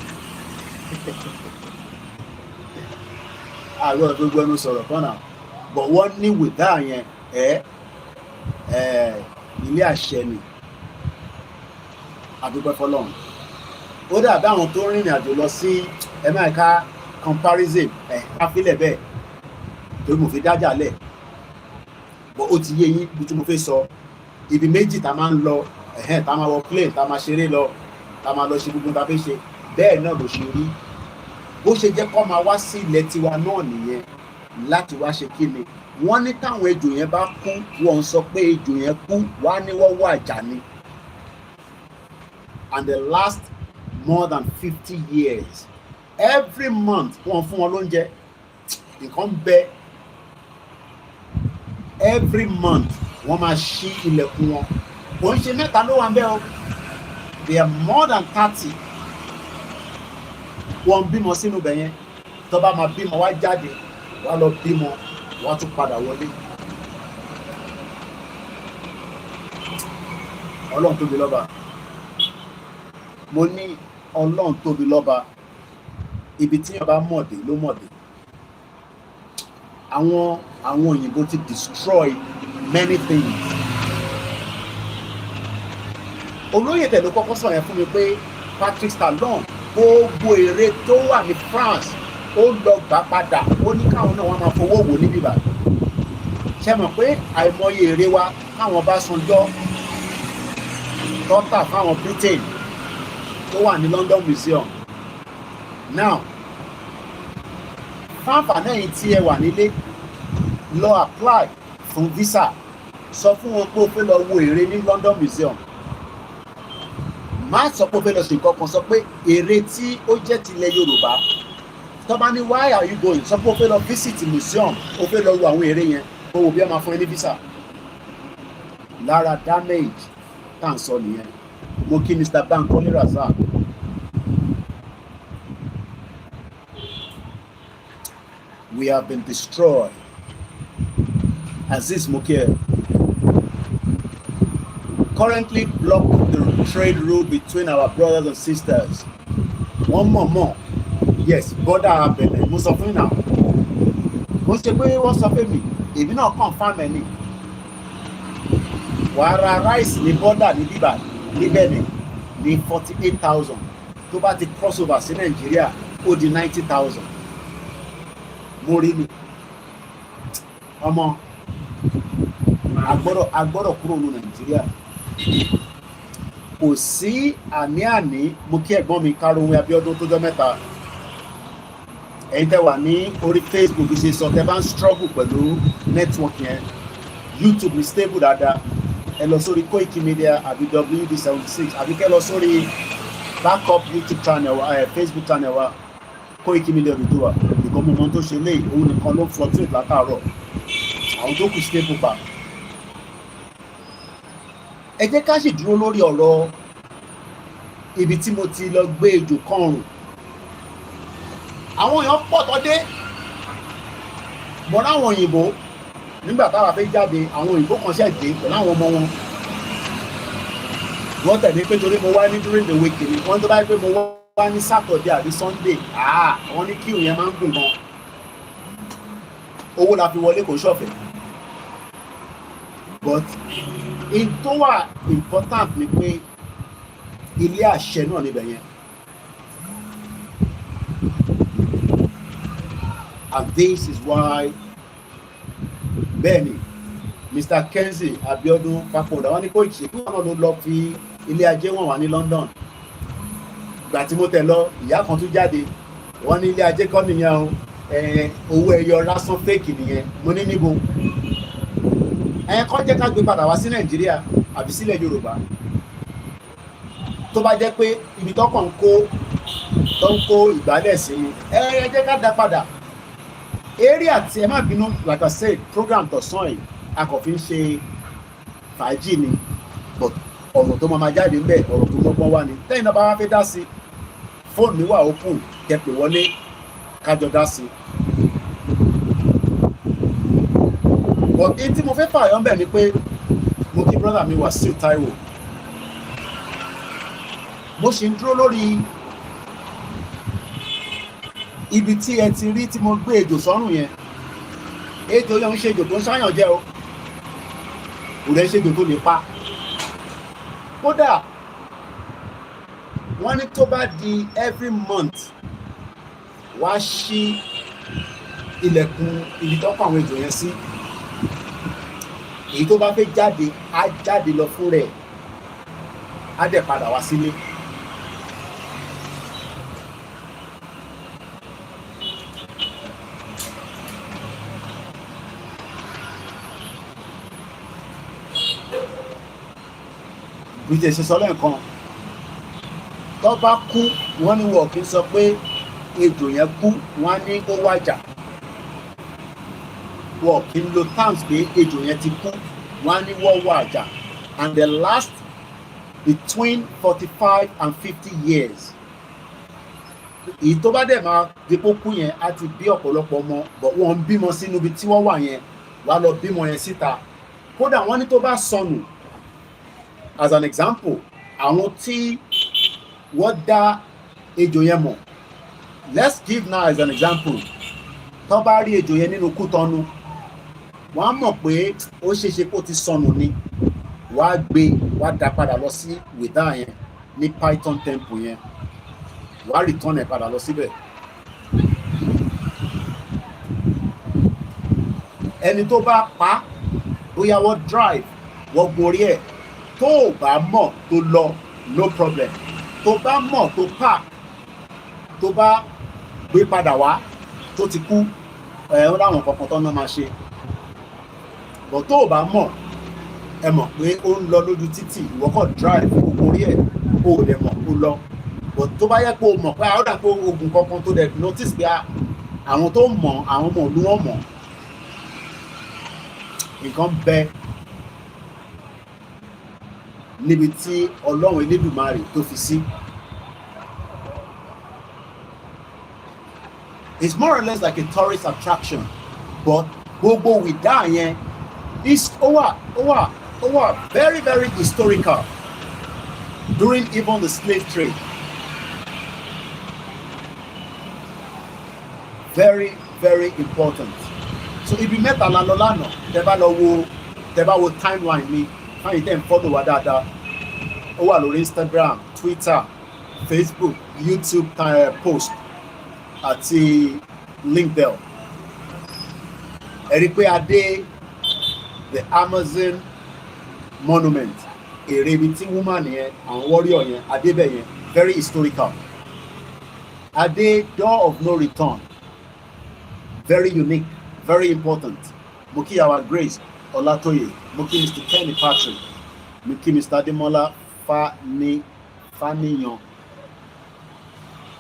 àárọ̀ gbogbo ẹnu sọ̀rọ̀ kan náà but wọ́n ní wìdá yẹn ilé àṣẹ ni àdúgbò fọlọ́run ó dàbí àwọn tó rìnrìn àjò lọ sí ẹ̀mẹ́ka comparison káfílẹ̀ bẹ́ẹ̀ torí mo fi dájà lẹ̀ but ó ti yé yín bí tí mo fẹ́ sọ ibi méjì tá a máa ń lọ tá a máa wọ plane tá a máa ṣeré lọ tá a máa lọ ṣe gbogbo tá a fẹ́ ṣe bẹ́ẹ̀ náà ló ṣe rí bó ṣe jẹ́ kó máa wá sí ilẹ̀ tiwa náà nìyẹn láti wá ṣe kí ni wọ́n ní táwọn ejò yẹn bá kú wọ́n sọ pé ejò yẹn kú wá ní wọ́n wà jà ni and the last more than 50 years every month wọ́n fún wọn lóúnjẹ nǹkan bẹ every month wọ́n máa ṣí ilẹ̀kùn wọn kò ń ṣe mẹ́ta ló wà ń bẹ̀ o they are more than 30 wọ́n bímọ sínú bẹ̀ yẹn tó bá máa bímọ wá jáde wá lọ bímọ wá tún padà wọlé Ọlọ́run tóbi lọ́ba mo ní Ọlọ́run tóbi lọ́ba, ibi tí yàn bá mọ̀dé ló mọ̀dé. Àwọn òyìnbó ti destroy many things. Olóyè tẹ̀lé kọ́kọ́ sọ yẹn fún mi pé Patrick Stallone gbogbo èrè tó wà ní France ó lọ gbà padà, ó ní káwọn náà wọ́n máa fowó wò níbí báyìí. Ṣé mọ̀ pé àìmọye èrè wa káwọn bá sanjọ́ dọ́tà fáwọn Britain tó wà ní London Museum. Now fáfà náà yìí tí ẹ wà nílé lọ apply fún visa, sọ fún wọn pé o fẹ́ lọ wo èrè ní London Museum. Má sọ pé o fẹ́ lọ ṣe nǹkan kan, sọ pé èrè tí ó jẹ́ tilẹ̀ Yorùbá. Tó bá ní why are you going, sọ pé o fẹ́ lọ visit museum, o fẹ́ lọ wo àwọn èrè yẹn, o wò bí ẹ máa fún ẹ ní visa. Lára damage tá à ń sọ nìyẹn. Mo kí Mr. Bankole Razak. We have been destroyed. Aziz Mokia currently block the trade route between our brothers and sisters. One more. Yes, border Benin. Mo sọ fún yín náà. Mo ṣe pé wọ́n sọ fún mi, èmi náà confirm ẹ̀ ní. Wàá ra rice ní border ní bíbá ní Benin ní 48,000. Tó bá ti cross over sí Nàìjíríà, ó di 90,000. Mo rí ni. Ọmọ agbọ́dọ̀ kúrò ní Nàìjíríà. Kò sí àní-àní. Mo kí ẹ̀gbọ́n mi Karùn-ún Abíọ́dún tó jọ mẹ́ta. Ẹ̀yin tẹ́ wà ní orí Facebook ṣe sọ tẹ́ bá ń struggle pẹ̀lú network yẹn. YouTube ní stable dáadáa. Ẹ lọ sórí Koikimedia àbí WD76 àbí kẹ́ lọ sórí backup YouTube channel wa, Facebook channel wa, Koikimedia Visit. Ìkọ́ mo mọ tó ṣe lé òun nìkan ló fluctuate látàárọ̀. Àwọn tó kù stable pa. Ẹ jẹ́ ká sì dúró lórí ọ̀rọ̀ ibi tí mo ti lọ gbé ejò kọrùn. Àwọn èèyàn pọ̀ tó dé. Mo ráwọn òyìnbó nígbà táwa fẹ́ jáde, àwọn òyìnbó kan ṣẹ̀ dé pẹ̀lú àwọn ọmọ wọn. Wọ́n tẹ̀lé pé torí mo wá ní during the week ni wọ́n tó bá yẹ pé mo wá ní Saturday àbí Sunday. Wọ́n ní queue yẹn máa ń gùn gan. Owó la fi wọlé kò ṣọ̀fẹ̀. But in tó wà important ni pé ilé àṣẹ náà níbẹ̀ yẹn. And this is why bẹ́ẹ̀ni Mr. Kenzie Abiodun Papòdà wọ́n ní kó ìṣe kí wọ́n náà lọ fi ilé ajé wọn wà ní London. Ìgbà tí mo tẹ̀ lọ ìyá kan tún jáde wọ́n ní ilé ajé kọ́ nìyẹn o, owó ẹyọ lásán fake nìyẹn. Mo ní níbo kọ́ jẹ́ ká gbé padà wá sí Nàìjíríà àbí sílẹ̀ Yorùbá. Tó bá jẹ́ pé ibi tó kàn tó ń kó ìgbálẹ̀ sí ni ẹ jẹ́ ká dá padà. Eré àti ẹ má bínú, like I said, program tọ̀sán yìí a kò fi ń ṣe fàájì ni, but ọ̀rọ̀ tó máa jáde ń bẹ̀ ọ̀rọ̀ tó lọ́gbọ́n wá ni. Tẹ́yìn náà bá wá fẹ́ dá sí, fóònù mi wà open, kẹ́ pè wọlé kájọ dá sí. But èyí tí mo fẹ́ fààyàn bẹ̀ ni pé mo kí brother mi Wàsíù Táíwò. Mo ṣì ń dúró lórí ibi tí ẹ ti rí tí mo gbé ejò sọ́rùn yẹn. Ejò yẹn ń ṣe ejò tó ń ṣáyàn jẹ o, kò rẹ̀ ṣe ejò tó lè pa. Kódà wọ́n ní tó bá di every month wá ṣí ilẹ̀kùn ibi tó kọ àwọn ejò yẹn sí. Èyí tó bá fẹ́ jáde á jáde lọ fún rẹ̀, á dẹ̀ padà wá sílé. Bí ṣe sọ lẹ́ẹ̀kan, tó bá kú wọ́n ní wọ́n kì í sọ pé ejò yẹn kú, wọ́n á ní ó wájà. Wọ́n kì í lo terms pé ejò yẹn ti kú, wọ́n á ní wọ́n wájà. And they last between 45 and 50 years. Èyí tó bá dẹ̀ máa dípò kú yẹn á ti bí ọ̀pọ̀lọpọ̀ ọmọ, but wọ́n ń bímọ sínú ibi tí wọ́n wà yẹn, wọ́n á lọ bímọ yẹn síta. Kódà wọ́n ní tó bá sọnù, as an example, àwọn tí wọ́n dá ejò yẹn mọ̀. Let's give now as an example. Tó bá rí ejò yẹn nínú Kútọ́nù, wọ́n á mọ̀ pé ó ṣeéṣe kó ti sọnù ni. Wọ́n á gbé, wọ́n á dá padà lọ sí Ouidah yẹn ní Python temple yẹn. Wọ́n á return ẹ̀ padà lọ síbẹ̀. Ẹni tó bá pa, bóyá wọ́n drive, wọ́n gorí ẹ̀, tó o bá mọ̀ tó lọ, no problem. Tó bá mọ̀ tó park, tó bá gbé padà wá, tó ti kú, ó láwọn kankan tó náà máa ṣe. But tó o bá mọ̀, ẹ mọ̀ pé ó ń lọ lójú títì, ìwọ kàn drive, ó gorí ẹ̀, ó lè mọ̀ ó lọ. But tó bá yẹ kó o mọ̀ pé àwọn dà pé ogun kankan tó dẹ̀ notice pé àwọn tó mọ̀, àwọn ọmọ òlu wọn mọ̀. Nǹkan bẹ níbi tí Ọlọ́run Elédùmarè tó fi sí. It's more or less like a tourist attraction, but gbogbo Ouidah yẹn is ó wà very very historical during even the slave trade. Very very important. So ibi mẹ́ta la lọ lánàá, tẹ́ bá wo timeline mi, fáyín tẹ́ ń follow wa dáadáa. Ó wà lórí Instagram, Twitter, Facebook, YouTube post àti LinkedIn. Ẹ rí pé a dé the Amazon monument, èrè ibi tí woman yẹn, àwọn warrior yẹn, a dé bẹ̀ yẹn, very historical. A dé door of no return, very unique, very important. Mo kí our Grace Ọlátóyè, mo kí Mr. Kenny Patrick, mo kí Mr. Ademola Faniyan,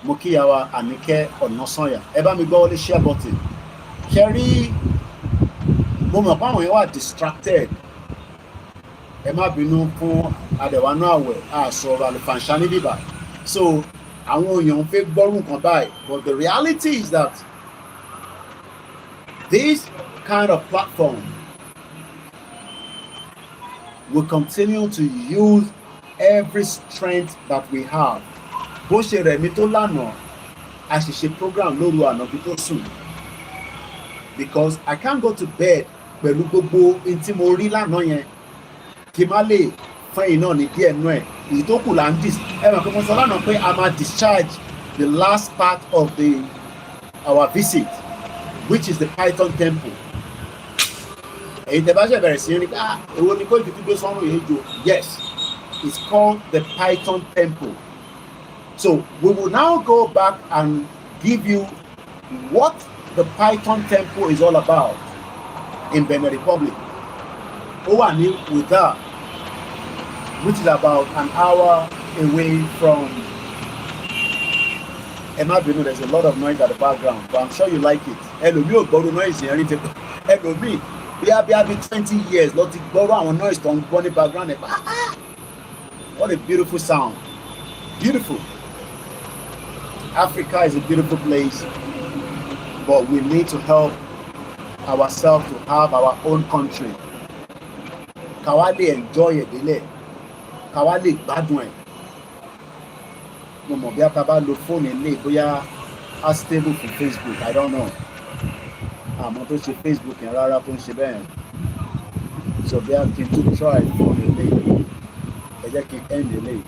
mo kí our Àníkẹ́ Ọ̀nàsànyà. Ẹ bá mi gbọ́ wọlé share button. Kẹrí, mo mọ̀ pé àwọn yẹn wà distracted. Ẹ má bínú fún àdẹ̀wánú àwẹ̀ àsọ̀rọ̀ àlùfàǹṣá ní bíbá. So àwọn èèyàn fẹ́ gbọ́rù nǹkan báyìí, but the reality is that this kind of platform will continue to use every strength that we have. Bó ṣe rẹ̀ mi tó lánàá, a sì ṣe program lóru àná bí tó sùn. Because I can't go to bed pẹ̀lú gbogbo ohun tí mo rí lánàá yẹn kí n má lè fún ẹ̀yin náà ní díẹ̀ nú ẹ̀. Èyí tó kù là ń ẹ mọ̀ pé mo sọ lánàá pé a máa discharge the last part of our visit, which is the Python temple. Èyí tẹ́ bá ṣe bẹ̀rẹ̀ sí rí èwo ni Koiki gbé sọ́run yìí jò. Yes, it's called the Python temple. So we will now go back and give you what the Python temple is all about in Benin Republic. Ó wà ní Ouidah, which is about an hour away from. Ẹ má bínú, there's a lot of noise at the background, but I'm sure you like it. Ẹlòmíì ò gbọ́dọ̀ noise yẹn rí tẹ́lẹ̀. Ẹlòmíì bí 20 years lọ ti gbọ́dọ̀ àwọn noise tó ń gbọ́ ní background ẹ̀. What a beautiful sound. Beautiful. Africa is a beautiful place, but we need to help ourselves to have our own country. Ká wá lè enjoy ẹ̀ délẹ̀, ká wá lè gbádùn ẹ̀. Mo mọ̀ bí a bá lo fóònù ilé bóyá a stable for Facebook, I don't know. Àmọ́ tó ṣe Facebook yẹn rárá tó ń ṣe bẹ́ẹ̀. So bí a kì í tún try fóònù ilé, ẹ jẹ́ kí n end ilé.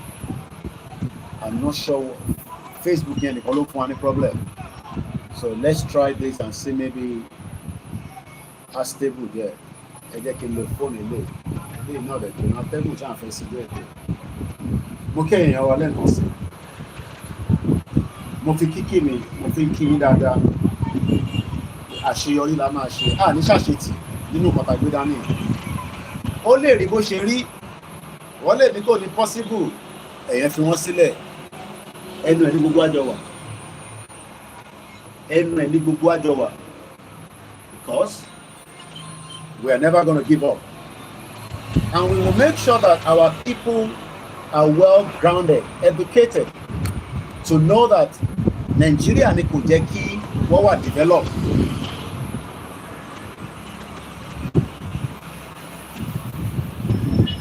I'm not sure Facebook yẹn nìkan ló fún wa ní problem. So let's try this and see maybe a stable there. Ẹ jẹ́ kí n lo fóònù ilé. Ilé náà rẹ̀ tó náà tẹ́gùn tí a fẹ́ sí bẹ́ẹ̀ tó. Mo kí èèyàn wa lẹ́nu sí. Mo fi kíkì mi, mo fi ń kí yín dáadáa. Àṣeyọrí la máa ṣe. Ní ṣàṣetì nínú pàtàkì dání. Ó lè rí bó ṣe rí. Wọ́n lè ní kò ní possible. Ẹ̀yẹn fi wọ́n sílẹ̀. Ẹnu ẹ̀ ní gbogbo àjọ wà. Ẹnu ẹ̀ ní gbogbo àjọ wà. Because we are never going to give up. And we will make sure that our people are well grounded, educated, to know that Nigeria ni kò jẹ́ kí wọ́n wà develop.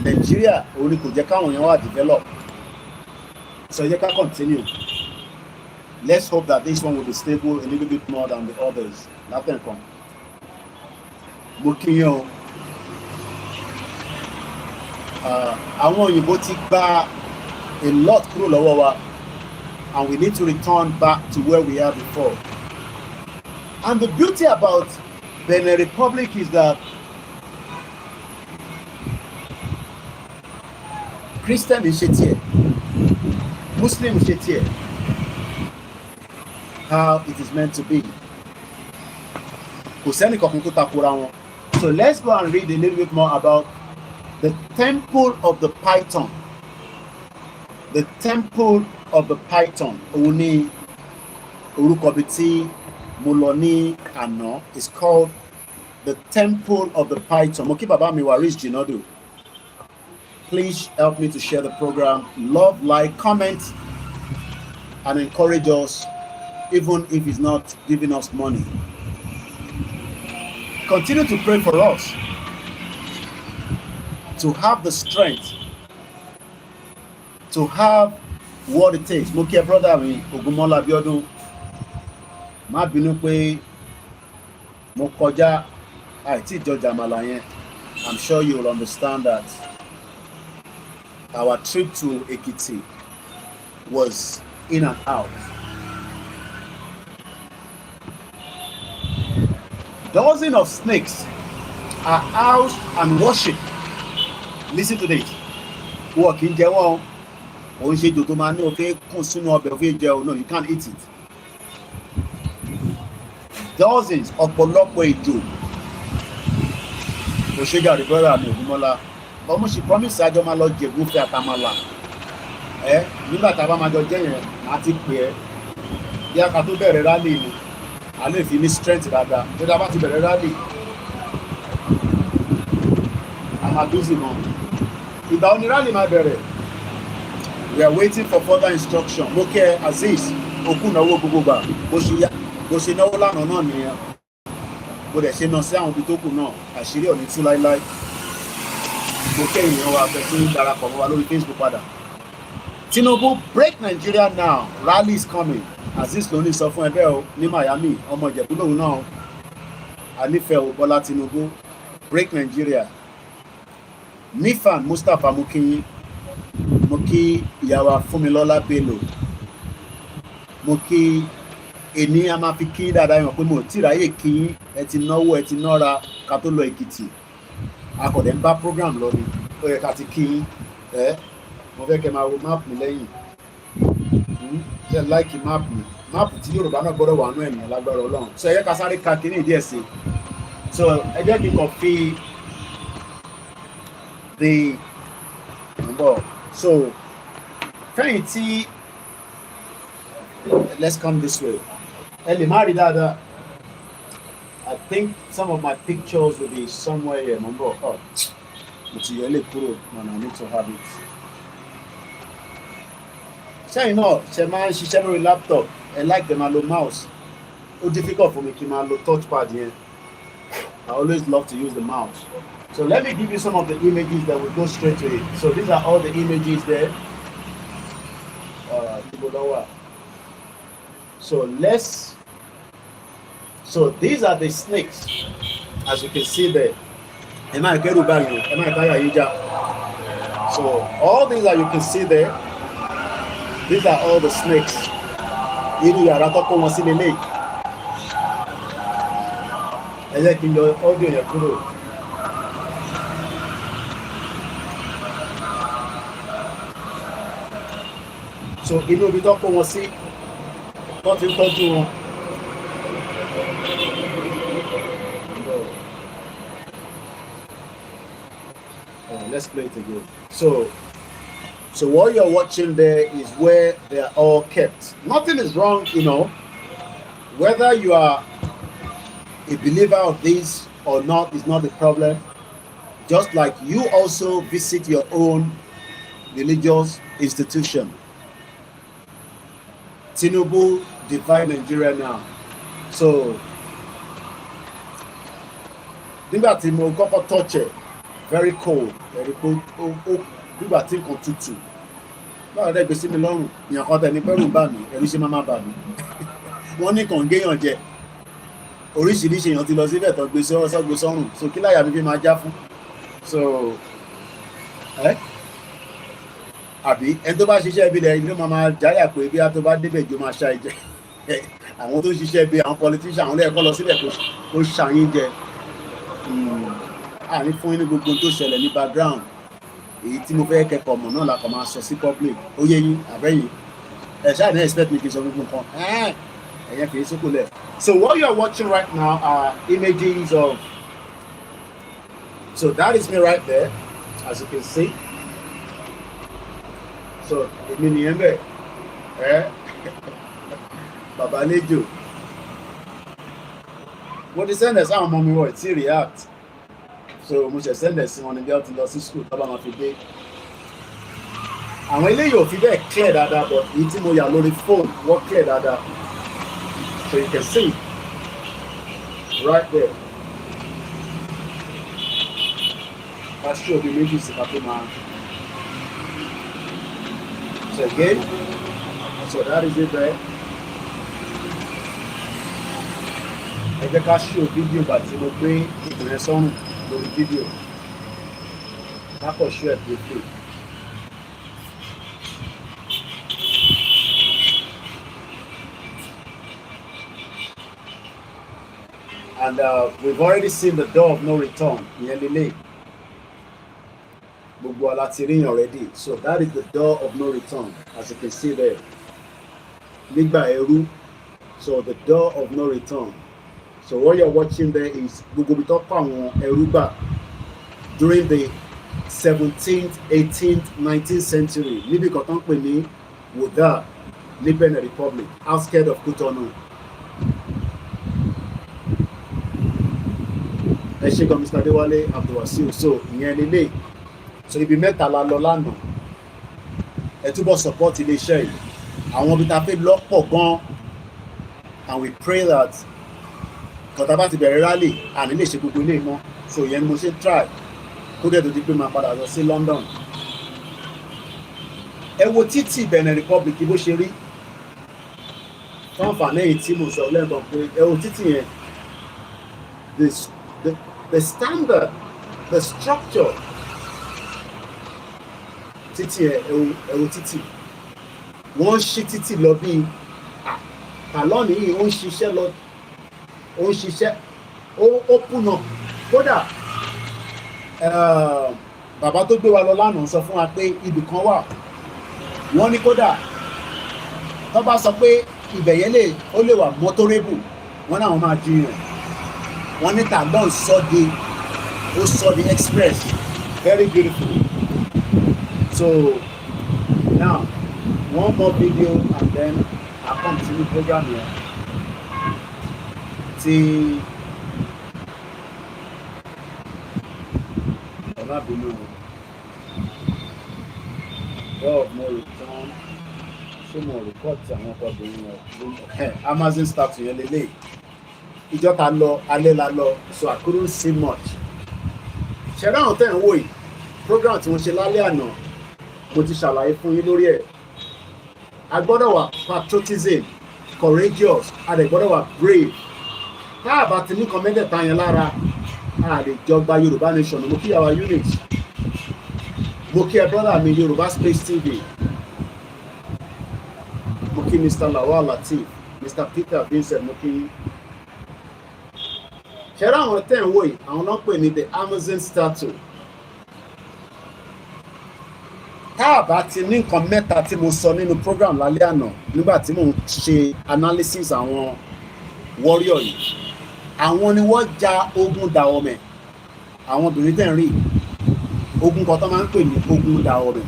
Nigeria òun ni kò jẹ́ káwọn èèyàn wà develop. So you can continue. Let's hope that this one will be stable a little bit more than the others. Nothing come. Mokinyo. Àwọn òyìnbó ti gba a lot kúrò lọ́wọ́ wa, and we need to return back to where we are before. And the beauty about Benin Republic is that Christian is here, Muslim is here, how it is meant to be. So let's go and read a little bit more about the temple of the Python. The temple of the Python, Oni Urukobiti Muloni Ano, is called the temple of the Python. Moki Baba Miwaris Jinodu. Please help me to share the program. Love, like, comment, and encourage us, even if it's not giving us money. Continue to pray for us to have the strength, to have what it takes. Moki brother mi Ogunmola Biodun, má bínú pé mo kọjá àìtí ìjọjà àmàlà yẹn. I'm sure you will understand that our trip to Ekiti was in and out. Dozens of snakes are housed and worshipped. Listen to this. No, you can't eat it. Dozens of Polokwe. Oshega the brother mi Ogunmola. But she promised I don't lọ jẹ buffet atamala. Nígbà tá bá máa jọ jẹ yẹn, a ti pè é. Bí a ká tó bẹ̀rẹ̀ rally ni, a lè fi ní strength dáadáa. Bí a bá ti bẹ̀rẹ̀ rally, a máa busy mọ́. Ìgbà oní rally máa bẹ̀rẹ̀. We are waiting for further instruction. Mo kẹ́ Aziz, okú náwó gbogbo gbà. Bó ṣe náwó lánàá náà nìyẹn. Bó dẹ̀ ṣe náà sí àwọn ibi tó kù náà, àṣírí ò ní tú láíláí. Facebook padà. Tinubu break Nigeria now. Rally is coming. Aziz ló ní sọ fún ẹbẹ o ní Miami. Ọmọ Ìjẹ̀bú lòun náà. Anífẹ́ Bọ́lá Tinubu break Nigeria. Nifan Mustapha Mukinyi. Moki ìyàwó Fúnmilọ́lá Bello. Moki èní a máa fi kí dáadáa yàn pé mo tí ráyè kí ẹ ti náwó ẹ ti nára ká tó lọ Èkìtì. Akọ̀dẹ̀ ń bá program lọ ni ó yẹ ká ti kí mo fẹ́ kẹ́ máa wo máàpù mi lẹ́yìn ṣe láìkì máàpù tí Yorùbá náà gbọ́dọ̀ wà nú ẹ̀yìn lágbára Ọlọ́run so ẹ yẹ ká sáré ka kíní díẹ̀ sí so ẹ jẹ́ kí n kàn fi the so fẹ́yìn tí let's come this way ẹ lè má rí dáadáa. I think some of my pictures will be somewhere here. Remember, it's really cool, and I need to have it. So you know, she share my laptop. I like the malo mouse. It's difficult for me to malo touchpad here. I always love to use the mouse. So let me give you some of the images that will go straight to it. So these are all the images there. So these are the snakes, as you can see there. So all these that you can see there, these are all the snakes. So inú ibi tó kó wọn sí, tó ti tọ́jú wọn. Let's play it again. So what you're watching there is where they are all kept. Nothing is wrong, you know, whether you are a believer of this or not is not the problem. Just like you also visit your own religious institution. Tinubu divide Nigeria now. So nígbà tí mo kọ́kọ́ touch it, very cold, nígbà tí nǹkan tútù báwo dẹ́ gbé sí mi lọ́rùn ìyàn kan tẹ̀ ní pẹ́rù bà mí ẹ̀rù ṣe máa bà mí wọ́n ní kàn géèyàn jẹ oríṣiríṣi èèyàn ti lọ síbẹ̀ tó gbé sọ́gbé sọ́rùn so kí láyà mi fi máa já fún so àbí ẹni tó bá ṣiṣẹ́ ibi lẹ̀ ló máa jáyà pé bí a tó bá débẹ̀ jọ máa ṣá ìjẹ àwọn tó ṣiṣẹ́ bí àwọn politician àwọn lẹ́ẹ̀kọ́ lọ síbẹ̀ kó ṣàyín jẹ àní fún yín ní gbogbo tó ṣẹlẹ̀ ní background èyí tí mo fẹ́ kẹ́kọ̀ọ́ mọ̀ náà la kàn máa sọ sí public ó yé yín àbẹ́yìn ẹ̀ ṣáà ní expect me kì í sọ gbogbo nǹkan ẹ̀yẹn kì í sókò lẹ̀. So what you are watching right now are images of, so that is me right there as you can see. So èmi nìyẹn bẹ́ẹ̀ bàbá lẹ́jọ́ mo ti sẹ́ndẹ̀ sáwọn ọmọ mi wọ̀ tí react so mo ṣe sẹ́ndẹ̀ sí wọn ní bí wọ́n ti lọ sí school tọ́ba máa fi dé àwọn eléyìí ò fi bẹ́ẹ̀ clear dáadáa but èyí tí mo yà lórí phone wọ́n clear dáadáa so you can see right there that's sure the méjì sí ká tó máa so again so that is it there. Ẹ jẹ́ ká ṣó fídíò gbà tí mo gbé ìbẹ̀rẹ̀ sọ́rùn lórí fídíò lápọ̀ ṣó ẹ̀ pé and we've already seen the door of no return ìyẹn lélẹ̀ gbogbo ala ti ríyàn already so that is the door of no return as you can see there nígbà ẹrú so the door of no return. So what you're watching there is gbogbo tó pa àwọn ẹrú gbà during the 17th, 18th, 19th century níbi kan tó ń pè ní Ouidah ní Benin Republic outskirts of Cotonou. Ẹ ṣé gan Mr. Adéwálé Abdulwasiu so ìyẹn nílé so ibi mẹ́ta la lọ lánàá ẹ túbọ̀ support iléeṣẹ́ yìí àwọn ibi tá a fẹ́ lọ́pọ̀ gan and we pray that kọ̀tà bá ti bẹ̀rẹ̀ rally àní lè ṣe gbogbo ilé mọ́ so ìyẹn ni mo ṣe try kó dẹ̀ tó di pé máa padà lọ sí London. Ẹ wo títì Benin Republic bó ṣe rí fún àǹfààní èyí tí mo sọ lẹ́ẹ̀kan pé ẹ wo títì yẹn the standard the structure títì yẹn ẹ wo títì wọ́n ṣí títì lọ bíi àlọ́ọ̀nì yìí ó ń ṣiṣẹ́ lọ ó ń ṣiṣẹ́ ó kùnà kódà bàbá tó gbé wa lọ lánàá sọ fún wa pé ibì kan wà wọ́n ní kódà tó bá sọ pé ibẹ̀ yẹn ó lè wà motorable wọ́n náà wọ́n máa jiyàn wọ́n ní tàgbọ́n sọ di express very beautiful so now one more video and then I'll continue program here. See, more return. Some more reports and what doing. Amazon starts to late. It just a law, so I couldn't see much. Ṣẹ̀dá àwọn tẹ̀ ń wò yìí, program tí wọ́n ṣe lálẹ́ àná, mo ti ṣàlàyé fún yín lórí ẹ̀. A gbọ́dọ̀ wà patriotism, courageous, a dẹ̀ gbọ́dọ̀ wà brave. Tá a bá ti ní kan mẹ́tẹ̀ẹ̀ta yẹn lára a lè jọgba Yorùbá nation mo kí our unit mo kí ẹ brother mi Yorùbá Space TV mo kí Mr. Lawal Latif Mr. Peter Vincent mo kí ṣẹ́rá àwọn tẹ̀ ń wò yìí àwọn náà pè ní the Amazon statue tá a bá ti ní nǹkan mẹ́ta tí mo sọ nínú program lálẹ́ àná nígbà tí mò ń ṣe analysis àwọn warrior yìí àwọn ni wọ́n ja ogun Dahomey àwọn obìnrin tẹ̀ ń rí ogun kan tó máa ń pè ní ogun Dahomey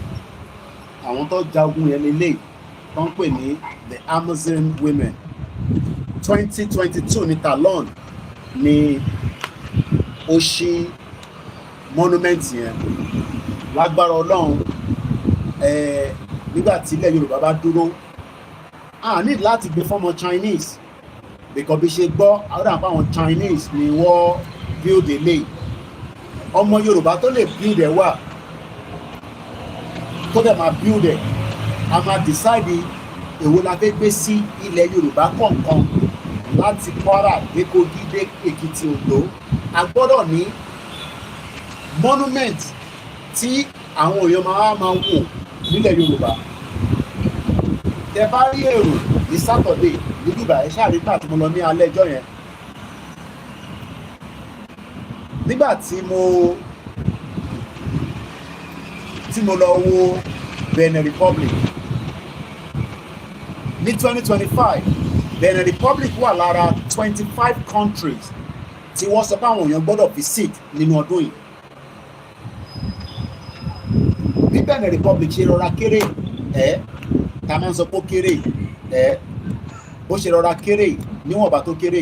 àwọn tó ja ogun yẹn lélẹ̀ tó ń pè ní the Amazon women 2022 ní Talon ní ó ṣí monument yẹn lágbára Ọlọ́run nígbà tí ilẹ̀ Yorùbá bá dúró a ní láti gbé fọ́mọ Chinese because bí ṣe gbọ́ àwọn àwọn Chinese ni wọ́n build ilé ọmọ Yorùbá tó lè build ẹ̀ wà tó dẹ̀ máa build ẹ̀ a máa decide èwo la fẹ́ gbé sí ilẹ̀ Yorùbá kọ̀ọ̀kan láti Kwara dé Kogi dé Èkìtì Oǹdó. A gbọ́dọ̀ ní monument tí àwọn èèyàn máa wò nílẹ̀ Yorùbá. Tẹ bá rí èrò ní Saturday ní Dubai, ẹ ṣáà rí gbà tí mo lọ ní alẹ́ ẹjọ́ yẹn. Nígbà tí mo lọ wo Benin Republic ní 2025, Benin Republic wà lára 25 countries tí wọ́n sọ pé àwọn èèyàn gbọ́dọ̀ visit nínú ọdún yìí. Bí Benin Republic ṣe rọra kéré ta máa ń sọ pé ó kéré bó ṣe rọra kéré níwọ̀nba tó kéré,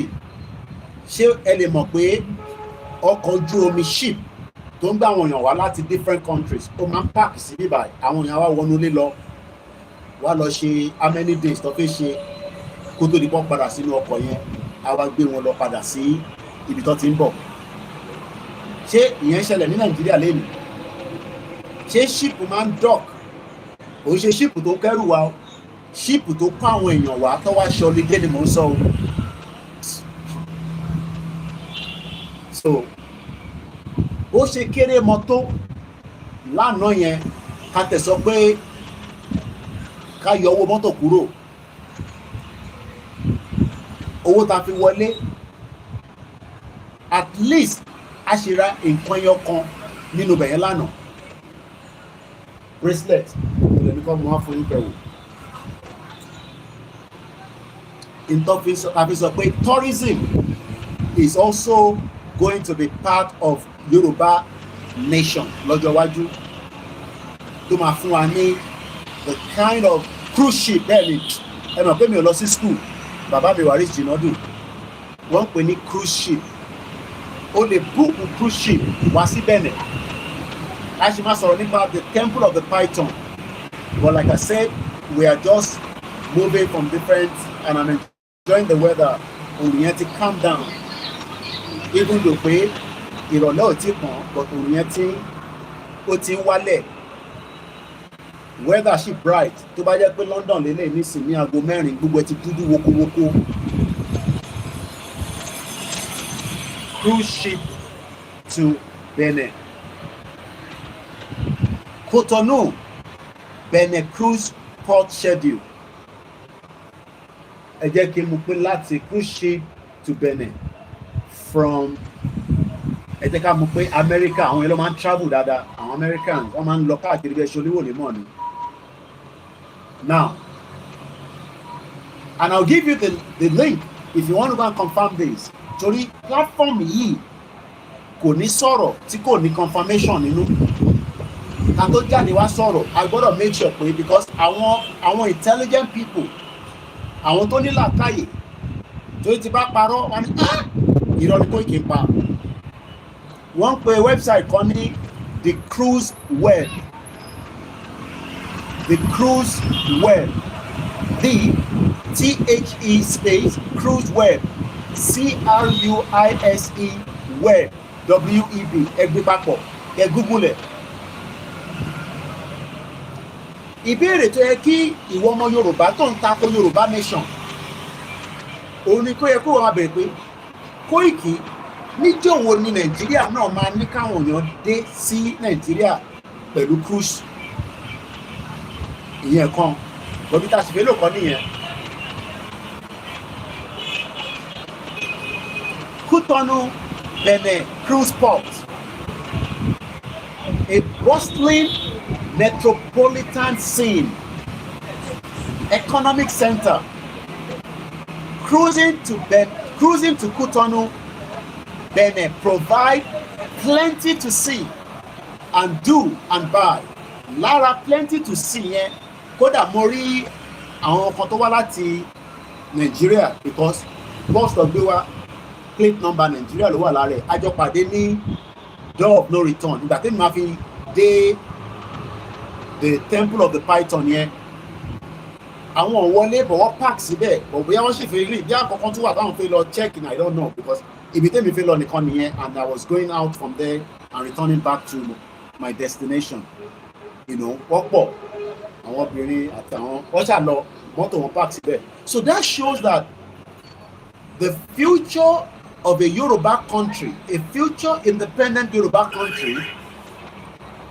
ṣé ẹ lè mọ̀ pé ọkọ̀ ojú omi ship tó ń gbé àwọn èèyàn wá láti different countries ó máa ń park sí bíbá àwọn èèyàn wá wọnú ilé lọ wá lọ ṣe how many days tó fẹ́ ṣe kó tó di pọ́n padà sínú ọkọ̀ yẹn á wá gbé wọn lọ padà sí ibi tó ti ń bọ̀. Ṣé ìyẹn ṣẹlẹ̀ ní Nàìjíríà lẹ́nu? Ṣé ship máa ń dock? Kò ń ṣe ship tó kẹ́rù wa, ship tó kó àwọn èèyàn wá tó wá ṣe ọlídé ni mò ń sọ o. So ó ṣe kéré mọ́tò lánàá yẹn ká tẹ̀sọ́ pé ká yọ owó mọ́tò kúrò, owó ta fi wọlé at least a ṣe ra nǹkan ẹyọ kan nínú bẹ̀yẹn lánàá, bracelet ìlẹ̀ nìkan mo wá fún yín kẹwò. A fi sọ pé tourism is also going to be part of Yoruba nation lọ́jọ́ iwájú, tó máa fún wa ní the kind of cruise ship. Bẹ́ẹ̀ ni ẹ mọ̀ pé mi ò lọ sí school, bàbá mi wà rí jìnnàdù, wọ́n ń pè ní cruise ship. O lè book cruise ship wá sí Benin. A ṣì máa sọ̀rọ̀ nípa the temple of the Python, but like I said, we are just moving from different and I'm enjoying the weather. Òòrùn yẹn ti calm down, even though pé ìrọ̀lẹ́ ò tí kàn, but òòrùn yẹn ó ti ń wálẹ̀. Weather ṣì bright. Tó bá jẹ́ pé London lélẹ̀ nísìn ní aago 4 gbogbo ẹ ti dúdú wokowoko. Cruise ship to Benin. Cotonou, Benin cruise port schedule. Ẹ jẹ́ kí n mú pé láti cruise ship to Benin from ẹ jẹ́ ká mú pé America, àwọn yẹn ló máa ń travel dáadáa, àwọn Americans wọ́n máa ń lọ káàkiri bí ẹ ṣe olówó lè mọ̀ ni. Now, and I'll give you the link if you want to go and confirm this. Torí platform yìí kò ní sọ̀rọ̀ tí kò ní confirmation nínú. Ká tó jáde wá sọ̀rọ̀, a gbọ́dọ̀ make sure pé because àwọn intelligent people, àwọn tó ní làákàyè, torí ti bá parọ́ wọn ni irọ́ ni Koiki ń pa. Wọ́n pe website kan ní the cruise web. The cruise web. The space cruise web. CRUISE web. WEB. Ẹgbẹ́ papọ̀. Ẹ Google ẹ̀. Ìbéèrè tó yẹ kí ìwọ ọmọ Yorùbá tó ń tako Yorùbá nation, òun ni kó yẹ kó wọ́n bẹ̀rẹ̀ pé Koiki níjọ́ wo ni Nàìjíríà náà máa ní káwọn èèyàn dé sí Nàìjíríà pẹ̀lú cruise. Ìyẹn kan bọ́bí tá a sì fẹ́ lò kọ́ nìyẹn. Cotonou Benin cruise port, a bustling metropolitan scene, economic center. Cruising to Cotonou Benin provide plenty to see and do and buy. Lára plenty to see yẹn, kódà mo rí àwọn kan tó wá láti Nigeria because bus tó gbé wá plate number Nigeria ló wà lára ẹ̀. A jọ pàdé ní door of no return. Ìgbà tí mo máa fi dé the temple of the Python yẹn, àwọn wọlé bọ̀ wọ́n park síbẹ̀, bọ̀ bóyá wọ́n sì fi rí bí àkọ́kọ́ tó wà táwọn fẹ́ lọ check in, I don't know, because ibi tẹ́mi fẹ́ lọ nìkan nìyẹn, and I was going out from there and returning back to my destination. You know, wọ́n pọ̀. àwọn obìnrin àtàwọn wọ́n ṣà lọ mọ́tò wọn park síbẹ̀. So that shows that the future of a Yoruba country, a future independent Yoruba country,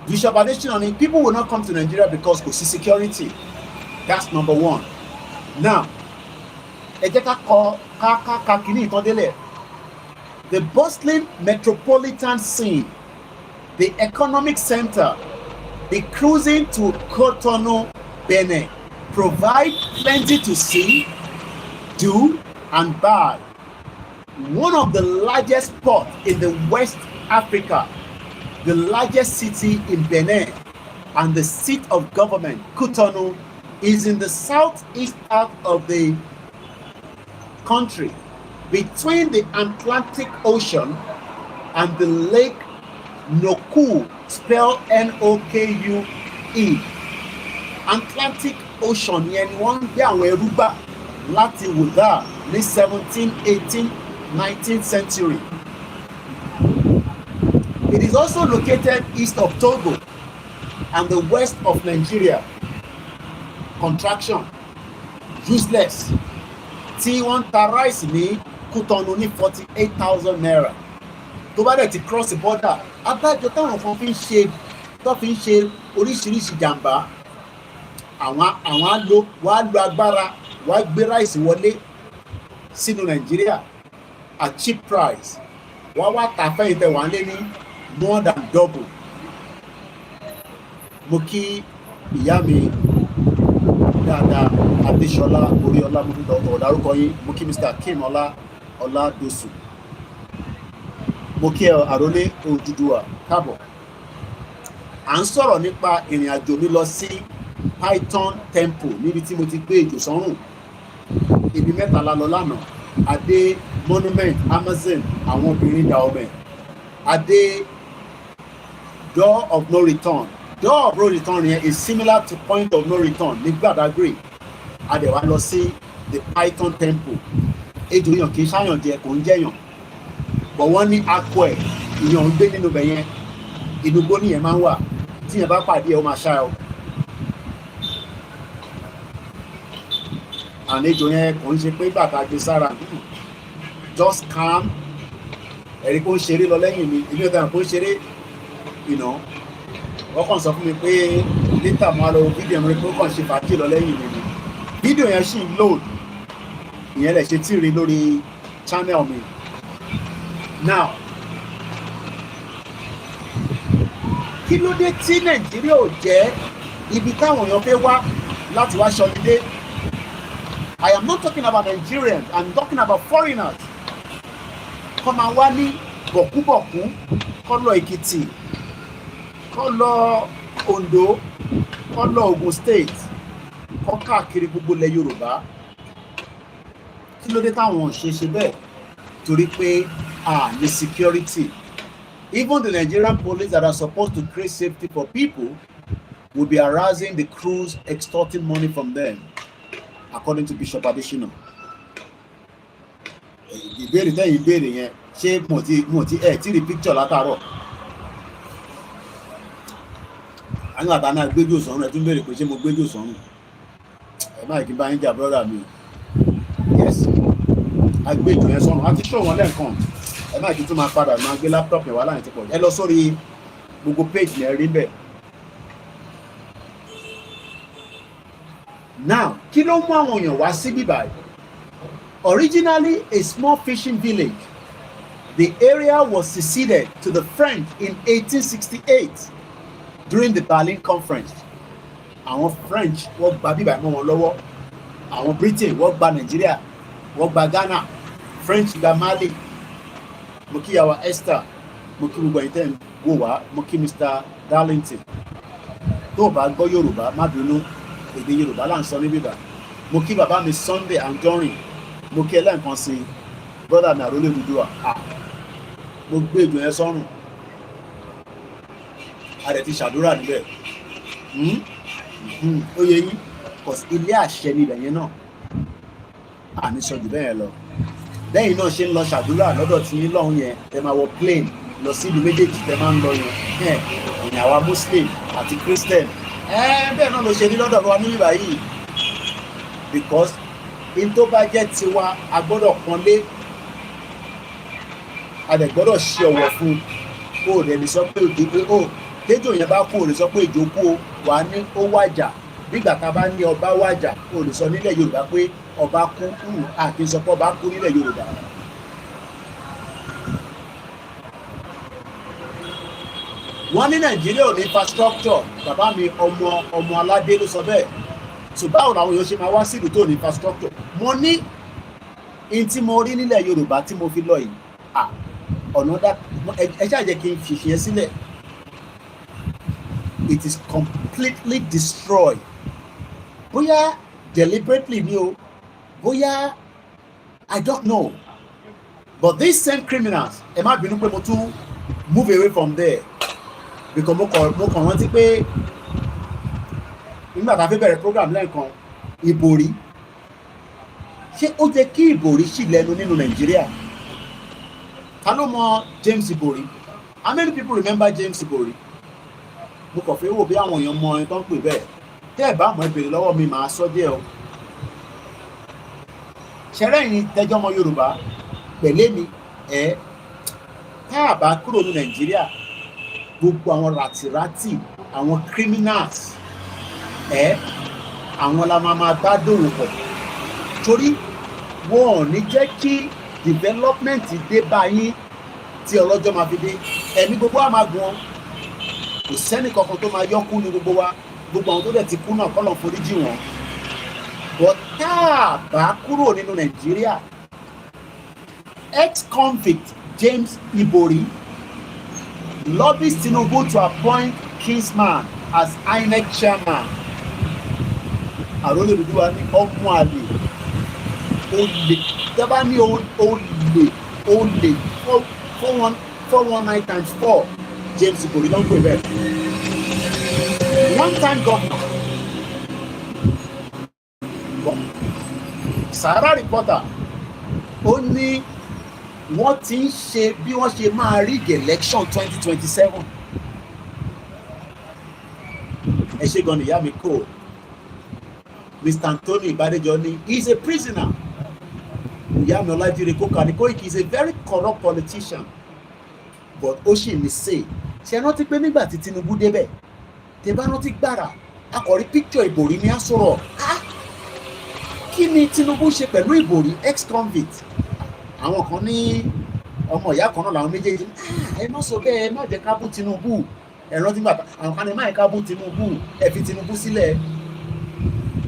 Bishop Adesina, people will not come to Nigeria because kò sí security. That's number one. Now, ẹ jẹ́ ká kìíní ìtàn délẹ̀. The bustling metropolitan scene, the economic center, the cruising to Cotonou, Bénin, provide plenty to see, do, and buy. One of the largest ports in the West Africa, the largest city in Benin, and the seat of government, Cotonou, is in the southeast part of the country, between the Atlantic Ocean and the Lake Noku, spelled N-O-K-U-E. Atlantic Ocean yẹn ni wọ́n ń gbé àwọn ẹrú gbà láti Ouidah ní 17th, 18th, 19th century. It is also located east of Togo and the west of Nigeria. Contraction, useless. Tí wọ́n ta rice ní Cotonou ní 48,000 naira. Tó bá dẹ̀ ti cross the border, adájọ́ táwọn kan fi ń ṣe oríṣiríṣi jàǹbá. Àwọn wàá lo agbára, wàá gbé rice wọlé sínú Nàìjíríà at cheap price. Wàá wá tà fẹ́yìn tẹ̀ wọ́n lé ní more than double. Mo kí ìyá mi dáadáa Adéṣọlá Oríọlá mo fi ọ̀dárúkọ yín. Mo kí Mr. Kim Ọládòsù. Mo kí àrólé Odùduwà káàbọ̀. À ń sọ̀rọ̀ nípa ìrìn àjò mi lọ sí Python temple níbi tí mo ti gbé ìjò sọ́rùn. Ibi mẹ́ta la lọ lánàá. Adé monument Amazon àwọn obìnrin Dahomey. Adé door of no return. Door of no return yẹn is similar to point of no return ní Gbàdágìrì. Adẹ̀wá lọ sí the Python temple. Ejò yàn kì í ṣáyàn jẹ kò ń jẹyàn. But wọ́n ní akọ ẹ̀ ìyàn ń gbé nínú ibẹ̀ yẹn. Inú igbó nìyẹn máa ń wà. Tí yẹn bá pàdé ẹ̀ ó máa ṣá ẹ o. Àlejò yẹn kò ń ṣe pé bàtà gbé sára. Just calm. Ẹ̀rí kò ń ṣeré lọ lẹ́yìn mi. Ilé ìdáhùn kò ń ṣeré. Wọ́n kàn sọ fún mi pé lítà máa lọ fídíò mi pé ó kàn ṣe fàájì lọ lẹ́yìn mi ni. Fídíò yẹn ṣì ń load. Ìyẹn lè ṣe tí rí lórí channel mi. Now, kí ló dé tí Nàìjíríà ò jẹ́ ibi táwọn èèyàn fẹ́ wá láti wá ṣọlidé? I am not talking about Nigerians, I'm talking about foreigners. Kọ́ máa wá ní bọ̀kúbọ̀kú, kọ́ lọ Èkìtì, kọ́ lọ Ondo, kọ́ lọ Ogun State, kọ́ káàkiri gbogbo ilẹ̀ Yorùbá. Kí ló dé táwọn ṣe bẹ́ẹ̀? Torí pé the security. Even the Nigerian police that are supposed to create safety for people will be harassing the crews, extorting money from them, according to Bishop Adesina. Ìbéèrè tẹ́yìn ìbéèrè yẹn ṣé mo ti tí rí picture látàárọ̀. Àwọn àtàná gbéjò sọ́run ẹ̀ tún béèrè pé ṣé mo gbéjò sọ́run. Ẹ má kí n bá yín jà brother mi. Yes, agbéjò yẹn sọ́run. A ti ṣó wọn lẹ́ẹ̀kan. Ẹ má kí n tún máa padà máa gbé laptop yẹn wá láyìn tí pọ̀. Ẹ lọ sórí gbogbo page yẹn rí bẹ́ẹ̀. Now, kí ló mú àwọn èèyàn wá sí bíbáyìí? Originally a small fishing village, the area was seceded to the French in 1868 during the Berlin Conference. Àwọn French wọ́n gba bíbáyìí mọ́ wọn lọ́wọ́. Àwọn Britain wọ́n gba Nigeria, wọ́n gba Ghana, French gba Mali. Mo kí yàwá Esther, mo kí gbogbo ẹ̀yin tẹ́ ń wò wá, mo kí Mr. Darlington. Tó o bá gbọ́ Yorùbá, má bínú. Èdè Yorùbá là ń sọ ní bíbá. Mo kí bàbá mi Sunday Anjorin. Mo kí ẹlẹ́ǹkan sí brother mi Àrólé Odùduwà. Mo gbé ìjò yẹn sọ́rùn. A dẹ̀ ti ṣàdúrà níbẹ̀. Ó yẹ yín ilé àṣẹ ni ibẹ̀ yẹn náà. Àní sọ jù bẹ́ẹ̀ lọ. Lẹ́yìn náà ṣe ń lọ ṣàdúrà lọ́dọ̀ tí yín lọ́hùn yẹn ẹ máa wọ plane lọ sí ìlú méjèèjì tẹ máa ń lọ yẹn. Ìyẹn àwa Muslim àti Christian bẹ́ẹ̀ náà ló ṣe ní lọ́dọ̀ wa níbí báyìí because in tó bá jẹ́ tiwa a gbọ́dọ̀ pọ́nlé a dẹ̀ gbọ́dọ̀ ṣe ọ̀wọ̀ fún kó o dẹ̀ lè sọ pé òde pé ó kéjò yẹn bá kú o lè sọ pé ìjókòó wà ní ó wájà nígbà tá a bá ní ọba wájà o lè sọ nílẹ̀ Yorùbá pé ọba kú àti sọ pé ọba kú nílẹ̀ Yorùbá. wọ́n ní Nàìjíríà ò ní infrastructure bàbá mi ọmọ aládé ló sọ bẹ́ẹ̀ so báwo làwọn èèyàn ṣe máa wá sílùú tó ní infrastructure mo ní in tí mo rí nílẹ̀ Yorùbá tí mo fi lọ yìí ọ̀nà dá ẹ ṣáà jẹ́ kí n fìfì yẹn sílẹ̀ it is completely destroyed bóyá deliberately ni o bóyá I don't know but these same criminals ẹ má bínú pé mo tún move away from there because mo kàn rántí pé nígbà tá a fi bẹ̀rẹ̀ program lẹ́ẹ̀kan ìbòrí ṣé ó jẹ́ kí ìbòrí ṣì lẹ́nu nínú Nàìjíríà ta ló mọ James Ibori how many people remember James Ibori mo kàn fẹ́ wò bí àwọn èèyàn mọ ẹni tó ń pè bẹ́ẹ̀ tẹ́ ẹ̀ bá mọ̀ ẹ béèrè lọ́wọ́ mi màá sọ díẹ̀ o ṣẹlẹ̀ yìí tẹ́jọ́ ọmọ Yorùbá pẹ̀lẹ́ mi tá a bá kúrò ní Nàìjíríà gbogbo àwọn ràtìràtì àwọn criminals àwọn la máa bá dòwò pọ̀ torí wọn ò ní jẹ́ kí development dé báyìí tí ọlọ́jọ́ máa fi dé ẹ̀mí gbogbo wa máa gùn kò sẹ́ni kankan tó máa yọ́kú ní gbogbo wa gbogbo àwọn tó dẹ̀ ti kú náà kọ́ lọ́n foríjì wọn but tá a bá kúrò nínú Nàìjíríà ex-convict James Ibori lobbies Tinubu to appoint Kingsman as INEC chairman àròlé Odùduwà ní ọmọ àlè olè dábàá ní olè 419 times 4 James Ibori ló ń pè bẹ́ẹ̀ one time governor Sahara reporter ó ní wọ́n ti ń ṣe bí wọ́n ṣe máa rig election 2027 ẹ ṣe gan ni ìyá mi kò Mr. Anthony Badejo ni he is a prisoner ìyá mi Ọlájíre Kókà ní Koiki is a very corrupt politician but ó ṣì ní say ṣe rántí pé nígbà tí Tinubu débẹ̀ tẹ bá rántí gbàrà akọ̀rí picture Ìbòrí ní àsọ̀rọ̀ kí ni Tinubu ṣe pẹ̀lú Ìbòrí ex-convict àwọn kan ní ọmọ ìyá kan náà làwọn méjèèjì ẹ má sọ bẹ́ẹ̀ ẹ má jẹ́ ká bú Tinubu ẹ rántí gbàgbà àwọn kan ní má yẹ ká bú Tinubu ẹ fi Tinubu sílẹ̀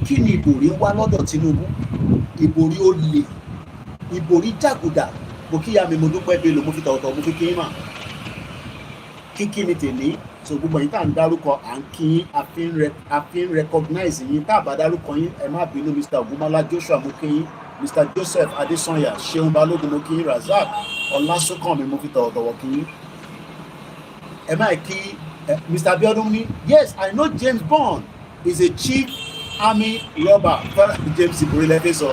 kí ni Ìbòrí wá lọ́dọ̀ Tinubu Ìbòrí ó le Ìbòrí jàgùdà mo kíyà mi mo dúpẹ́ bẹ́ẹ̀ lò mo fi tọ̀wọ̀tọ̀ mo fi kí mà kíkí ni tèmi so gbogbo yín tá à ń dárúkọ à ń kí yín a fi ń recognize yín tá a bá dárúkọ yín ẹ má bínú Mr. Ogunmọ́lá Joshua mo kí yín Mr. Joseph Adesanya Ṣeun Balógun mo kí yín Razak Ọlásùnkànmí mo fi tọ̀wọ̀tọ̀wọ̀ kí yín ẹ má kí Mr. Abiodun ní yes I know James Bond is a chief army robber James Ibori lẹ́fẹ̀ẹ́ sọ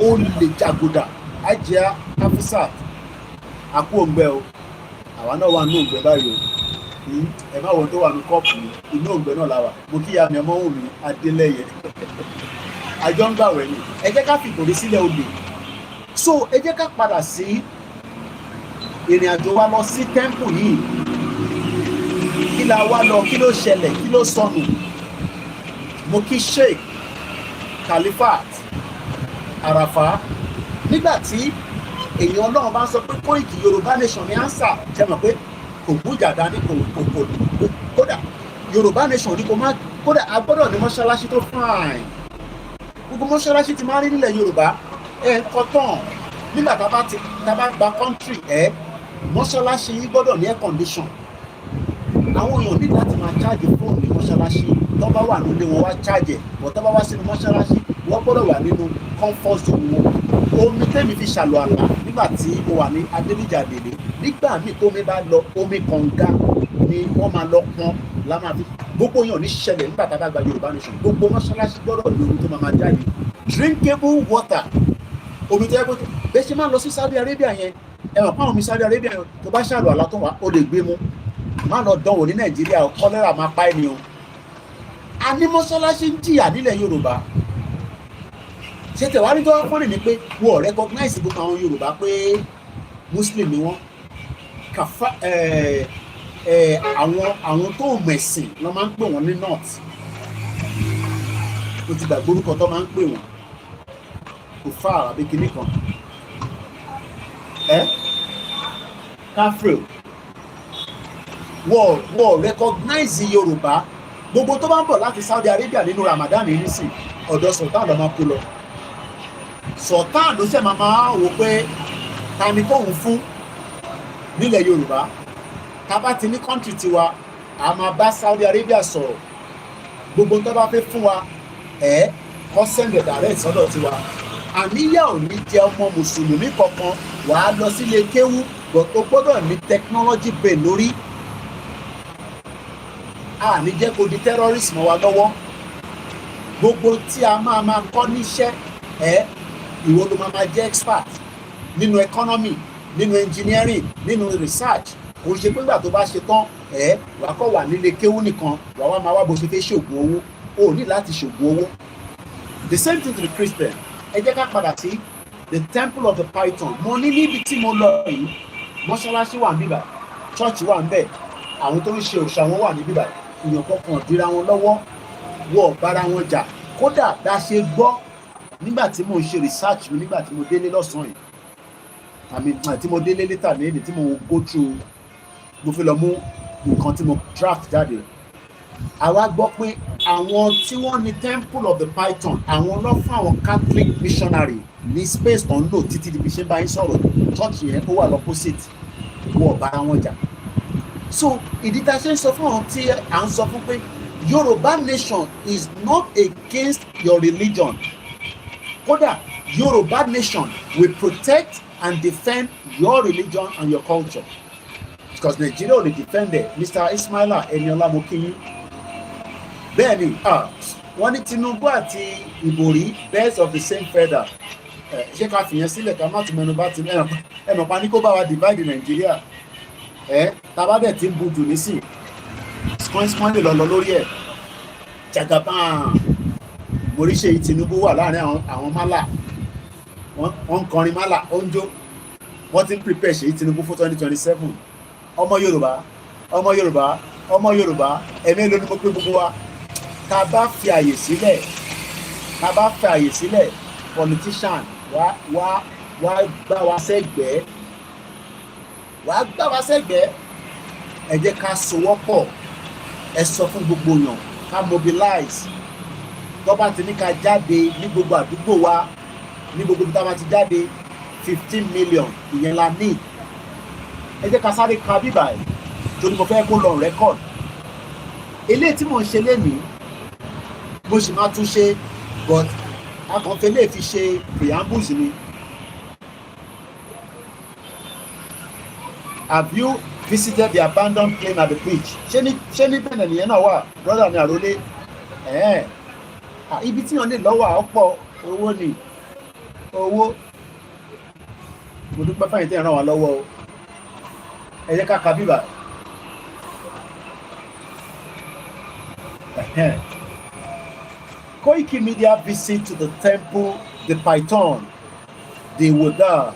olè jàgùdà Ajia Afisat àkú òǹgbẹ o àwa náà wà ní òǹgbẹ báyìí o ẹ má wọ tó wà ní kọ́ọ̀pù mi inú òǹgbẹ náà la wà mo kí ya mi ọmọ òun mi Adélẹ́yẹ àjọ ń gbàwẹ̀ ni ẹ jẹ́ ká fi Ìbòrí sílẹ̀ olè so ẹ jẹ́ ká padà sí ìrìn àjò wa lọ sí tẹ́ḿpù yìí kí la wá lọ kí ló ṣẹlẹ̀ kí ló sọnù mo kí Sheikh Khalifat Àràfá nígbà tí èèyàn Ọlọ́run bá ń sọ pé Koiki Yorùbá nation ní ánsà ṣe mọ̀ pé kò gbújà dání kò kódà Yorùbá nation ní kò má kódà a gbọ́dọ̀ ní mọ́ṣáláṣí tó fine gbogbo mọ́ṣáláṣí ti máa rí nílẹ̀ Yorùbá ń kọ́ tán nígbà tá a bá gba country mọ́ṣáláṣí yìí gbọ́dọ̀ ní air condition àwọn èèyàn ní láti máa charge fóònù ní mọ́ṣáláṣí tó bá wà nílé wọn wá charge ẹ̀ tó bá wá sínú mọ́ṣáláṣí wọ́n gbọ́dọ̀ wà nínú comfort zone wọn omi tẹ́mi fi ṣàlù àlá nígbà tí mo wà ní Adélíjà Dèlé nígbà míì tómi bá lọ omi kànga ni wọ́n máa lọ pọn lámà fi gbogbo yàn ní ṣẹlẹ̀ nígbà tá a bá gba Yorùbá nation gbogbo mọ́ṣáláṣí gbọ́dọ̀ ní omi tó máa jáde drinkable water omi tó yẹ kó bẹ́ẹ̀ ṣe máa lọ sí Saudi Arabia yẹn ẹ mọ̀ fáwọn omi Saudi Arabia yẹn tó bá ṣàlù àlá tó wà ó lè gbé mu má lọ dánwò ní Nàìjíríà kọ́lẹ́rà máa pa ẹni o. A ní mọ́ṣáláṣí ń jìyà nílẹ̀ Yorùbá. Ṣé tẹ̀wárí tó fọ́nì ni pé wọ́n recognize gbogbo àwọn Yorùbá pé Muslim ni wọ́n. Àwọn tó mẹ̀sìn ló máa ń pè wọ́n ní north. Mo ti gbàgbé orúkọ tó máa ń pè wọ́n. Kò fà àbí kinní kan. Káfíò. Wọ́n recognize Yorùbá. Gbogbo tó bá ń bọ̀ láti Saudi Arabia nínú Ramadan yìí nísìn ọ̀dọ̀ Sultan ló máa kó lọ. Sultan ló ṣe máa wò pé ta ni kóhun fún nílẹ̀ Yorùbá. Tá bá ti ní country tiwa a máa bá Saudi Arabia sọ̀rọ̀. Gbogbo tó bá fẹ́ fún wa kó send direct sọ́dọ̀ tiwa. Àníyàn ò ní jẹ́ ọmọ mùsùlùmí kankan wàá lọ sílé kéwú but ó gbọ́dọ̀ ní technology brain lórí. A ní jẹ́ kó di terrorist mọ́ wa lọ́wọ́. Gbogbo tí a máa kọ́ níṣẹ́ ìwọ ló máa jẹ́ expert nínú economy, nínú engineering, nínú research. Kò ṣe pé ìgbà tó bá ṣe tán wàá kọ́ wà nílé kéwú nìkan wàá wá máa wá bó ṣe fẹ́ ṣògùn owó. O ní láti ṣògùn owó. The same thing to the Christian. Ẹ jẹ́ ká padà sí the temple of the Python. Mo ní níbi tí mo lọ yìí mọ́ṣáláṣí wà níbà, church wà níbẹ̀, àwọn tó ń ṣe òòṣà wọn wà níbà. Èèyàn kankan dira wọn lọ́wọ́, wọ́n bára wọn jà. Kódà bá ṣe gbọ́ nígbà tí mo ń ṣe research mi nígbà tí mo délé lọ́sàn-án yìí àmì tí mo délé later ní èdè tí mo go through mo fi lọ mú nǹkan tí mo draft jáde. Àwa gbọ́ pé àwọn tí wọ́n ní temple of the Python àwọn lọ fún àwọn Catholic missionary ní space tó ń lò títí di bí ṣe bá yín sọ̀rọ̀ church yẹn ó wà lọ́pọ̀site wọ́n bára wọn jà. So ìdí tá a ṣe ń sọ fún àwọn tí à ń sọ fún pé Yorùbá nation is not against your religion. Kódà Yorùbá nation will protect and defend your religion and your culture. Because Nigeria ò lè defend it. Mr. Ismaila Eniola Mokinyi. Bẹ́ẹ̀ni, wọ́n ní Tinubu àti Ìbòrí birds of the same feather. Ṣé ká fìyẹn sílẹ̀ ká má tún mẹ́nu bá ti ẹnà pa ní kó bá wa divide Nigeria. Tabadẹ̀ ti ń bu jù nísìn. Skọ́n lè lọ lórí ẹ̀. Jagaban. Moríṣe Tinubu wà láàrin àwọn málà. Wọ́n ń kọrin málà, ó ń jó. Wọ́n ti ń prepare ṣe Tinubu fún 2027. Ọmọ Yorùbá, ọmọ Yorùbá, ọmọ Yorùbá, ẹ̀mí ló ní mo pé gbogbo wa. Tá bá fi àyè sílẹ̀, politician wá gbá wa sẹ́gbẹ̀ẹ́. Ẹ jẹ́ ká sowọ́pọ̀. Ẹ sọ fún gbogbo yàn ká mobilize. Tó bá ti ní ká jáde ní gbogbo àdúgbò wa ní gbogbo ibi tá bá ti jáde 15 million ìyẹn la ní. Ẹ jẹ́ ká sáré ka bíbà ẹ̀ torí mo fẹ́ kó lọ record. Eléyìí tí mò ń ṣe lénìí mo sì máa tún ṣe but akọ̀fẹ́ lè fi ṣe preambles ni. Have you visited the abandoned plane at the beach? Ṣé ní Benin nìyẹn náà wà brother mi àrólé? Ibi tí wọ́n lè lọ́wọ́ ọ̀pọ̀ owó ni owó. Mo dúpẹ́ fáyìn tí ẹ̀ ràn wá lọ́wọ́ o. Ẹ jẹ́ ká ka bíbà. Koikimedia Visit to the temple the Python de Ouidah,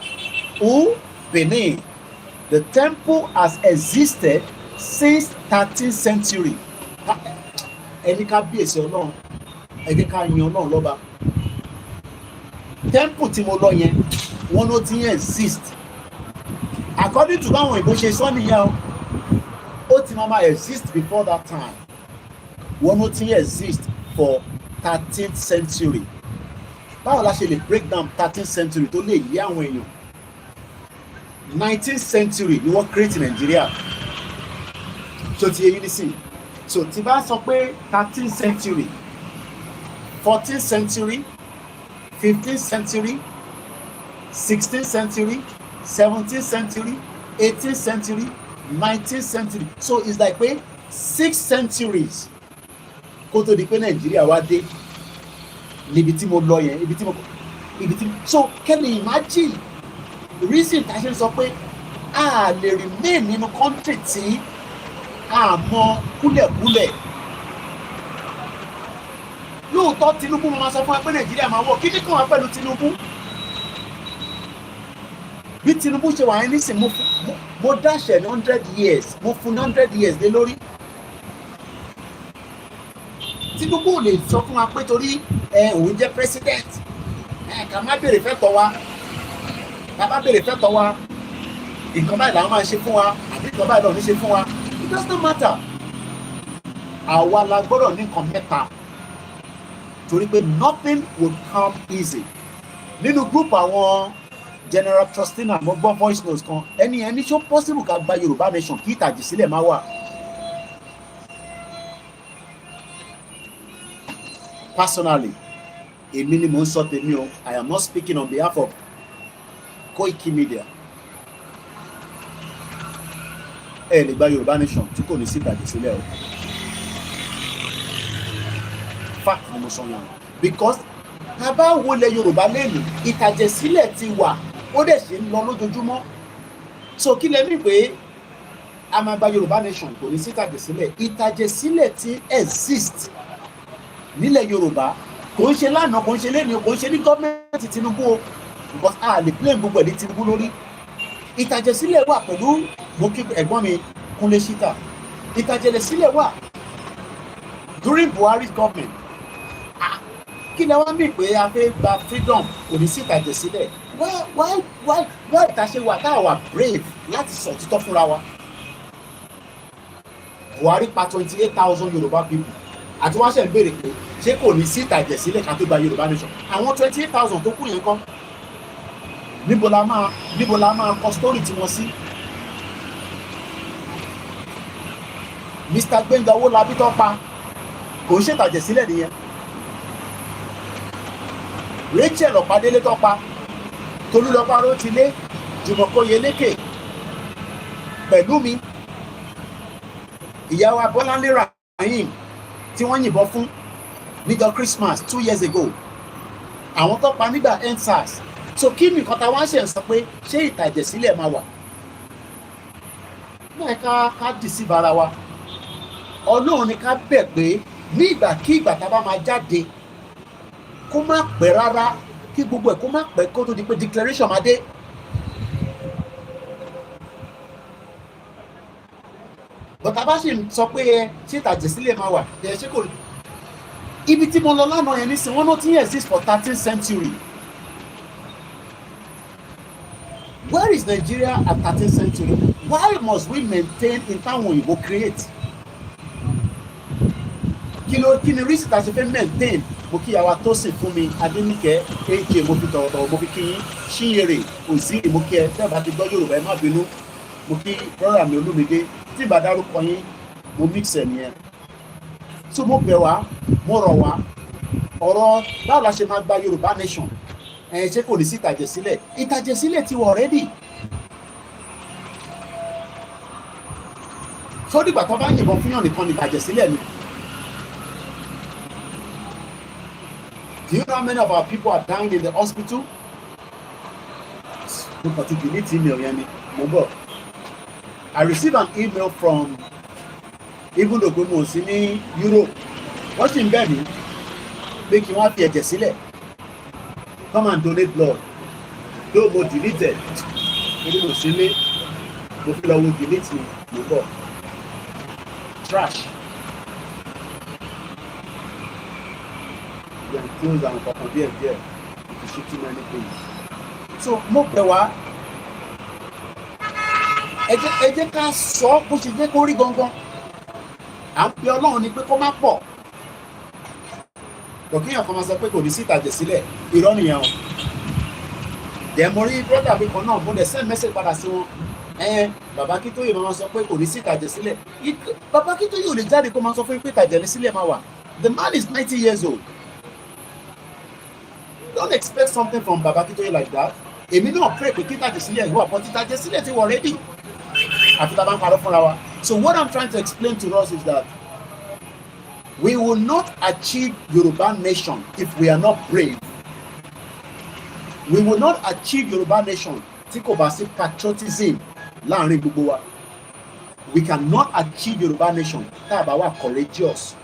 Bénin. The temple has existed since 13th century. Ẹni ká bíyèsí Ọlọ́run, ẹni ká yan Ọlọ́run lọ́ba. Temple tí mo lọ yẹn, wọ́n ló ti exist. According to báwọn ìbò ṣe sọ nìyẹn ó ti máa exist before that time. Wọ́n ló ti exist for 13th century. Báwo la ṣe lè break down 13th century tó lè yé àwọn èèyàn? 19th century ni wọ́n create Nigeria. So ti yé yín nísìn. So tí bá sọ pé 13th century, 14th century, 15th century, 16th century, 17th century, 18th century, 19th century. So it's like pé 6 centuries kó tó di pé Nàìjíríà wá dé níbi tí mo lọ yẹn, ibi tí so can you imagine the reason tá a ṣe sọ pé a lè remain nínú country tí àmọ́ kúlẹ̀kúlẹ̀. Lóòótọ́ Tinubu máa sọ fún wa pé Nàìjíríà máa wọ̀, kí ni kàn wá pẹ̀lú Tinubu? Bí Tinubu ṣe wà ní nísìn, mo dáṣẹ̀ ní 100 years, mo fún 100 years lé lórí. Tinubu ò lè sọ fún wa pé torí òun jẹ́ president, ká má béèrè fẹ́tọ̀ wa, ká má béèrè fẹ́tọ̀ wa, nǹkan báyìí làwọn máa ṣe fún wa, àbí nǹkan báyìí làwọn ní ṣe fún wa. It does not matter. Àwa la gbọ́dọ̀ ní nǹkan mẹ́ta, torí pé nothing will come easy. Nínú group àwọn General Trustee náà mo gbọ́ voice notes kan, ẹni ṣó possible ká gba Yorùbá nation kí ìtàjẹ̀sílẹ̀ máa wà. Personally, èmi ni mò ń sọ tèmi o. I am not speaking on behalf of Koikimedia. Ẹ lè gba Yorùbá nation tí kò ní sí ìtàjẹ̀sílẹ̀ o. Fact ni mo sọ yẹn. Because tá a bá wọlé Yorùbá lẹ́nu, ìtàjẹ̀sílẹ̀ ti wà, ó dẹ̀ ṣe ń lọ lójoojúmọ́. So kí lẹ mí pé a máa gba Yorùbá nation kò ní sí ìtàjẹ̀sílẹ̀? Ìtàjẹ̀sílẹ̀ ti exist nílẹ̀ Yorùbá, kò ń ṣe lánàá, kò ń ṣe lẹ́nu, kò ń ṣe ní gọ́ọ̀mẹ̀ntì Tinubu o, because a lè blame gbogbo ẹ̀ ní Tinubu lórí. Ìtàjẹ̀sílẹ̀ wà pẹ̀lú mo kí ẹ̀gbọ́n mi Kúnlé Ṣítà. Ìtàjẹ̀sílẹ̀ wà during Buhari's government. Kí lẹ wá mí pé a fẹ́ gba freedom kò ní sí ìtàjẹ̀sílẹ̀? Why ìta ṣe wà táwa wà brave láti sọ òtítọ́ fúnra wa? Buhari pa 28,000 Yorùbá people, àti wọ́n ṣe ń béèrè pé ṣé kò ní sí ìtàjẹ̀sílẹ̀ ká tó gba Yorùbá nation? Àwọn 28,000 tó kù yẹn kọ́, níbo la máa kọ story tí wọ́n sí? Mr. Gbénga Owólabí tó pa kò ń ṣètàjẹ̀sílẹ̀ nìyẹn. Rachel Ọ̀pádélé tó pa, Tolúlọpá Rótilé, Jùmọ̀kẹ́ Oyèlékè, Pẹ̀lúmi, ìyá wa Bọ́láńlé Rahim tí wọ́n yìnbọn fún níjọ́ Christmas 2 years ago, àwọn tó pa nígbà EndSARS. So kí ni nǹkan táwọn ṣe ń sọ pé ṣé ìtàjẹ̀sílẹ̀ máa wà? Náà ká deceive ara wa. Ọlọ́run ni ká bẹ̀ pé ní ìgbàkígbà tá a bá máa jáde, kó má pẹ́ rárá, kí gbogbo ẹ̀ kó má pẹ́ kó tó di pé declaration máa dé. Bọ̀tà bá ṣe sọ pé ṣé ìtàjẹ̀sílẹ̀ máa wà, ṣé kò. Ibi tí mo lọ lánàá yẹn nísìnyí, wọ́n náà ti exist for 13th century. Where is Nigeria at 13th century? Why must we maintain in táwọn òyìnbó create? Kí ni reason tá a ṣe fẹ́ maintain? Mo kí àwa tó sìn fún mi Adéníkẹ́ AJ, mo fi tọ̀wọ̀tọ̀wọ̀ mo fi kí yín Ṣíyèrè Òsínì, mo kí ẹ tẹ́ bá ti gbọ́ Yorùbá ẹ má bínú. Mo kí brother mi Olúmídé, tí ìbá dárúkọ yín mo mix ẹ̀ nìyẹn. So mo bẹ̀ wá, mo rọ̀ wá, ọ̀rọ̀ báwo la ṣe máa gba Yorùbá nation, ṣé kò ní sí ìtàjẹ̀sílẹ̀? Ìtàjẹ̀sílẹ̀ ti wà already. Sódìgbà tó bá yìnbọn fún yàn nìkan ní ìtàjẹ̀sílẹ̀ ni. Do you know how many of our people are dying in the hospital? Mo kàn ti delete email yẹn ni, mo bọ̀. I received an email from, even though mo sí ní Europe, wọ́n sì ń bẹ̀ mí pé kí wọ́n fi ẹ̀jẹ̀ sílẹ̀, come and donate blood. Though mo deleted, mo sí ní, mo fi lọ wo delete mi, mo bọ̀. Trash. Then close and kọ̀ọ̀kan díẹ̀ to ship too many things. So mo bẹ̀ wá, ẹ jẹ́ ká sọ bó ṣe jẹ́ kó rí gangan. À ń pe Ọlọ́run ni pé kó má pọ̀. Kò kíyàn kan máa sọ pé kò ní sí ìtàjẹ̀sílẹ̀, irọ́ nìyẹn o. Dẹ̀ mo rí brother mi kan náà, mo dẹ̀ send message padà sí wọn. Bàbá Akíntóyè máa sọ pé kò ní sí ìtàjẹ̀sílẹ̀. Bàbá Akíntóyè ò lè jáde kó máa sọ fún pé ìtàjẹ̀sílẹ̀ máa wà. The man is 90 years old. Don't expect something from Baba Akíntóyè like that. Èmi náà pray pé kí ìtàjẹ̀sílẹ̀ wà, but ìtàjẹ̀sílẹ̀ ti wà already. Àfi tá a bá ń parọ́ fúnra wa. So what I'm trying to explain to us is that we will not achieve Yoruba nation if we are not brave. We will not achieve Yoruba nation tí kò bá sí patriotism láàrin gbogbo wa. We cannot achieve Yoruba nation tá a bá wà courageous.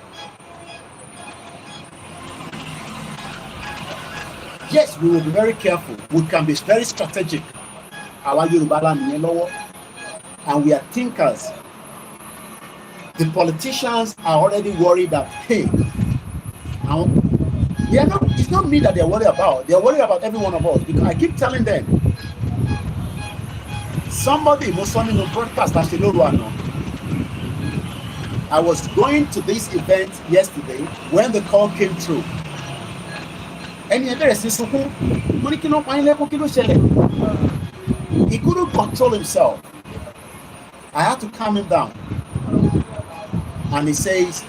Yes, we will be very careful. We can be very strategic. Àwa Yorùbá la nìyẹn lọ́wọ́, and we are thinkers. The politicians are already worried that, hey, they are not. It's not me that they are worried about. They are worried about every one of us, because I keep telling them. Somebody was on the broadcast that I was going to this event yesterday when the call came through. And he couldn't control himself. I had to calm him down. And he says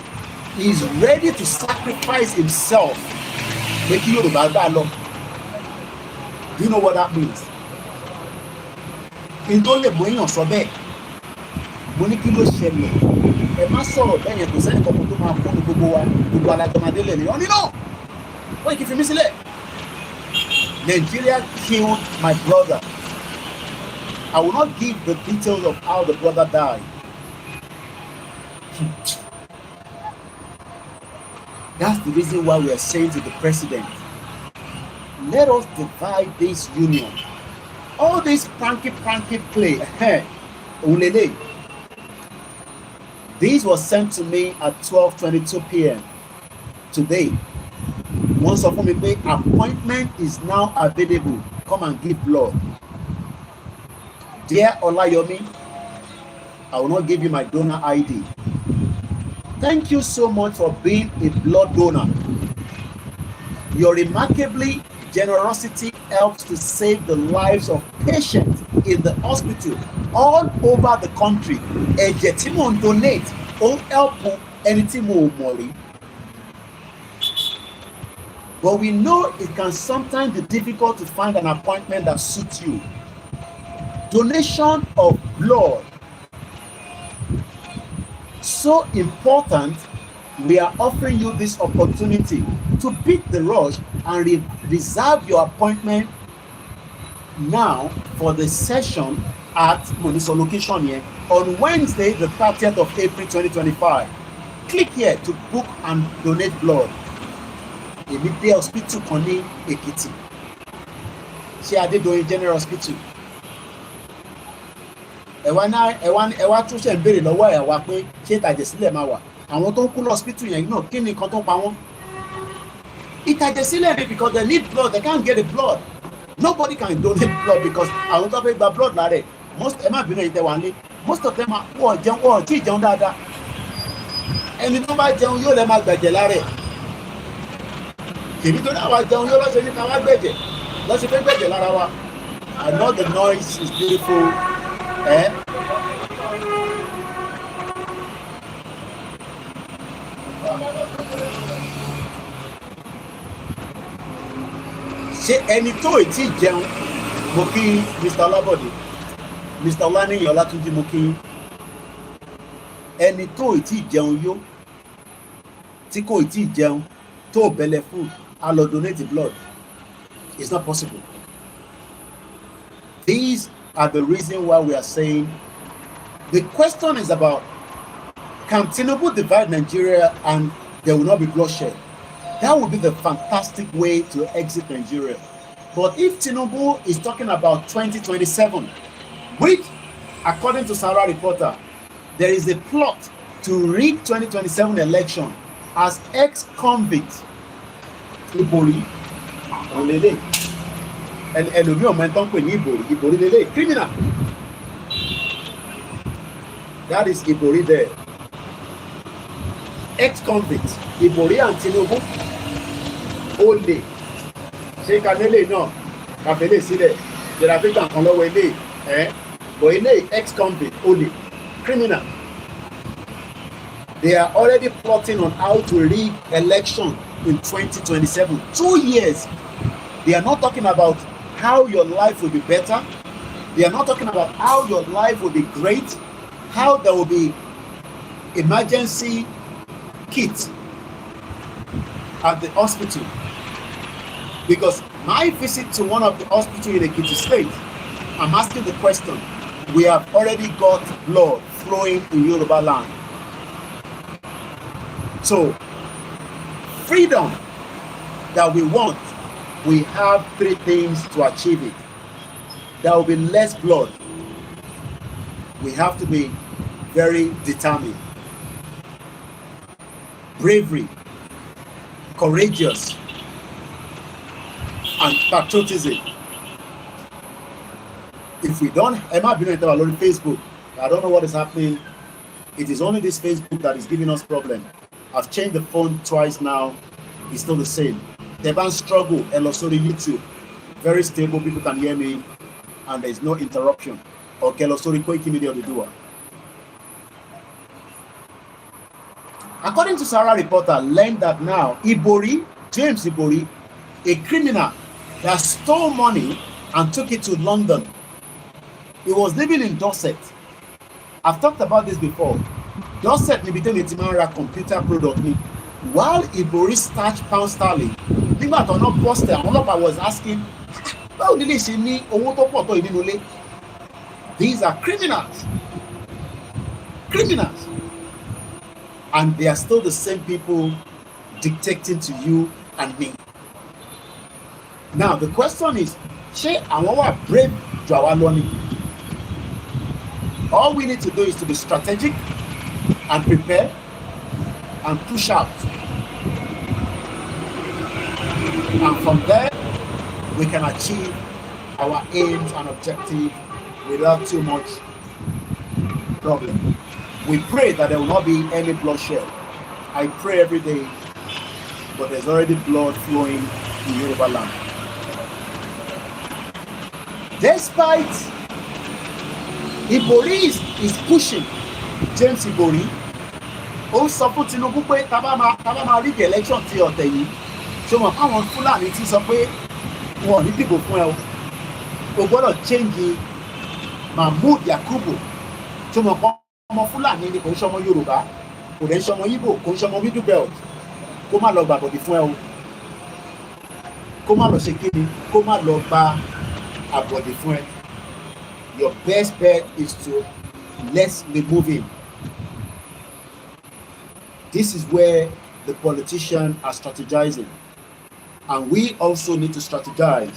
he's ready to sacrifice himself. Do you know what that means? Ìdólè bóyá sọ bẹ́ẹ̀, mo ní kí ló ṣẹlẹ̀, ẹ má sọ̀rọ̀ bẹ́ẹ̀ yẹn, kò sẹ́ni kankan tó máa kún ní gbogbo wa, gbogbo alájọmọdé lè ní ọ́ nínú wọ́n kì í fi mí sílẹ̀. Nigeria killed my brother. I will not give the details of how the brother died. That's the reason why we are saying to the president, let us divide this union. All this pranky play, this was sent to me at 12:22 p.m. today. Once of me pay appointment is now available. Come and give blood. Dear Olayomi, I will not give you my donor ID. Thank you so much for being a blood donor. Your remarkably generosity helps to save the lives of patients in the hospital all over the country. Ẹ̀jẹ̀ tí mò ń donate ó help ẹni tí mo mọ̀ rí. But we know it can sometimes be difficult to find an appointment that suits you. Donation of blood, so important. We are offering you this opportunity to beat the rush and reserve your appointment now for the session at Moniso location here on Wednesday, the 30th of April 2025. Click here to book and donate blood. Èmi dé hospital kan ní Èkìtì. Ṣé Adédoyin General Hospital? Ẹ wá tún ṣe ń béèrè lọ́wọ́ ẹ̀ wá pé ṣé ìtàjẹ̀sílẹ̀ máa wà? Àwọn tó ń kú lọ hospital yẹn náà kí ni nǹkan tó ń pa wọ́n? Ìtàjẹ̀sílẹ̀ ni because they need blood, they can't get the blood. Nobody can donate blood because àwọn tó fẹ́ gba blood lára ẹ̀. Ẹ má bínú ẹ̀yin tẹ́ wà ní. Most of them wọ́n jẹun wọ́n tí ì jẹun dáadáa. Ẹni tó bá jẹun yóò lè máa gbẹ̀jẹ̀ lára ẹ̀. Èmi tó náà wá jẹun yóò lọ́sẹ̀ ní ká wá gbẹ̀jẹ̀ lọ́sẹ̀ fẹ́ gbẹ̀jẹ̀ lára wa. I know the noise is beautiful. Ṣé ẹni tó ì tí jẹun, mo kí Mr. Ọlábọ̀dé, Mr. Ọláníyàn Ọlátúnjí, mo kí ẹni tó ì tí jẹun yó, tí kò ì tí jẹun, tó bẹ̀lẹ̀ food, a lọ donate blood. It's not possible. These are the reason why we are saying the question is about, can Tinubu divide Nigeria and there will not be bloodshed? That would be the fantastic way to exit Nigeria. But if Tinubu is talking about 2027, which, according to Sahara Reporter, there is a plot to rig 2027 election as ex-convict, Ibori, Olele, and Elomi Omenton Kweni Ibori Lele, criminal. That is Ibori there. Ex-convict, Ibori and Tinubu, Ole. Ṣé Kanele náà, Kàfẹ́lẹ́ sílẹ̀, Jẹ̀ràfíkà kan lọ́wọ́ ilé, but ilé ex-convict, Ole, criminal. They are already plotting on how to rig election in 2027. 2 years. They are not talking about how your life will be better. They are not talking about how your life will be great, how there will be emergency kit at the hospital. Because my visit to one of the hospitals in Ekiti State, I'm asking the question, we have already got blood flowing in Yoruba land. So, freedom that we want, we have three things to achieve it. There will be less blood. We have to be very determined, bravery, courageous, and patriotism. If we don't, Emma Bino on Facebook, I don't know what is happening. It is only this Facebook that is giving us problem. I've changed the phone twice now. It's still the same. The band struggle, and also the YouTube. Very stable, people can hear me, and there's no interruption. Okay, also the Koikimedia Visit. According to Sarah Reporter, learned that now Ibori, James Ibori, a criminal that stole money and took it to London. He was living in Dorset. I've talked about this before. Dorset may become a Timara computer product. While Ibori starched pound sterling, nígbà tó náà poster, àwọn ọlọ́pàá was asking, báwo ni lè ṣe ní owó tó pọ̀ tó ìdínú ilé? These are criminals. Criminals. And they are still the same people dictating to you and me. Now, the question is, ṣé àwọn wà brave jù àwa lọ ni? All we need to do is to be strategic and prepare and push out. And from there, we can achieve our aims and objectives without too much problem. We pray that there will not be any bloodshed. I pray every day, but there's already blood flowing in Yoruba land. Despite Ibori is pushing, James Ibori, ó sọ fún Tinubu pé tábà máa rí the election ti ọ̀tẹ̀ yìí, ṣé wọn àwọn Fúlàní ti sọ pé wọn ò ní dìbò fún ẹ o gbọ́dọ̀ change Mahmood Yakubu, ṣé wọn kọ́ ọmọ Fúlàní ni kò ń ṣọmọ Yorùbá, kò dẹ̀ ń ṣọmọ Igbo, kò ń ṣọmọ Middle Belt, kó má lọ gbàbọ̀dì fún ẹ o, kó má lọ ṣe kíni, kó má lọ gba àbọ̀dì fún ẹ. Your best bet is to let's remove him. This is where the politicians are strategizing. And we also need to strategize.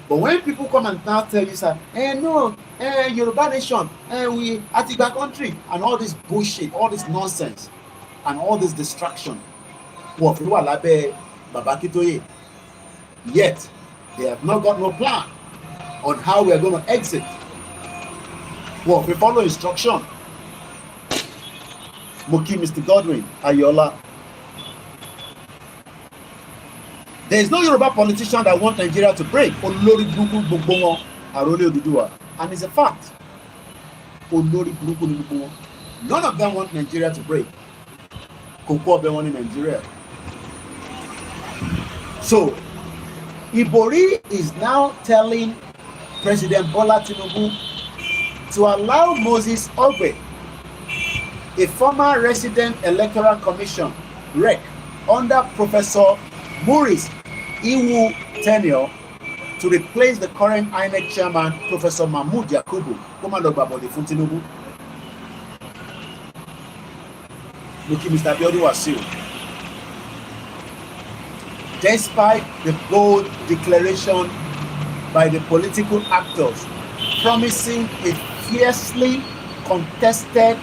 But when people come and now tell you, sir, Yoruba nation, we Atiba country, and all this bullshit, all this nonsense, and all this distraction, yet they have not got no plan on how we are going to exit. Well, we follow instruction. Moki, Mr. Godwin, Ayola. There is no Yoruba politician that wants Nigeria to break. And it's a fact. None of them want Nigeria to break. Koko be one in Nigeria. So, Ibori is now telling President Bola Tinubu to allow Moses Ogbe, a former resident electoral commission rec under Professor Maurice Iwu tenure, to replace the current INEC chairman, Professor Mahmood Yakubu. Komando Babode fún Tinubu. Looking Mr. Abiodun Wasiu. Despite the bold declaration by the political actors promising a fiercely contested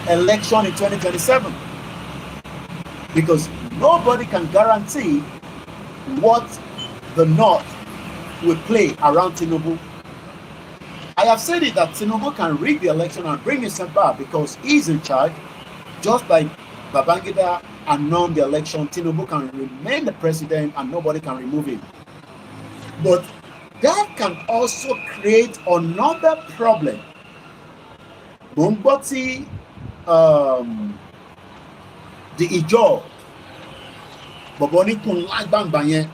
election in 2027, because nobody can guarantee what the North will play around Tinubu. I have said it that Tinubu can rig the election and bring himself back because he's in charge. Just like Babangida annulled the election, Tinubu can remain the president and nobody can remove him. But that can also create another problem. Bomboti, the Ijo, Boboni kun lágbàǹgbà yẹn,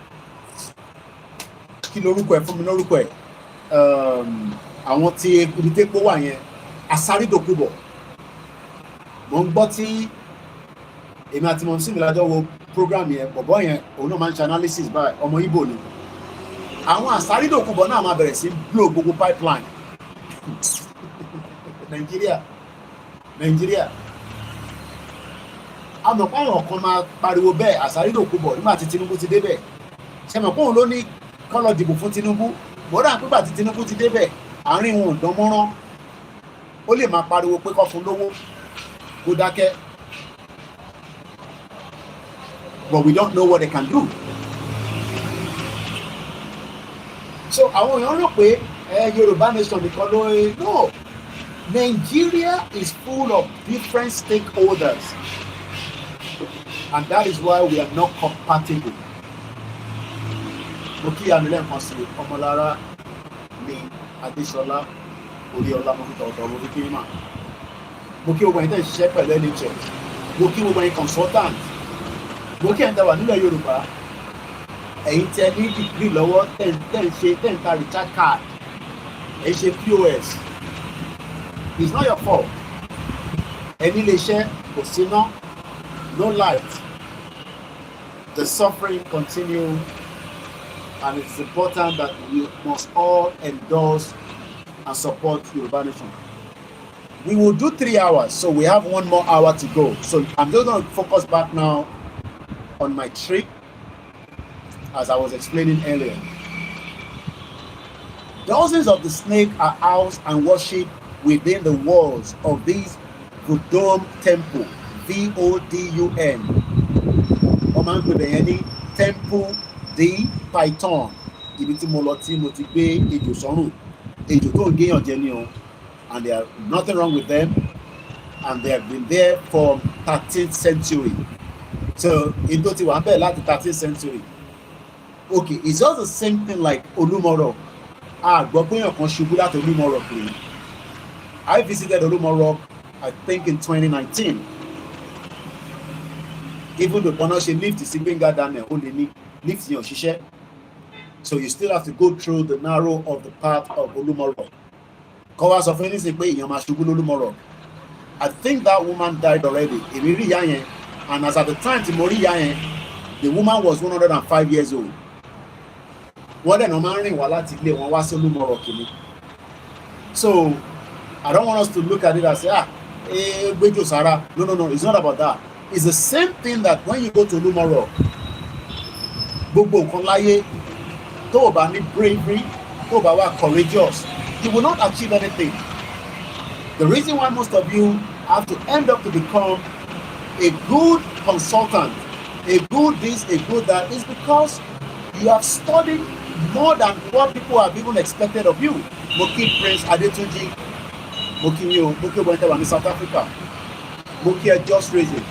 kí lorúkọ ẹ̀ fún mi lórúkọ ẹ̀, àwọn tí ekúrútẹ́pọ̀ wà yẹn, Asaridokubo. Mo ń gbọ́ tí èmi àti mọ̀ sí mi lájọ́ wo program yẹn, bọ̀bọ́ yẹn, òun náà máa ń ṣe analysis báyìí, ọmọ Igbo ni. Àwọn Asaridokubo náà máa bẹ̀rẹ̀ sí blow gbogbo pipeline. Nigeria, Nàìjíríà. Àmọ́ pé àwọn kan máa pariwo bẹ́ẹ̀ àsáré lòkú bọ̀ nígbà tí Tinubu ti débẹ̀. Ṣé mọ̀ pé òun ló ní kán lọ dìbò fún Tinubu? Bọ́dà nígbà tí Tinubu ti débẹ̀ àárín wọn ò dán mọ́rán. Ó lè máa pariwo pé kọ́ fún lówó kó dákẹ́. But we don't know what they can do. So àwọn èèyàn rò pé Yorùbá nation nìkan ló no. Nigeria is full of different stakeholders, and that is why we are not compatible. Mo kí àmìlẹ̀ nǹkan sí Ọmọlára ní Adéṣọlá Oríọlá mo fi tọ̀tọ̀ mo fi kí mà. Mo kí gbogbo ẹ̀yin tẹ̀ ń ṣiṣẹ́ pẹ̀lú NHS. Mo kí gbogbo ẹ̀yin consultant. Mo kí ẹ̀yin tẹ̀ wà nílẹ̀ Yorùbá. Ẹ̀yin tẹ̀ ní degree lọ́wọ́ tẹ̀ ń ta recharge card. Ẹ̀yin ṣe POS. It's not your fault. Ẹni lè ṣe kò síná, no light. The suffering continue, and it's important that we must all endorse and support Yoruba Nation. We will do 3 hours, so we have 1 more hour to go. So I'm just going to focus back now on my trip, as I was explaining earlier. Dozens of the snakes are housed and worshipped within the walls of this Vodun temple, V-O-D-U-N. Ọmọ ń pè bẹ̀yẹn ní Temple de Python. Ibi tí mo lọ tí mo ti gbé ejò sọ́rùn. Ejò tó ń géèyàn jẹ ní o. And there are nothing wrong with them. And they have been there from 13th century. So Indo ti wà ń bẹ̀ láti 13th century. Okay, it's just the same thing like Olúmọ̀rọ̀. Gbọ́ pé èèyàn kan ṣubú láti Olúmọ̀rọ̀ pé. I visited Olúmọ̀rọ̀, I think in 2019. Even though Bono ṣe lift sí Gbénga Daniel, ó lè ní lift yẹn ò ṣiṣẹ́. So you still have to go through the narrow of the path of Olúmọ̀rọ̀. Kọ́ wá sọ fún yín nísìnyí pé èèyàn máa ṣubú lÓlúmọ̀rọ̀. I think that woman died already. Èmi rí ìyá yẹn, and as at the time tí mo rí ìyá yẹn, the woman was 105 years old. Wọ́n dẹ̀ náà máa ń rìn wá láti ilé wọn wá sí Olúmọ̀rọ̀ kìíní. So I don't want us to look at it as say, Gbejo Sara. No, it's not about that. It's the same thing that when you go to Olúmọ̀rọ̀, gbogbo nǹkan láyé, tó o bá ní bravery, tó o bá wà courageous, you will not achieve anything. The reason why most of you have to end up to become a good consultant, a good this, a good that, is because you have studied more than what people have even expected of you. Moki Prince Adetunji, Moki Yo, Moki Wentewà ní South Africa, Moki Just Raising.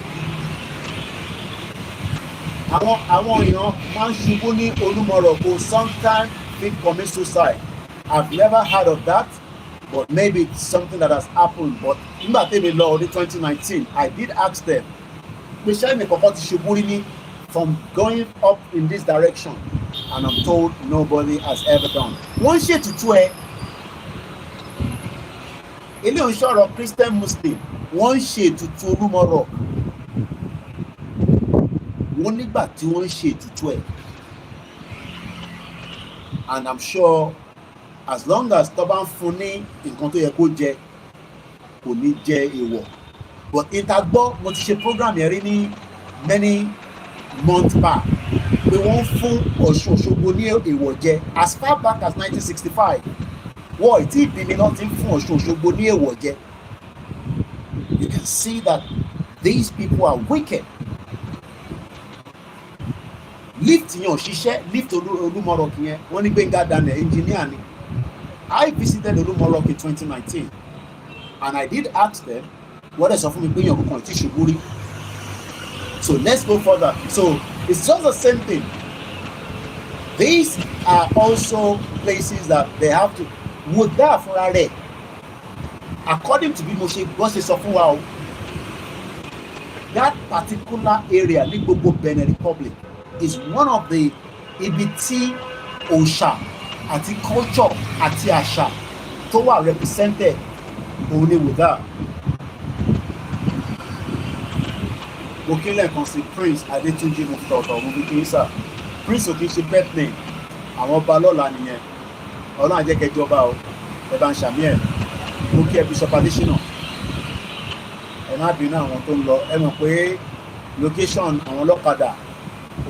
Àwọn èèyàn máa ń ṣubú ní Olúmọ̀rọ̀ kò sometimes fit commit suicide. I've never heard of that, but maybe it's something that has happened. But nígbà tèmi lọ ọdún 2019, I did ask them, pé ṣé mi kọ́kọ́ ti ṣubú rí ní from going up in this direction, and I'm told nobody has ever done. Wọ́n ṣètùtù ẹ̀. Ilé òǹṣọ̀rọ̀ Christian Muslim, wọ́n ṣètùtù Olúmọ̀rọ̀. Wọ́n nígbà tí wọ́n ṣètùtù ẹ̀. And I'm sure as long as tó bá ń fún ní nǹkan tó yẹ kó jẹ, kò ní jẹ èèwọ̀. But ìtagbọ́ mo ti ṣe program yẹn rí ní many months back, pé wọ́n fún Ọ̀ṣun Òṣogbo ní èèwọ̀ jẹ as far back as 1965. Wọ́n ìtí ìbímí náà ti ń fún Ọ̀ṣun Òṣogbo ní èèwọ̀ jẹ. You can see that these people are wicked. Lift yẹn ò ṣiṣẹ́, lift Olúmọ̀rọ̀ yẹn, wọ́n ní Gbénga Daniel engineer ni. I visited Olúmọ̀rọ̀ in 2019, and I did ask them, wọ́n dẹ̀ sọ fún mi pé èèyàn kankan ti ṣubú rí. So let's go further. So it's just the same thing. These are also places that they have to would that fúnra rẹ̀. According to bí mo ṣe gbọ́ ṣe sọ fún wa o, that particular area ní gbogbo Benin Republic is one of the ibi tí òòṣà àti culture àti àṣà tó wà represented òun ni with that. Mo kí lẹ́ẹ̀kan sí Prince Adetunji mo fi tọ̀tọ̀ mo fi kí n sà. Prince ò kí n ṣe birth name, àwọn ọba lọ́la nìyẹn. Ọlọ́run á jẹ́ kẹ́ jọba o, ẹ bá ń ṣàmì ẹ̀. Mo kí ẹ Bishop Adesina. ẹ má bínú àwọn tó ń lọ, ẹ mọ̀ pé location àwọn ọlọ́kadà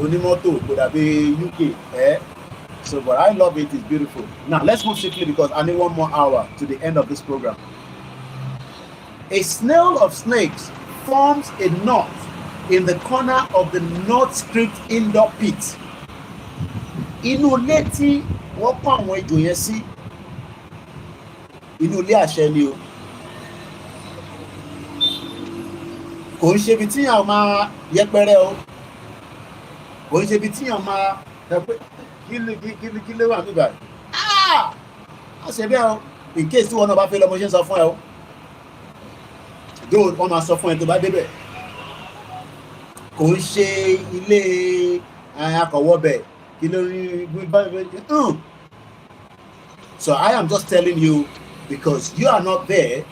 onímọ́tò kò dàbí UK so but I love it, it's beautiful. Now let's move swiftly because I need 1 more hour to the end of this program. A snail of snakes forms a knot in the corner of the North Script indoor pit. Inú ilé tí wọ́n kọ́ àwọn ejò yẹn sí, inú ilé àṣẹ ni o. Kò ń ṣe ibi tíyàn máa yẹpẹrẹ o. Kò ń ṣe ibi tíyàn máa pé kí ló wà nígbà yìí. Á ṣe bẹ́ẹ̀ o, in case tí wọn náà bá fẹ́ lọ́mọ ṣe ń sọ fún ẹ o. Dóò wọ́n máa sọ fún ẹ tó bá débẹ̀. Kò ń ṣe ilé akọ̀wọ́bẹ̀ kí ló rí gbígbá. So I am just telling you because you are not there.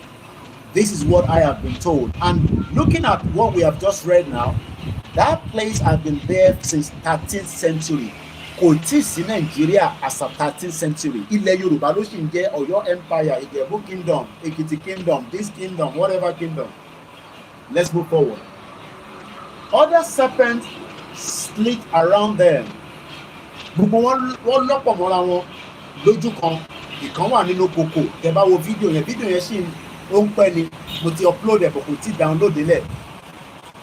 This is what I have been told. And looking at what we have just read now, that place has been there since 13th century. Kò tí sí Nigeria as a 13th century. Ilẹ̀ Yorùbá ló sì ń jẹ́ Ọ̀yọ́ Empire, Ìjẹ̀bú Kingdom, Èkìtì Kingdom, this kingdom, whatever kingdom. Let's move forward. Other serpents slit around them. Gbogbo wọn lọ́pọ̀ mọ́ra wọn lójú kan. Ìkan wà nínú kòkò. Tẹ́ bá wo fídíò yẹn sì ó ń pẹ́ ni. Mo ti upload ẹ̀ bọ̀ kò tí download lẹ̀.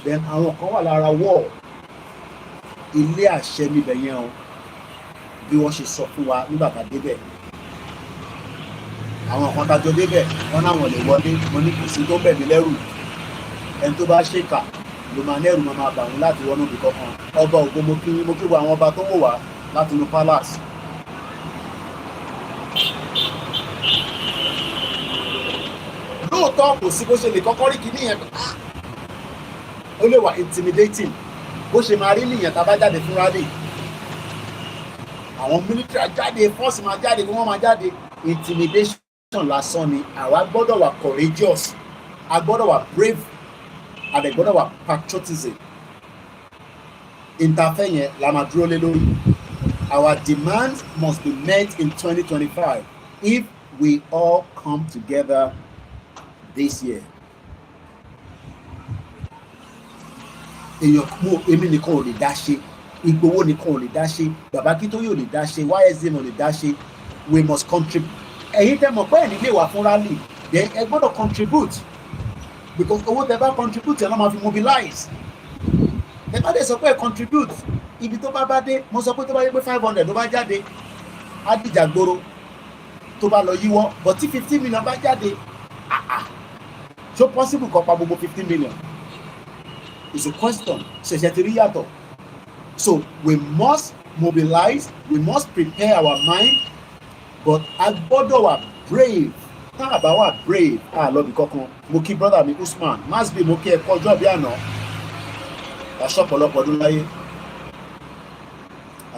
Then àwọn kan wà lára wall. Ilé àṣẹ níbẹ̀ yẹn o. Bí wọ́n ṣe sọ fún wa nígbà tá a débẹ̀. Àwọn kan tájọ débẹ̀ wọ́n náà wọ́n lè wọlé. Mo ní kò sí tó bẹ̀ mí lẹ́rù. Ẹni tó bá ṣèkà ló máa nẹ́rù máa bà wọ́n láti wọnú ibì kankan. Ọba ògo mo kí wa àwọn ọba tó wò wá láti inú palace. Lóòótọ́ kò sí bó ṣe lè kọ́kọ́ rí kíní yẹn ó lè wà intimidating bó ṣe máa rí nìyẹn tá a bá jáde fún rally. Àwọn military jáde force máa jáde kí wọ́n máa jáde intimidation lásán ni. Àwa gbọ́dọ̀ wà courageous, a gbọ́dọ̀ wà brave, a dẹ̀ gbọ́dọ̀ wà patriotism. Interfere yẹn la máa dúró lé lórí. Our demands must be met in 2025 if we all come together this year. Èmi nìkan ò lè dá ṣe, Ìgbòho nìkan ò lè dá ṣe, Bàbá Akíntóyè ò lè dá ṣe, YSM ò lè dá ṣe. We must contribute. Ẹ̀yin tẹ́ mọ̀ pé ẹ̀yin lè wà fún rally, then ẹ gbọ́dọ̀ contribute because owó tẹ́ bá contribute ẹ̀ lọ́ máa fi mobilize. Ẹ bá dé sọ pé ẹ contribute ibi tó bá dé, mo sọ pé tó bá yẹ pé 500 ló bá jáde á dìjà gbòòrò tó bá lọ yíwọ́, but tí 15 million bá jáde so possible kó pa gbogbo 15 million. It's a question. Ṣẹ̀ṣẹ̀ ti rí yàtọ̀. So we must mobilize, we must prepare our mind, but a gbọ́dọ̀ wà brave. Tá a bá wà brave, lọ́bì kankan. Mo kí brother mi Usman, Masbi mo kí ẹ kọ́ ọjọ́ bí àná. Aṣọ ọ̀pọ̀lọpọ̀ ọdún láyé.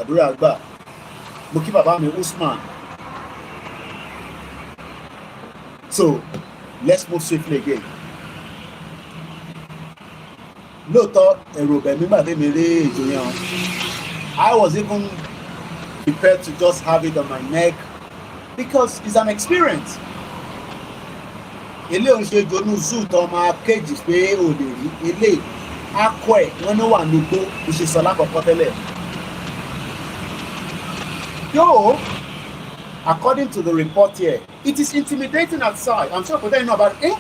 Àdúrà gbà. Mo kí bàbá mi Usman. So let's move swiftly again. Lóòótọ́ ẹ̀rù ọ̀bẹ mi gbà tẹ́mi rí èjò yẹn. I was even prepared to just have it on my neck because it's an experience. Ilé òun ṣe jonú zoo tó máa kéjì pé ò lè rí ilé akọ ẹ̀ wọ́n ní wà nígbó bó ṣe sọ lákọ̀ọ́kọ́ tẹ́lẹ̀. Though, according to the report here, it is intimidating at sight. I'm sure for them know about it.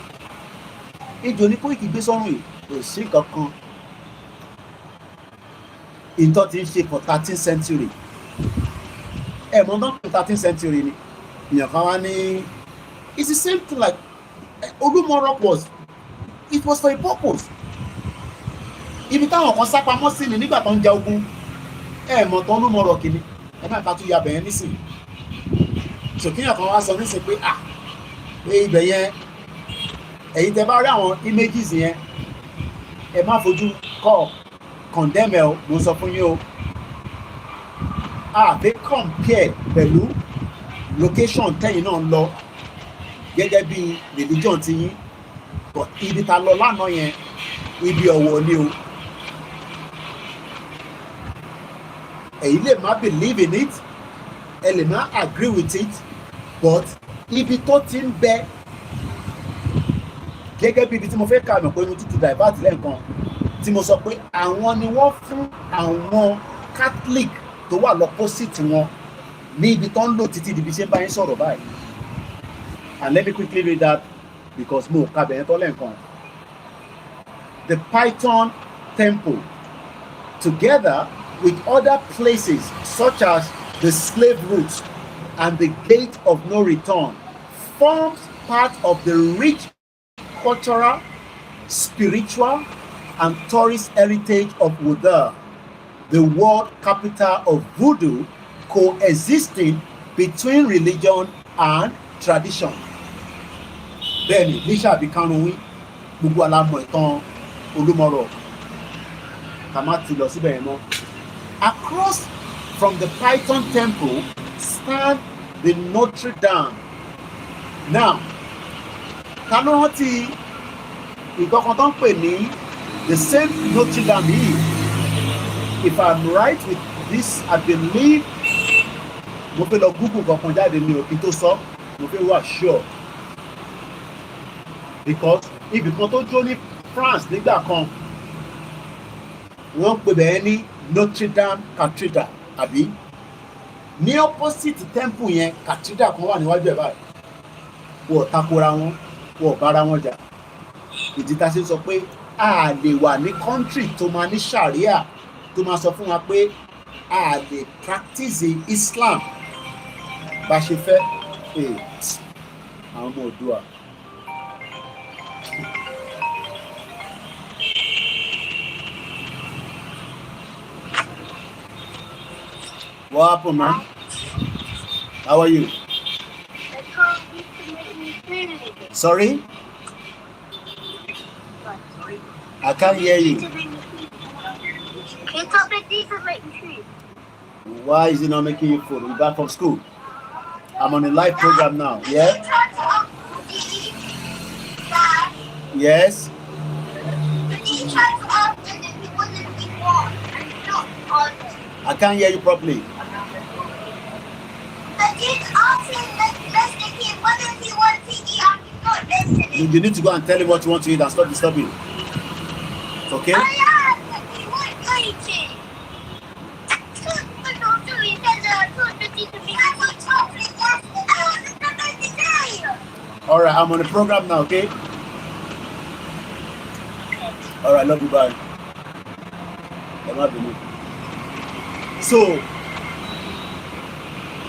Ejò ní Koiki gbé sọ́run yìí kò sí kankan. Ìtọ́ ti ń ṣe for 13th century. Mọ̀ náà 13th century ni. Ìyàn kan wá ní it's the same thing like Olúmọ rock was. It was for a purpose. Ibi táwọn kan sápamọ́ sí ni nígbà tó ń ja ogun. Mọ̀ tán Olúmọ rock ni. Ẹ má bá tún ya bẹ̀yẹn nísìnyí. Ṣòkíyàn kan wá sọ nísìnyí pé pé ibẹ̀ yẹn ẹ̀yin tẹ́ bá rí àwọn images yẹn ẹ má fojú condemn ẹ o mo sọ fún yín o. They compare pẹ̀lú location tẹ́yìn náà lọ gẹ́gẹ́ bí religion ti yín but ibi ta lọ lánàá yẹn ibi ọ̀wọ̀ ni o. Ẹ̀yin lè má believe in it, ẹ lè má agree with it, but ibi tó ti ń bẹ gẹ́gẹ́ bí ibi tí mo fẹ́ kà mọ̀ pé mo tútù divert lẹ́ǹkan tí mo sọ pé àwọn ni wọ́n fún àwọn Catholic tó wà lọ́pọ́sìtì wọn ní ibi tó ń lò títí di ibi ṣe ń bá yín sọ̀rọ̀ báyìí. And let me quickly read that because mo kà bẹ̀rẹ̀ tó lẹ́ǹkan. The Python Temple, together with other places such as the slave routes and the gate of no return, forms part of the rich cultural, spiritual, and tourist heritage of Ouidah, the world capital of voodoo, coexisting between religion and tradition. Bẹ́ẹ̀ni, Lísà bí Kánú wí, gbogbo alámọ̀ ìtàn Olúmọ̀rọ̀, ká má ti lọ síbẹ̀ yẹn mọ́. Across from the Python Temple stand the Notre Dame. Now, ta ló rántí ìkọ̀kan tó ń pè ní the same Notre Dame yìí? If I'm right with this, I believe mo fẹ́ lọ Google kankan jáde ní òkè tó sọ, mo fẹ́ wà sure because ibìkan tó jó ní France nígbà kan wọ́n pè bẹ́ẹ̀ ní Notre Dame Cathedral àbí ní opposite temple yẹn cathedral kan wà níwájú ẹ̀ báyìí wọ́n takora wọn wọ́n bára wọn jà. Ìdí tá a ṣe sọ pé a lè wà ní country tó máa ní sharia tó máa sọ fún wa pé a lè practice Islam bá ṣe fẹ́ àwọn ọmọ Oòduà. What happened, man? How are you? Sorry? I can't hear you. Why is it not making you food? We're back from school. I'm on a live program now. Yeah? Yes? I can't hear you properly. You need to go and tell him what you want to eat and stop disturbing. Okay? Alright, I'm on a program now, okay? Alright, love you, bye. So,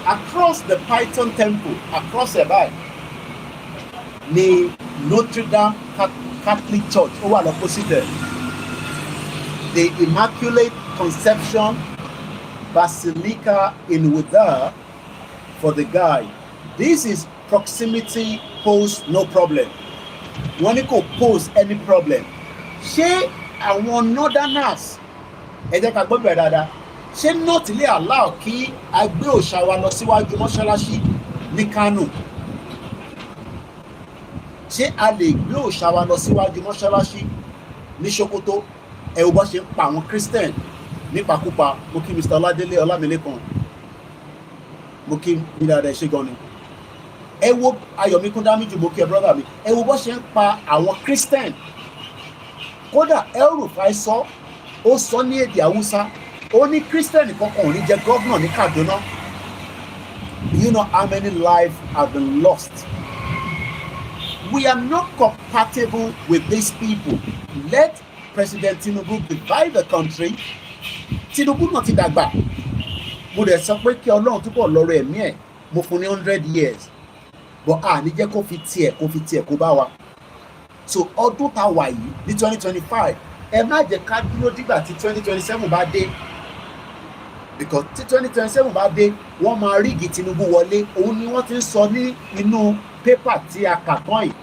across the Python Temple, across the bay, the Notre Dame Catholic Church, ó wà l'opposite, the Immaculate Conception Basilica in Ouidah for the guy. This is proximity pose no problem. Wọ́n ní kò pose any problem. Ṣé àwọn northerners ẹ jẹ́ ká gbọ́ bẹ̀rẹ̀ dáadáa? Ṣé north lè allow kí a gbé òòṣà wa lọ síwájú mọ́ṣáláṣí ní Kánò? Ṣé a lè gbé òòṣà wa lọ síwájú mọ́ṣáláṣí ní Sokoto? Ẹ wo bó ṣe ń pa àwọn Christian nípakúpa. Mo kí Mr. Ọládélé Ọlámilékan, mo kí ní dáadáa ṣe gan ni. Ẹ wo Ayọ̀míkún Dámíjù, mo kí ẹ brother mi. Ẹ wo bó ṣe ń pa àwọn Christian. Kódà El-Rufai sọ, ó sọ ní èdè Haúsá, ó ní Christian kankan ò ní jẹ governor ní Kaduna. Do you know how many lives have been lost? We are not compatible with these people. Let President Tinubu divide the country. Tinubu náà ti dàgbà. Mo dẹ̀ sọ pé kí Ọlọ́run túbọ̀ lọ́rọ̀ ẹ̀mí ẹ̀, mo fún ní 100 years. But ní jẹ́ kó fi tiẹ̀ kó bá wa. So ọdún tá wà yìí ní 2025, ẹ má jẹ́ ká dúró dìgbà tí 2027 bá dé. Because tí 2027 bá dé, wọ́n máa rígi Tinubu wọlé. Òun ni wọ́n ti ń sọ ní inú pépà tí a kà tán yìí.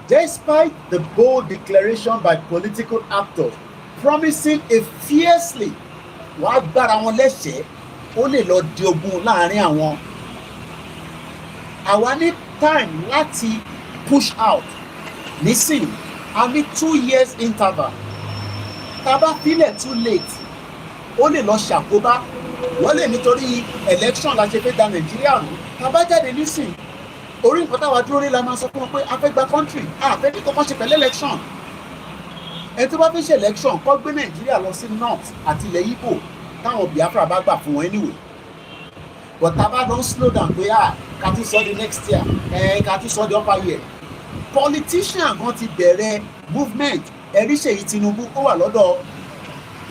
Despite the bold declaration by political actors promising a fiercely wàá gbára wọn lẹ́sẹ̀ẹ́, ó lè lọ di ogun láàrin àwọn. Àwa ní time láti push out. Nísìnyí, a ní 2 years interval. Tá bá fílẹ̀ too late, ó lè lọ ṣàkóbá. Wọ́n lè nítorí election la ṣe fẹ́ da Nàìjíríà nù. Tá bá jáde nísìnyí, orí nǹkan táwa dúró rí la máa sọ fún wọn pé a fẹ́ gba country a fẹ́ kí kọ́kọ́ ṣe pẹ̀lú election. ẹni tó bá fi ṣe election kọ́ gbé Nàìjíríà lọ sí north àti ilẹ̀ Igbo táwọn Biafra bá gbà fún wọn anyway. but tá a bá lọ slow down pé ká tún sọ di next year ká tún sọ di upper year. politician gan ti bẹ̀rẹ̀ movement ẹ̀rí Ṣèyí Tinubu ó wà lọ́dọ̀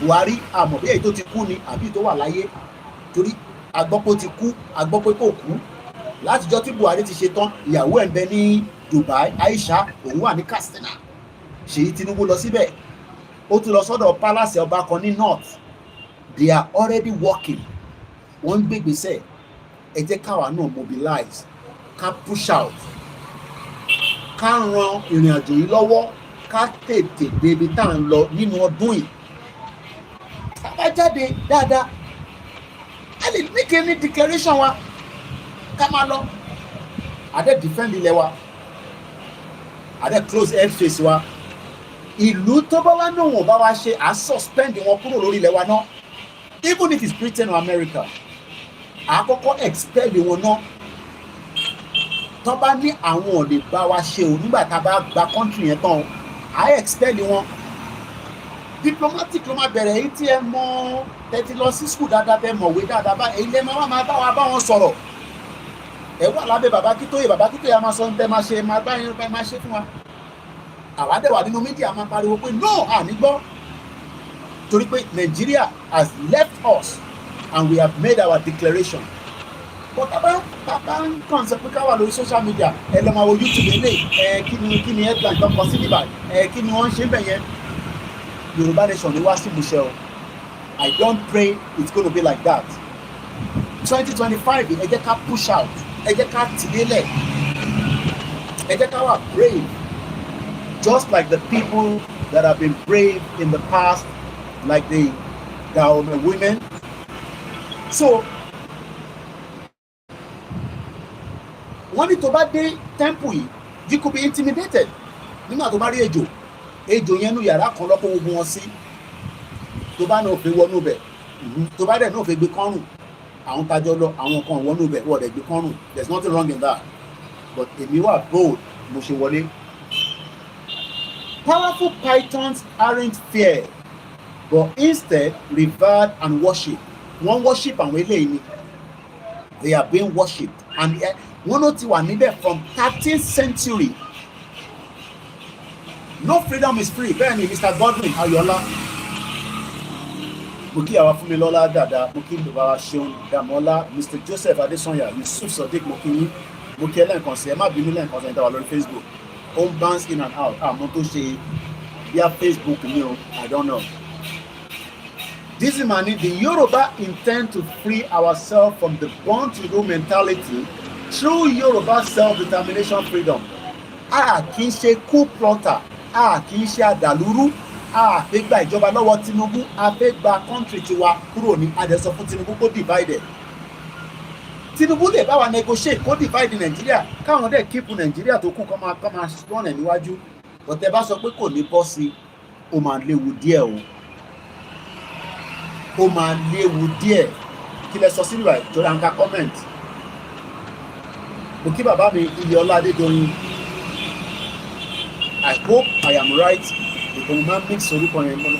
Buhari àmọ́ bí èyí tó ti kú ni àbí tó wà láyé torí agbọ́pọ̀ ti kú agbọ́pọ̀ kò kú látijọ́ tí Buhari ti ṣe tán ìyàwó ẹ̀ ń bẹ ní Dubai Aisha òun wà ní Katsina Ṣèyí Tinubu lọ síbẹ̀ ó tún lọ sọ́dọ̀ palace ọba kan ní north they are already working wọ́n ń gbégbèsè ẹ jẹ́ káwa náà mobilize ká push out ká ran ìrìn àjò yìí lọ́wọ́ ká tètè débi tá à ń lọ nínú ọdún yìí ká bá jáde dáadáa a lè ní kí ní declaration wa ká máa lọ adé defend ilẹ̀ wa adé close airspace wa ìlú tó bá wá náà wọ́n bá wá ṣe à suspend wọn kúrò lórí ilẹ̀ wa náà even if it's Britain or America àkọ́kọ́ expel wọn náà tó bá ní àwọn ò lè bá wa ṣe o nígbà tá a bá gba country yẹn tán à expel wọn diplomatic ló máa bẹ̀rẹ̀ èyí tí ẹ mọ̀ tẹ́tí lọ sí school dáadáa tẹ́ mọ̀wé dáadáa bá èyí lẹ́ máa bá wa bá wọn sọ̀rọ̀ ẹ wà lábẹ́ bàbá Akíntóyè a máa sọ ní tẹ́ máa ṣe máa bá yín bá máa ṣe fún wa àwa dẹ̀ wà nínú mídíà máa pariwo pé no àní gbọ́ torí pé Nigeria has left us and we have made our declaration but bàbá ń kàn sọ pé ká wà lórí social media ẹ lọ máa wo YouTube ilé kí ni headline tó ń kọ sí níbà kí ni wọ́n ń ṣe bẹ̀ yẹn Yorùbá nation ni wá sí ìmúṣẹ o I don't pray it's going to be like that 2025 ẹ jẹ́ ká push out ẹ jẹ́ ká tìlélẹ̀ ẹ jẹ́ ká wà brave just like the people that have been brave in the past like the Dahomey women. So wọ́n ní tó bá dé temple yìí you could be intimidated nígbà tó bá rí ejò yẹn nú yàrá kan lọ́pọ̀ gbogbo wọn sí tó bá náà fi wọnú bẹ̀ tó bá dẹ̀ náà fi gbé kọ́rùn àwọn tajọ lọ àwọn kan wọnú bẹ̀ wọ́n dẹ̀ gbé kọ́rùn there is nothing wrong in that but èmi wà bold mo ṣe wọlé. Powerful pythons aren't feared but instead revered and worshipped. Wọ́n worship àwọn eléyìí ni they are being worshipped and wọ́n ló ti wà níbẹ̀ from 13th century. No freedom is free. Bẹ́ẹ̀ ni Mr. Godwin Ayọ̀lá mo kí àwa Fúnmilọ́lá Dàda mo kí bàbá Ṣeun Dàmọ́lá Mr. Joseph Adesanya Yusuf Sodiq mo kí yín mo kí ẹ lẹ́ẹ̀kan sí ẹ má bínú lẹ́ẹ̀kan sí ẹ dáwà lórí Facebook ó ń bounce in and out àmọ́ tó ṣe bíá Facebook ni o I don't know. This is money. The Yoruba intend to free ourselves from the born to do mentality through Yoruba self-determination freedom. A kì í ṣe coup plotter, a kì í ṣe àdàlúrú, a fẹ́ gba ìjọba lọ́wọ́ Tinubu, a fẹ́ gba country tiwa kúrò ní adẹ́sọ fún Tinubu kó divided. Tinubu lè bá wa negotiate kó divide Nàìjíríà káwọn dẹ̀ keep Nàìjíríà tó kù kọ́ máa run ẹ̀ níwájú. Bọ̀tẹ́ bá sọ pé kò ní bọ́ sí ó máa léwu díẹ̀ o. Ó máa léwu díẹ̀ kí lẹ sọ sílùú ẹ̀ tó dáńká comment. Mo kí bàbá mi Iyọlá Adédoyin. I hope I am right. Ètò mo máa ń mix orúkọ yẹn mọ́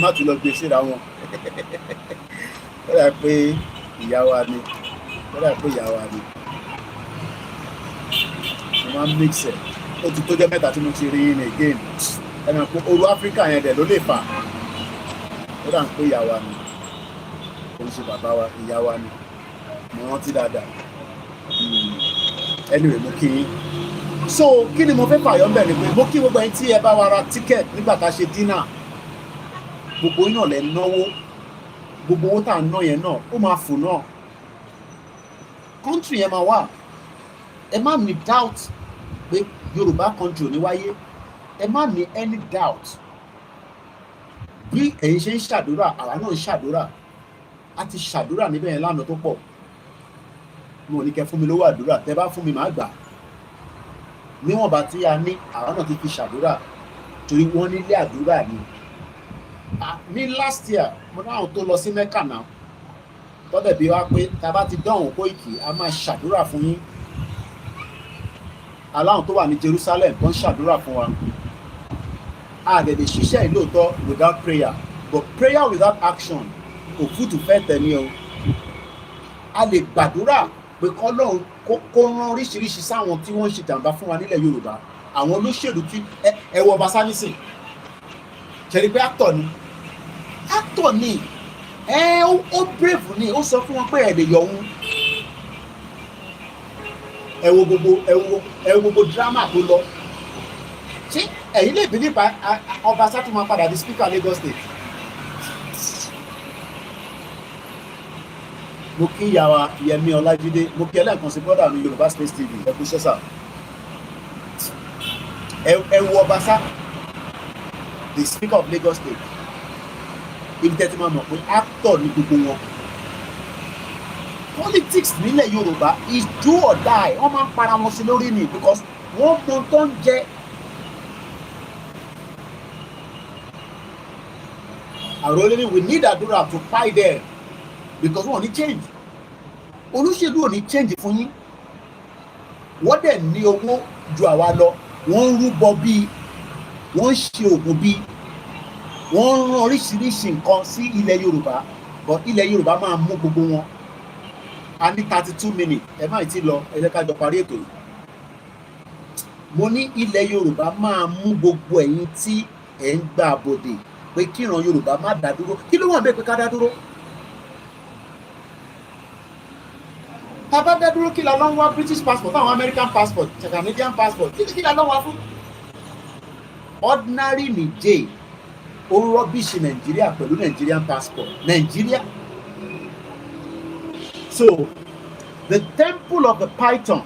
má tún lọ gbé síra wọn. Ó dà pé ìyá wa ni. Mo máa ń mix ẹ̀. Ó ti tó jẹ́ mẹ́ta tí mo ti rí in again. Ẹ̀mọ̀ pé olú Áfíríkà yẹn dẹ̀ ló lè fà. Ó dà pé ìyá wa ni. Ó ń ṣe bàbá wa ìyá wa ni. Mo rántí dáadáa. Anyway mo kí yín. So kí ni mo fẹ́ fàyọ́ bẹ̀ ni pé mo kí gbogbo ẹni tí ẹ bá wa ra ticket nígbà tá a ṣe dinner gbogbo iná lẹ náwó gbogbo owó tá a ná yẹn náà ó máa fò náà country yẹn máa wà ẹ má ní doubt pé Yorùbá country ò ní wáyé ẹ má ní any doubt bí ẹ̀yin ṣe ń ṣàdúrà àwa náà ń ṣàdúrà a ti ṣàdúrà níbẹ̀ yẹn lánàá tó pọ̀ mo ní kẹ́ fún mi lówó àdúrà tẹ́ bá fún mi màá gbà níwọ̀nba tí a ní àwọn náà ti fi ṣàdúrà torí wọ́n nílé àdúrà ni ní last year mo náà tó lọ sí Mẹ́kà náà tọ́dẹ̀ bí wá pé tá a bá ti dánwò Kóìkì a máa ṣàdúrà fún yín aláwọn tó wà ní Jerusalem tó ń ṣàdúrà fún wa àdẹ̀dẹ̀ ṣiṣẹ́ ìlóòótọ́ without prayer, but prayer without action kò fútù fẹ́ tẹ̀lé o. A lè gbàdúrà pé kọ́lọ́run kó rán oríṣiríṣi sáwọn tí wọ́n ń ṣe jàǹbá fún wa nílẹ̀ Yorùbá, àwọn olóṣèlú tí ẹ wọ Ọbaṣá nísìn ṣẹ̀rí pé actor ni ó brave ni, ó sọ fún wọn pé ẹ̀ lè yọ òun. ẹ wo gbogbo drama tó lọ. Ṣé ẹ̀yin lè bí nípa Ọbaṣá tó máa padà di speaker Lagos State? Mo kí ìyàwó Yẹmí Ọlájídé, mo kí ẹlẹ́ẹ̀kan sí brother mi Yorùbá Space TV, ẹ kú ṣẹ́sà. Ẹ wo Ọbaṣá, the speaker of Lagos State, ibi tẹ́tí máa mọ̀ pé actor ní gbogbo wọn. Politics nílẹ̀ Yorùbá is do or die, wọ́n máa ń para wọn sí lórí ni because wọ́n mọ tó ń jẹ. Àròlé ni we need àdúrà to fight there because wọ́n ní change. Olóṣèlú ò ní change fún yín. Wọ́n dẹ̀ ní owó ju àwa lọ, wọ́n ń rúbọ bíi, wọ́n ń ṣe òògùn bíi, wọ́n ń rán oríṣiríṣi nǹkan sí ilẹ̀ Yorùbá, but ilẹ̀ Yorùbá máa mú gbogbo wọn. A ní 32 minutes, ẹ má ti lọ, ẹ jẹ́ ká jọ parí ètò yìí. Mo ní ilẹ̀ Yorùbá máa mú gbogbo ẹ̀yin tí ẹ̀ ń gbà bòdè pé kíran Yorùbá má dá dúró. Kí ló wà bẹ́ẹ̀ pé ká dá dúró? Tá bá dá dúró kí la lọ ń wá British passport, àwọn American passport, Canadian passport, kí la lọ wá fún? Ordinary Nìjẹ́ ó rọ́bìṣì Nàìjíríà pẹ̀lú Nigerian passport. Nàìjíríà. So the temple of the Python,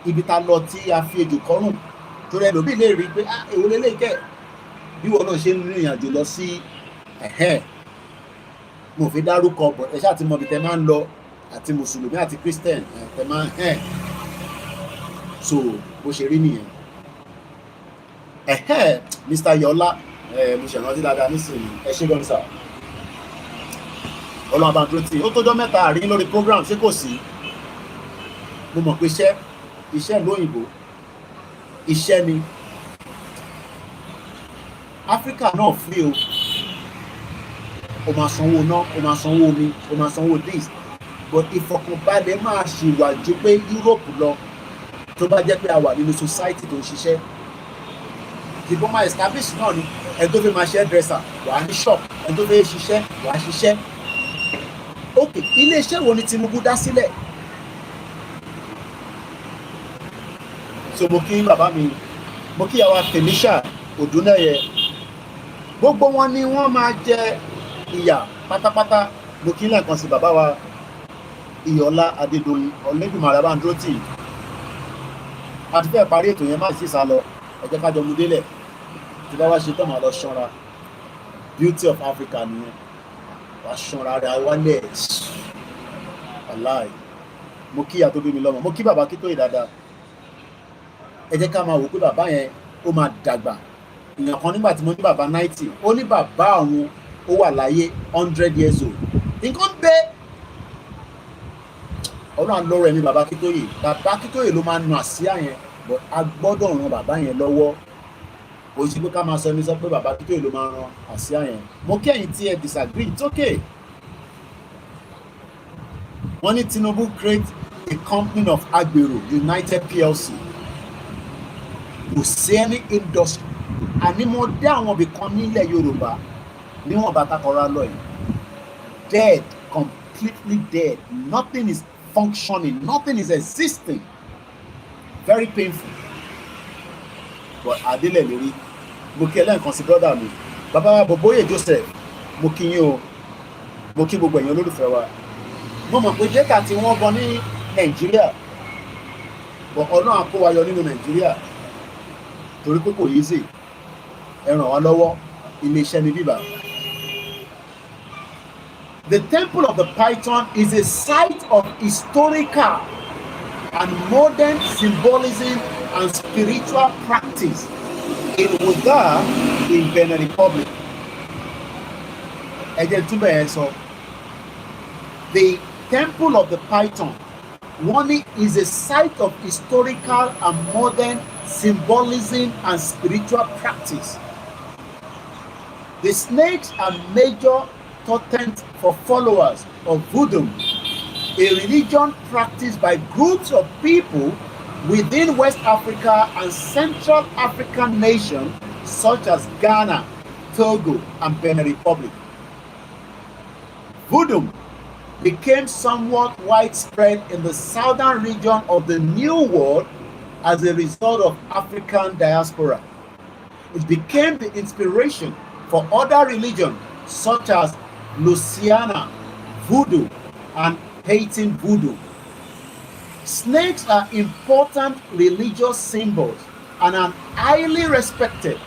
ibi ta lọ tí a fi ejò kọrùn, torí ẹlòmíì lè rí i pé èwo lélẹ́yìí kẹ́ bí wọn náà ṣe ń rìnrìn àjò lọ sí mo fi dárúkọ bọ̀ ẹ ṣáà ti mọ ibi tẹ máa ń lọ, àti mùsùlùmí àti christian tẹ máa ń so bó ṣe rí nìyẹn. Mr. Yọlá mo ṣèrántí dáadáa nísìnyí, ẹ ṣé gan sà. Ọlọ́run bá ń dúró tì í. Ó tójọ́ mẹ́ta àrí lórí program, ṣé kò sí? Mo mọ̀ pé iṣẹ́ lóyìnbó iṣẹ́ ni. Áfíríkà náà free o. O máa sanwó ná, o máa sanwó omi, o máa sanwó this, but ìfọkànbalẹ̀ máa ṣèwàjú pé Europe lọ tó bá jẹ́ pé a wà nínú society tó ń ṣiṣẹ́. Ìbọn máa establish náà ni ẹni tó fẹ́ máa ṣe hairdresser wà á ní shop, ẹni tó fẹ́ ṣiṣẹ́ wà á ṣiṣẹ́. Ok, iléeṣẹ́ wo ni Tinubu dá sílẹ̀? So mo kí bàbá mi, mo kí àwa Felicia Odúnẹ̀yẹ, gbogbo wọn ni wọ́n máa jẹ ìyà pátápátá. Mo kí lẹ́ẹ̀kan sí bàbá wa Ìyọ̀lá Adédoyin, Olódùmarè bá ń dúró tì í. A ti fẹ́ parí ètò yẹn, má sì sá lọ, ẹ jẹ́ ká jọ mú délẹ̀. Tí bá wá ṣe tán máa lọ ṣọ́ra. Beauty of Africa nìyẹn. Wà á ṣọ́ra rẹ̀ wálẹ̀. Wàláì. Mo kí ìyá tó bí mi lọ́mọ, mo kí bàbá Akíntóyè dáadáa. Ẹ jẹ́ ká máa wò pé bàbá yẹn ó máa dàgbà. Èèyàn kan nígbà tí mo ní bàbá 90, ó ní bàbá àwọn ó wà láyé 100 years old. Nǹkan bẹ́ẹ̀. Ọlọ́run lọ́rọ̀ ẹ̀mí bàbá Akíntóyè. Bàbá Akíntóyè ló máa ń nu àsíá yẹn, but a gbọ́dọ̀ ran bàbá yẹn lọ́wọ́. Kò sí pé ká máa sọ ẹni sọ pé bàbá Akíntóyè ló máa ran àsíá yẹn. Mo kẹ́yìn tí ẹ disagree, it's okay. Wọ́n ní Tinubu create a company of Agbero United PLC. Kò sí ẹni industry. Àní mo dé àwọn ibì kan nílẹ̀ Yorùbá níwọ̀n bàtà kọ́ra lọ yìí. Dead, completely dead. Nothing is functioning, nothing is existing. Very painful. But Adele lórí, mo kí ẹlẹ́nkan sí brother mi. Bàbá wa Bòbóyè Joseph, mo kí yín o. Mo kí gbogbo ẹ̀yin olólùfẹ́ wa. Mo mọ̀ pé data tí wọ́n gan ní Nàìjíríà, but Ọlọ́run á kó wa yọ nínú Nàìjíríà. Torí pé kò easy. Ẹ ràn wá lọ́wọ́, ilé-iṣẹ́ ní bíbá. The Temple of the Python is a site of historical and modern symbolism and spiritual practice in Ouidah in Benin Republic. The Temple of the Python Wani is a site of historical and modern symbolism and spiritual practice. The snakes are major totems for followers of voodoo, a religion practiced by groups of people within West Africa and Central African nations such as Ghana, Togo, and Benin Republic. Voodoo became somewhat widespread in the southern region of the New World as a result of African diaspora. It became the inspiration for other religions such as Louisiana Voodoo and Haitian Voodoo. Snakes are important religious symbols and are highly respected.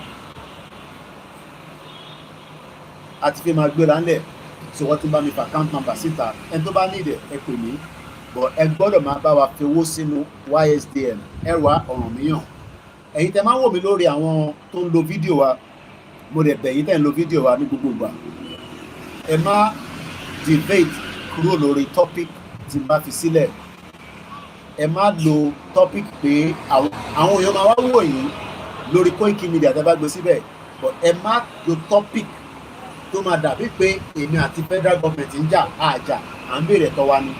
Àti fi máa gbéra ńlẹ̀ tí wọ́n ti bá mi fa account number síta ẹni tó bá nídìí ẹ pè mí but ẹ gbọ́dọ̀ máa bá wa fi owó sínú YSDN ẹ̀rọ ọ̀ràn míyàn. Ẹ̀yin tẹ́ máa ń wò mí lórí àwọn tó ń lo fídíò wa mo dẹ̀ bẹ̀ yín tẹ́ ń lo fídíò wa ní gbogbo ìgbà ẹ má debate kúrò lórí topic tí n bá fi sílẹ̀. Ẹ má lo topic pé àwọn èèyàn máa wá wò yín lórí Koikimedia tẹ́ bá gbé síbẹ̀ but ẹ má lo topic tó máa dàbí pé èmi àti federal government ń jà àjà à ń béèrè ẹ̀tọ́ wa ni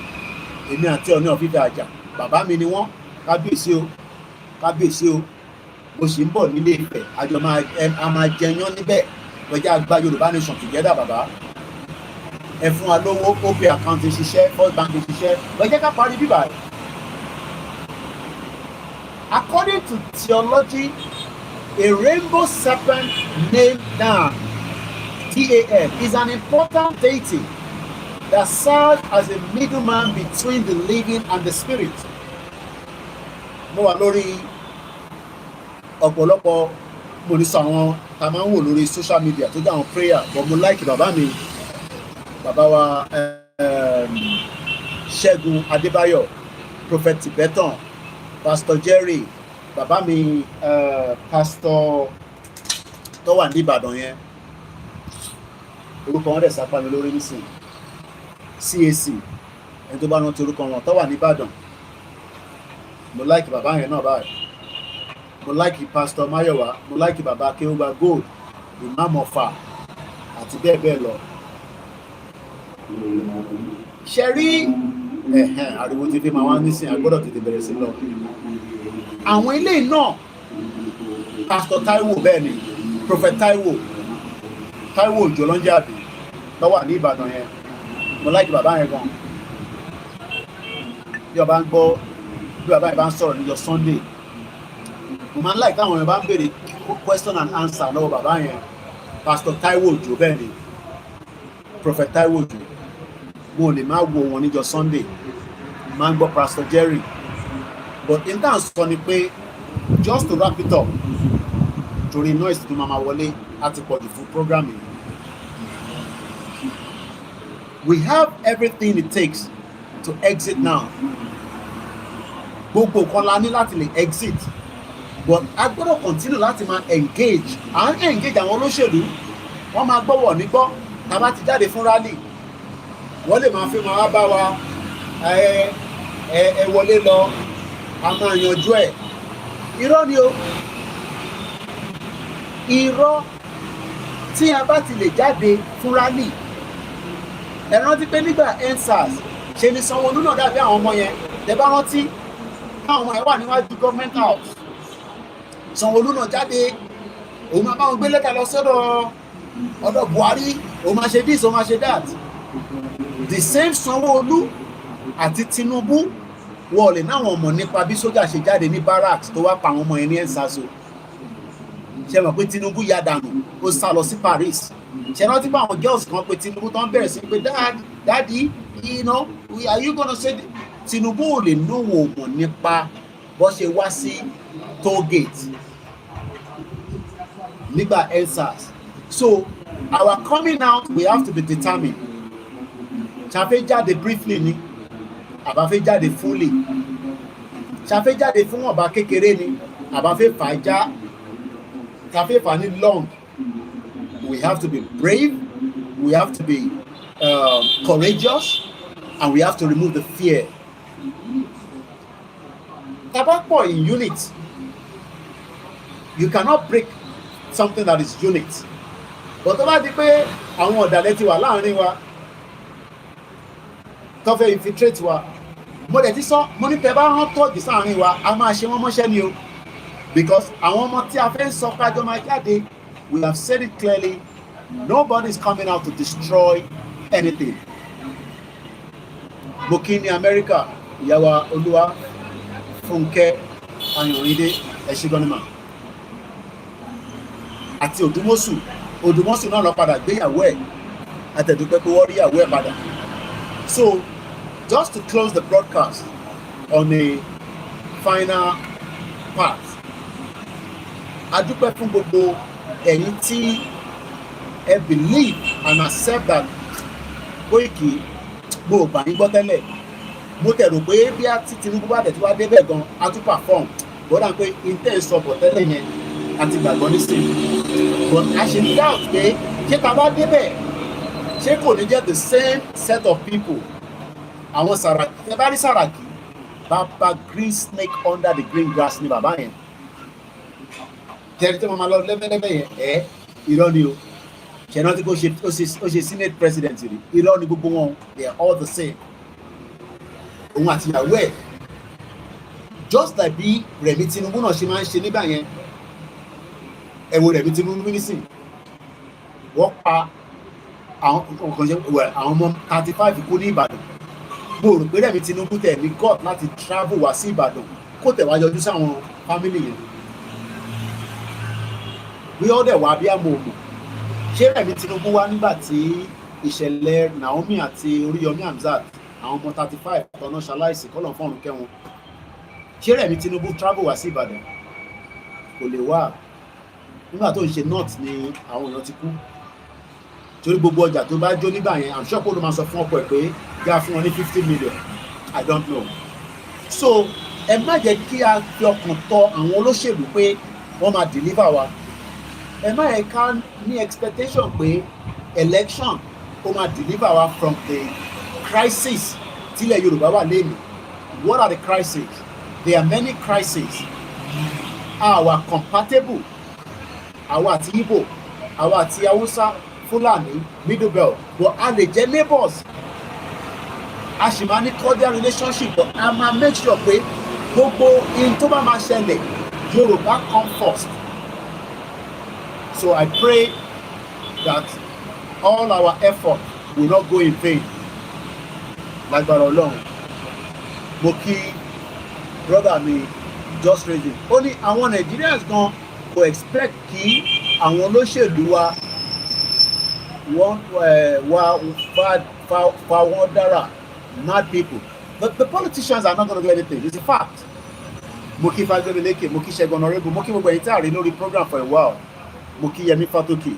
èmi àti Ọọ̀ni of Ifẹ̀ àjà bàbá mi ni wọ́n kábíyèsí o mo sì ń bọ̀ nílé Ifẹ̀ àjọ máa jẹyán níbẹ̀ lọ́jà àgbà Yorùbá nation together bàbá ẹ fún wa lówó OP account ṣiṣẹ́ First Bank ṣiṣẹ́ lọ́jọ́ ká parí bíbá rẹ̀. According to theology, a rainbow serpent named Dan, TAN, is an important deity that serves as a middleman between the living and the spirit. Mo wà lórí ọ̀pọ̀lọpọ̀ mo ní sọ àwọn tá a máa ń wò lórí social media tó jẹ́ àwọn prayer but mo like bàbá mi bàbá wa Ṣẹ́gun Adébáyọ̀ Prophet Tibetan Pastor Jerry bàbá mi Pastor tó wà ní Ìbàdàn yẹn orúkọ wọn dẹ̀ sápá mi lórí nísìnyí CAC ẹni tó bá rántí orúkọ wọn tó wà ní Ìbàdàn mo like bàbá yẹn náà báyìí mo like Pastor Mayowa mo like bàbá Kéwúgbà Gold Imam Ọ̀fà àti bẹ́ẹ̀ bẹ́ẹ̀ lọ. Ṣe rí ariwo ti fi máa wá nísìnyí agbọ́dọ̀ tètè bẹ̀rẹ̀ sí lọ. Àwọn ilé náà Pastor Taiwo bẹ́ẹ̀ ni Prophet Taiwo Òjó ló ń jáde tó wà ní Ìbàdàn yẹn mo like bàbá yẹn gan. Bí ọba ń gbọ́ bí bàbá yẹn bá ń sọ̀rọ̀ níjọ́ Sunday mo máa ń like táwọn yẹn bá ń béèrè question and answer lọ́wọ́ bàbá yẹn Pastor Taiwo Òjó bẹ́ẹ̀ ni Prophet Taiwo Òjó mo lè máa wo wọn níjọ́ Sunday máa ń gbọ́ Pastor Jerry but in that sọ ni pé just to wrap it up torí noise tó máa wọlé àti pọ̀jù fún program yìí. We have everything it takes to exit now. Gbogbo kan la ní láti lè exit but a gbọ́dọ̀ continue láti máa engage à ń engage àwọn olóṣèlú wọ́n máa gbọ́wọ̀ nígbọ́ tá a bá ti jáde fún rally wọ́n lè máa fi máa wá bá wa ẹ wọlé lọ a máa yanjú ẹ̀ irọ́ ni o irọ́ tí a bá ti lè jáde fún rally ẹ rántí pé nígbà EndSARS ṣe ni Sanwó-Olú náà dàbí àwọn ọmọ yẹn tẹ́ bá rántí káwọn ọmọ yẹn wà níwájú government house Sanwó-Olú náà jáde òun máa bá wọn gbé lẹ́tà lọ ọ̀dọ̀ Buhari òun máa ṣe this òun máa ṣe that the same Sanwó-Olú àti Tinubu wọlé náwọn ọmọ nípa bí sójà ṣe jáde ní barracks tó wá pa àwọn ọmọ yẹn ní EndSARS ṣe mọ̀ pé Tinubu ya dànù ó sá lọ sí Paris ṣe rántí pé àwọn girls kan pé Tinubu tó ń bẹ̀rẹ̀ sí pé daddy you know are you gonna say Tinubu ò lè lóhùn ọmọ nípa bó ṣe wá sí toll gate nígbà EndSARS. So our coming out we have to be determined. Ṣàfẹ́ jáde briefly ni àbáfẹ́ jáde fully ṣàfẹ́ jáde fún ọba kékeré ni àbáfẹ́ fàájá ṣàfẹ́ fà ní long. We have to be brave, we have to be courageous, and we have to remove the fear. Tabakpo in unit. You cannot break something that is unit. But tó bá di pé àwọn ọ̀dàlẹ̀ ti wà láàrin wa tó fẹ́ infiltrate wa, mo dẹ̀ ti sọ mo ní tẹ́ bá rán tọ́ọ̀gì sáàrin wa a máa ṣe wọ́n mọ́ṣẹ́ ni o, because àwọn ọmọ tí a fẹ́ ń sọ pé àjọ máa jáde, we have said it clearly, nobody is coming out to destroy anything. Mo kí ní Amẹ́ríkà ìyàwó Olúwa Fúnkẹ́ Ayọ̀rìndé ẹ̀ṣígbọ́nìmá àti Òdùmọ́sù náà lọ padà gbéyàwó ẹ̀ àtẹ̀dúpẹ́ pé wọ́n rí ìyàwó ẹ̀ padà. So just to close the broadcast on a final part, a dúpẹ́ fún gbogbo ẹ̀yin tí ẹ believe and accept that Koiki mo bá yín gbọ́ tẹ́lẹ̀, mo tẹ̀ rò pé bí a ti Tinubu bá dẹ̀ tí wá débẹ̀ gan a tún perform bọ́dà pé intel sọ̀bọ̀ tẹ́lẹ̀ yẹn àti gbàgbọ́ nísìnyí, but a ṣe ní doubt pé ṣé ta bá débẹ̀ ṣé kò ní jẹ́ the same set of people. Àwọn Sàràkí, ẹ bá rí Sàràkí, bàbá green snake under the green grass ni bàbá yẹn. Jẹ́rìí tí wọ́n máa lọ lẹ́fẹ̀lẹ́fẹ̀ yẹn irọ́ ni o. Ṣẹ̀nà tí kò ṣe senate president rí, irọ́ ni gbogbo wọn, they are all the same. Òun àti ìyàwó ẹ̀, just like bí Rẹ̀mí Tinubu náà ṣe máa ń ṣe nígbà yẹn. Ẹ wo Rẹ̀mí Tinubu nísìn, wọ́n pa àwọn ọmọ 35 kú ní Ìbàdàn. Mo rò pé Rẹ̀mí Tinubu tẹ̀ ní God láti travel wá sí Ìbàdàn kó tẹ̀ wá yọjú sáwọn family yẹn. Bí ó dẹ̀ wá bí àmọ́ òmò. Ṣé Rẹ̀mí Tinubu wá nígbà tí ìṣẹ̀lẹ̀ Naomi àti Oríyọmí Hamzat àwọn ọmọ 35 tọ́nà ṣaláìsì kọ́lọ̀ fọ́run kẹ́wọn? Ṣé Rẹ̀mí Tinubu travel wá sí Ìbàdàn? Kò lè wá. Nígbà tó ń ṣe north ni àwọn èèyàn ti kú. Torí gbogbo ọjà tó bá jó nígbà yẹn, I'm sure kó ló máa sọ fún ọkọ ẹ̀ pé yá fún wọn ní 50 million. I don't know. So ẹ má jẹ́ kí a fi ọkàn tọ àwọn olóṣèlú pé wọ́n máa deliver wa. Ẹ má yẹ ká ní expectation pé election ó máa deliver wa from the crisis tílẹ̀ Yorùbá wà lẹ́nu. What are the crises? There are many crises. Àwa compatible, àwa àti Igbo, àwa àti Hausa, Fulani, Middle Belt, but a lè jẹ́ neighbors. A sì máa ní cordial relationship, but a máa make sure pé gbogbo in tó bá máa ṣẹlẹ̀ Yorùbá come first. So I pray that all our effort will not go in vain. Lágbára Ọlọ́run. Mo kí brother mi just raising. Ó ní àwọn Nigerians gan kò expect kí àwọn olóṣèlú wa wọ́n dára, mad people. But the politicians are not going to do anything. It's a fact. Mo kí Fagbemileke, mo kí Ṣẹ́gun Honorable, mo kí gbogbo ẹ̀yin tí a rí lórí program for a while. Mo kí Yẹmí Fátókì,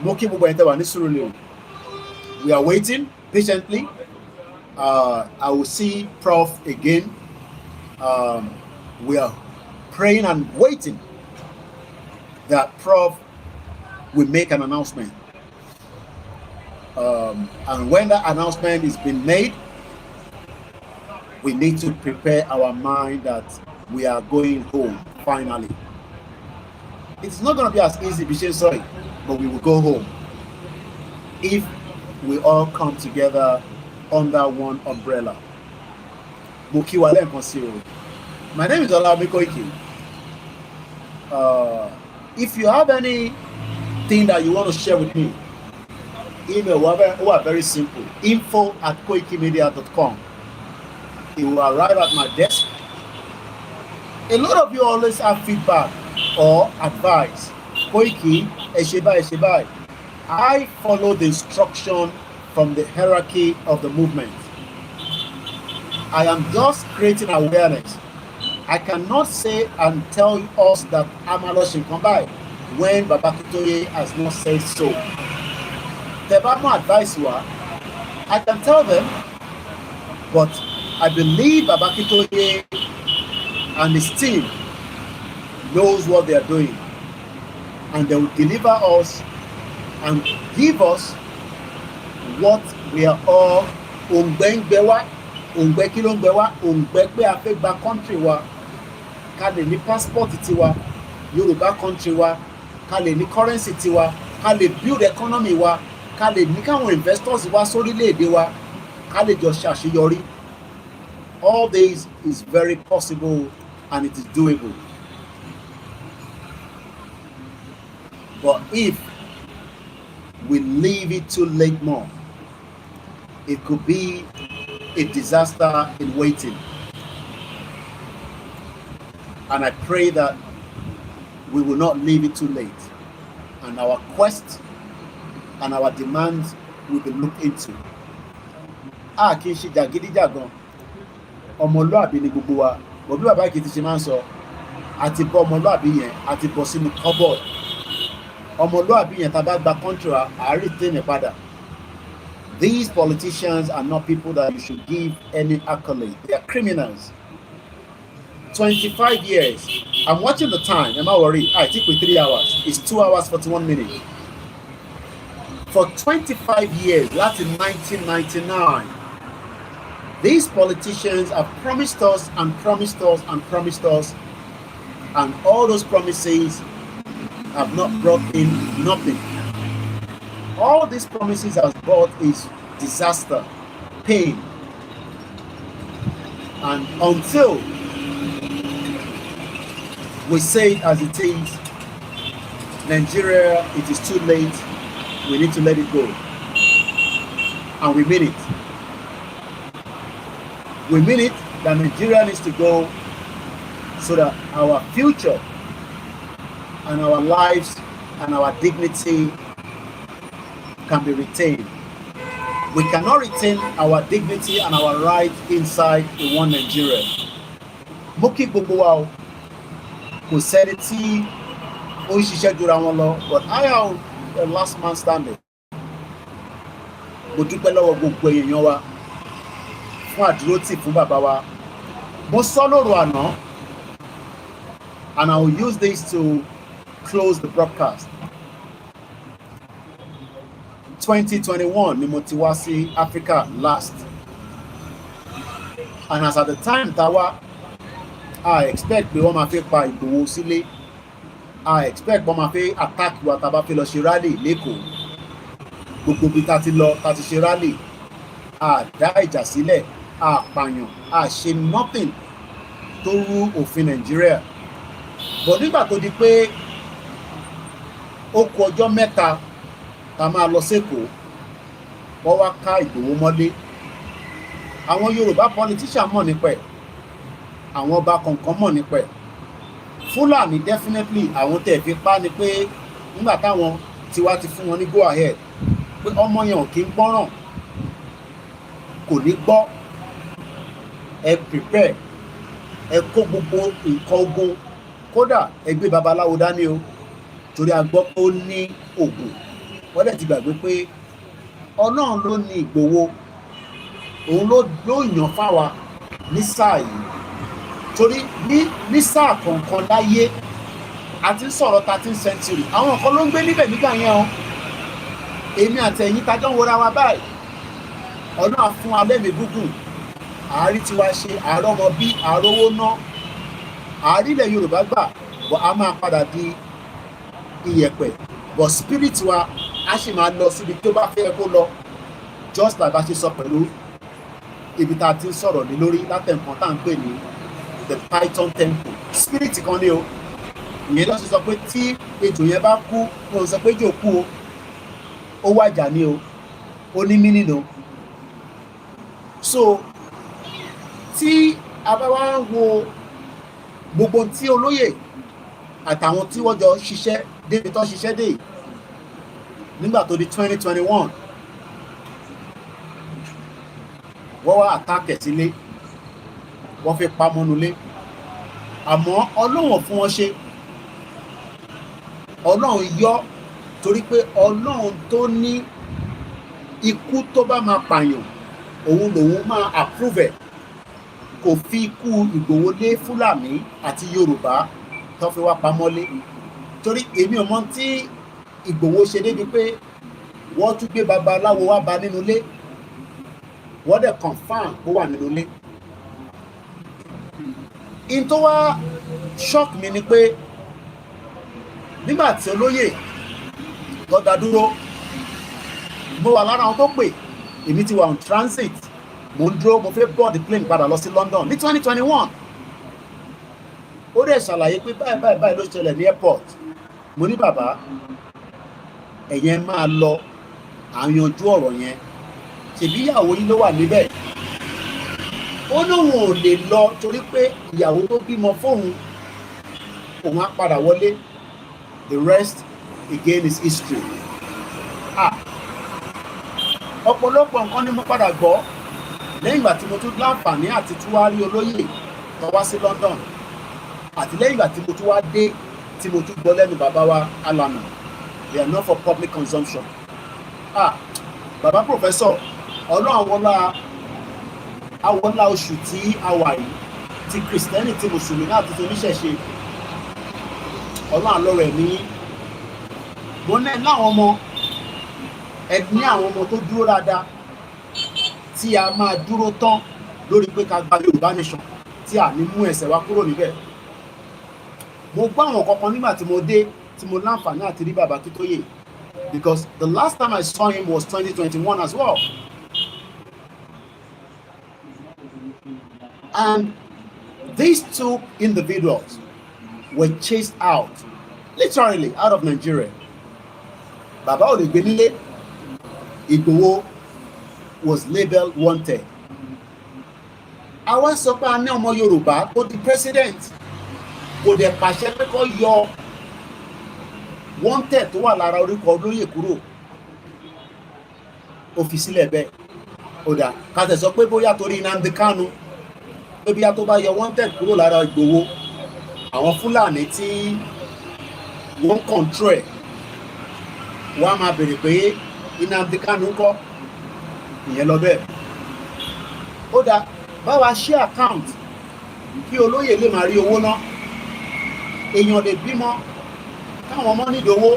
mo kí gbogbo ẹ̀yin tí wà ní Surulere. We are waiting patiently. I will see Prof again. We are praying and waiting that Prof will make an announcement. And when that announcement is being made, we need to prepare our mind that we are going home finally. It's not going to be as easy, sorry, but we will go home if we all come together under one umbrella. My name is OLAYOMI KOIKI. If you have anything that you want to share with me, email are very simple. info@koikimedia.com. It will arrive at my desk. A lot of you always have feedback or advice. Koiki, Eshebai. I follow the instruction from the hierarchy of the movement. I am just creating awareness. I cannot say and tell us that Amalo should come by when Babakitoye has not said so. Tebamo advice wa, I can tell them, but I believe Babakitoye and his team knows what they are doing, and they will deliver us and give us what we are all umbengbewa òǹgbẹ kí ló ń gbẹ wá òǹgbẹ pé a fẹ́ gba country wa ká lè ní passport tiwa Yorùbá country wa ká lè ní currency tiwa ká lè build economy wa ká lè ní káwọn investors wá sórílẹ̀-èdè wa ká lè jọ ṣàṣeyọrí. All this is very possible and it is doable. But if we leave it too late more, it could be a disaster in waiting. And I pray that we will not leave it too late. And our quest and our demands will be looked into. Kì í ṣe jàgídíjàgan. Ọmọlúàbí ni gbogbo wa. Bọ̀bí bàbá Èkìtì ṣe máa ń sọ, àti bọ́ ọmọlúàbí yẹn, àti bọ́ sínú cupboard. Ọmọlúàbí yẹn tá bá gba country wa, àárí tẹ́nẹ̀ padà. These politicians are not people that you should give any accolade. They are criminals. 25 years. I'm watching the time. Am I worried? I think with 3 hours. It's 2 hours 41 minutes. For 25 years, that's in 1999. These politicians have promised us and promised us and promised us, and all those promises have not brought in nothing. All these promises have brought is disaster, pain, and until we say it as it is, Nigeria, it is too late, we need to let it go. And we mean it. We mean it that Nigeria needs to go so that our future and our lives and our dignity can be retained. We cannot retain our dignity and our rights inside in one Nigeria. Moki gbogbo wa o, kò sẹ́ni tí ó ń ṣiṣẹ́ jura wọn lọ, but I am the last man standing. Mo dúpẹ́ lọ́wọ́ gbogbo èèyàn wa fún àdúrótì fún bàbá wa. Mo sọ lóru àná, and I will use this to close the broadcast. 2021 ni mo ti wá sí Africa last, and as at the time tawa, I expect pé wọ́n máa fẹ́ pa Ìgbòho sílé. I expect wọ́n máa fẹ́ attack wa tá bá fẹ́ lọ ṣe rally lẹ́kọ̀ọ́. Gbogbo bí tá ti lọ tá ti ṣe rally, a dá ìjà sílẹ̀, a pààyàn, a ṣe nothing tó rú òfin Nàìjíríà. But nígbà tó di pé ó kù ọjọ́ mẹ́ta tá máa lọ sẹ́kọ̀ọ́, wọ́n wá ká Ìgbòho mọ́lé. Àwọn Yorùbá politician mọ̀ nípa ẹ̀, àwọn ọba kọ̀ọ̀kan mọ̀ nípa ẹ̀. Fúlàní definitely àwọn tẹ̀ fi pa ni pé nígbà táwọn tiwa ti fún wọn ní go ahead pé ọmọ yẹn ò kí ń gbọ́ràn, kò ní gbọ́, ẹ prepare, ẹ kó gbogbo nǹkan ogun, kódà ẹ gbé babaláwo dání o, torí a gbọ́ pé ó ní oògùn. Wọ́n dẹ̀ ti gbàgbé pé Ọlọ́run ló ní Ìgbòho, òun ló yàn fáwa ní sáà yìí. Torí ní sáà kọ̀ọ̀kan láyé, a ti ń sọ̀rọ̀ 13th century, àwọn kan ló ń gbé níbẹ̀ nígbà yẹn o. Èmi àti ẹ̀yin tajọ́ ń wọra wa báyìí, ọ̀nà àfún alẹ́mì gúgùn, àárí tiwa ṣe, àárọ̀mọ bí, àárówó ná, àárílẹ̀ Yorùbá gbà, bọ̀ a máa padà di iyẹ̀pẹ̀, but spirit wa a sì máa lọ síbi tó bá fẹ́ kó lọ, just like a ṣe sọ pẹ̀lú ibi tá a ti ń sọ̀rọ̀ ní lórí látẹ̀ǹkan tá à ń pè ní the Python temple. Spirit kan ní o, ìyẹn lọ sí sọ pé tí ejò yẹn bá kú, wọn sọ pé ejò kú o, ó wàjà ní o, ó ní mí nínú. So tí a bá wá ń wo gbogbo tí olóyè àtàwọn tí wọ́n jọ ṣiṣẹ́ débi tó ṣiṣẹ́ dé nígbà tó di 2021, wọ́n wá attack ẹ̀ sílé, wọ́n fi pa mọ́nulé, àmọ́ Ọlọ́run fún wọn ṣe. Ọlọ́run yọ, torí pé Ọlọ́run tó ní ikú tó bá máa pààyàn, òun lòun máa approve ẹ̀. Kò fi ikú Ìgbòho lé Fúlàní àti Yorùbá tó fi wá pamọ́lé. Torí èmi ò mọ̀ tí Ìgbòho ṣe débi pé wọ́n tún gbé babaláwo wá bá nínú ilé. wọ́n dẹ̀ confam ó wà nínú ilé. In tó wá shock mi ni pé nígbà tí olóyè tó dá dúró, mo wà lára àwọn tó pè, èmi ti wà on transit, mo ń dúró, mo fẹ́ board the plane padà lọ sí London ní 2021. Ó dẹ̀ ṣàlàyé pé báyìí ló ṣẹlẹ̀ ní airport. Mo ní bàbá, ẹ̀yẹn máa lọ àyanjú ọ̀rọ̀ yẹn, ṣèbí ìyàwó yín ló wà níbẹ̀. Ó lóun ò lè lọ torí pé ìyàwó tó bímọ fóun, òun á padà wọlé. The rest again is history. Ọ̀pọ̀lọpọ̀ nǹkan ni mo padà gbọ́ lẹ́yìn ìgbà tí mo tún láǹfààní àti tún wá rí olóyè tó wá sí London, àti lẹ́yìn ìgbà tí mo tún wá dé tí mo tún gbọ́ lẹ́nu bàbá wa alànà, they are not for public consumption. Bàbá professor, ọlọ́run àwọlá oṣù tí a wà yìí ti Kristẹni ti Mùsùlùmí àti ti oníṣẹ̀ṣe, ọlọ́run àlọ́rọ̀ ẹ̀mí. Mo ní láwọn ọmọ ní àwọn ọmọ tó dúró dáadáa tí a máa dúró tán lórí pé ká gba Yorùbá nation tí a ní mú ẹsẹ̀ wa kúrò níbẹ̀. Mo gbọ́ àwọn kankan nígbà tí mo dé tí mo láǹfààní àti rí bàbá Akíntóyè, because the last time I saw him was 2021 as well. And these two individuals were chased out, literally out of Nigeria. Bàbá ò lè gbé nílé. Igboho was labelled wanted. Àwa sọ pé a ní ọmọ Yorùbá tó di president, kò dẹ̀ pàṣẹ pé kó yọ wanted tó wà lára orúkọ olóyè kúrò. Ó fi sílẹ̀ bẹ́ẹ̀. Ó dà ká tẹ̀ sọ pé bóyá torí Nnamdi Kanu, pé bóyá tó bá yọ wanted kúrò lára Igboho, àwọn Fúlàní tí wọ́n control ẹ̀ wọ́n á máa bèrè pé Nnamdi Kanu ńkọ́, ìyẹn lọ bẹ́ẹ̀. Ó dà báwa ṣí account kí olóyè lè máa rí owó ná. Èèyàn lè bímọ káwọn ọmọ nídìí owó,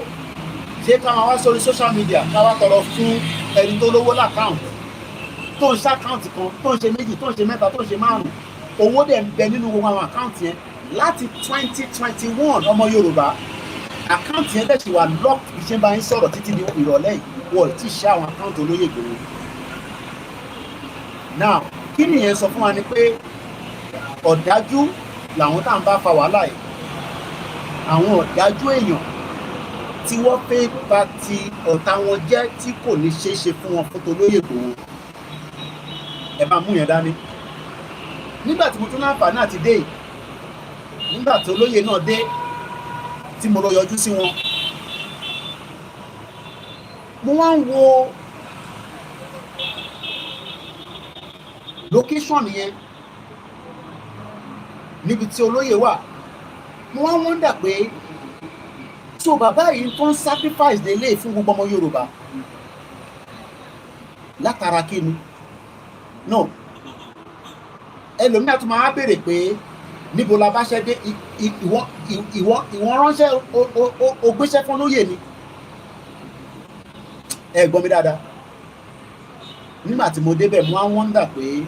ṣé káwọn wá sórí social media káwá tọrọ fún ẹni tó lówó láccount, tó ń ṣe account kan, tó ń ṣe méjì, tó ń ṣe mẹ́ta, tó ń ṣe márùn-ún, owó dẹ̀ ń bẹ nínú gbogbo àwọn account yẹn láti 2021. Ọmọ Yorùbá, account yẹn dẹ̀ ṣì wà locked bí ṣe bá ń sọ̀rọ̀ títí di ìrọ̀lẹ́ yìí, wọ́n ti ṣe àwọn account olóyè Igboho. Now kí nìyẹn sọ fún wa ni pé ọ̀dájú làwọn tá à ń bá fa wàhálà yìí, àwọn ọ̀dájú èèyàn tí wọ́n fẹ́ bá ti ọ̀tá wọn jẹ́ tí kò ní ṣeé ṣe fún wọn fún tolóyè Igboho. Ẹ bá mú yẹn dání. Nígbà tí mo tún láǹfààní àti dé yìí, nígbà tí olóyè náà dé tí mo lọ yọjú sí wọn, mo wá ń wo location yẹn níbi tí olóyè wà. Mo wá wonder pé so bàbá yìí tó ń sacrifice délé fún gbogbo ọmọ Yorùbá látara kíni? No, ẹlòmíà tún máa béèrè pé níbo la bá ṣẹ́ dé, ìwọ̀n ránṣẹ́ o gbéṣẹ́ fún olóyè ni. Ẹ gbọ́ mi dáadáa. Nígbà tí mo débẹ̀ mo wá wonder pé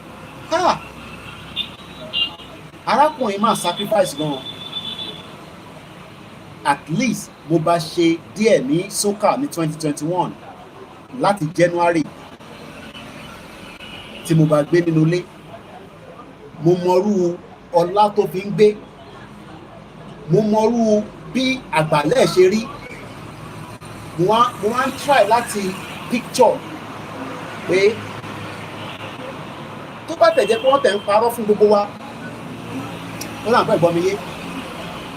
arákùnrin máa sacrifice gan. At least mo bá ṣe díẹ̀ ní soka ní 2021 láti January tí mo bá gbé nínú ilé. Mo mọrú ọlá tó fi ń gbé, mo mọrú bí àgbàlẹ̀ ṣe rí. Mo wá ń try láti picture pé tó bá tẹ̀ jẹ́ pé wọ́n tẹ̀ ń parọ́ fún gbogbo wa, wọ́n là ń pẹ́ gbọ́ mi yé.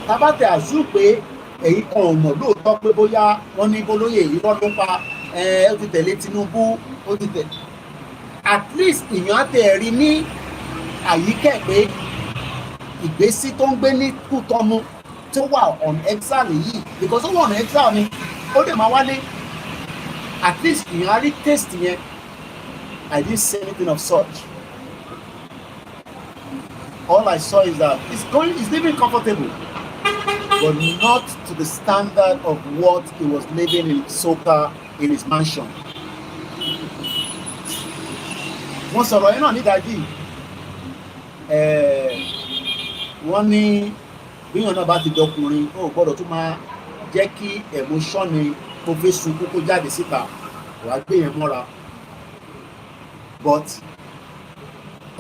Tá bá tẹ̀ àzú pé èyí kan ò mọ̀ lóòótọ́ pé bóyá wọ́n ní bólóyè irọ́ ló ń pa, ó ti tẹ̀lé Tinubu, ó ti tẹ̀. At least ìyàn á tẹ̀ rí ní àyíkẹ́ pé ìgbésí tó ń gbé ní Kútọ́nù tó wà on exile yìí, because ó wà on exile ni ó lè máa wálé. At least ìyàn á rí taste yẹn. I didn't say anything of such. All I saw is that he's living comfortable, but not to the standard of what he was living in Soka in his mansion. wọ́n sọ̀rọ̀ yẹn náà nídàájí wọ́n ní bíyàn náà bá ti dọkùnrin ó gbọ́dọ̀ tún máa jẹ́ kí emotion ni kó fẹ́ sunkún kó jáde síta wàá gbé yẹn mọ́ra but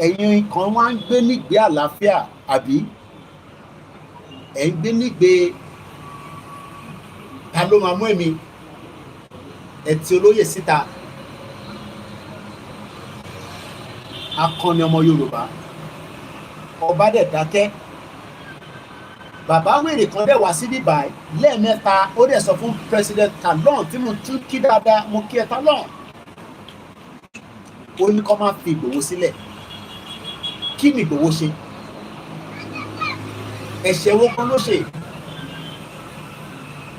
ẹ̀yin kan wá ń gbé nígbé àlàáfíà àbí ẹ̀ ń gbé nígbé ta ló máa mú èmi ẹ̀tì olóyè síta akọni ọmọ Yorùbá ọba dẹ̀ dákẹ́ bàbá wèrè kan dẹ̀ wá sí bíbá lẹ́ẹ̀mẹ́ta ó dẹ̀ sọ fún president Talon tí mo tún kí dáadáa mo kí ẹ Talon ó ní kó máa fi Ìgbòho sílẹ̀ kí ni Ìgbòho ṣe ẹ̀ṣẹ̀ wo kan ló ṣe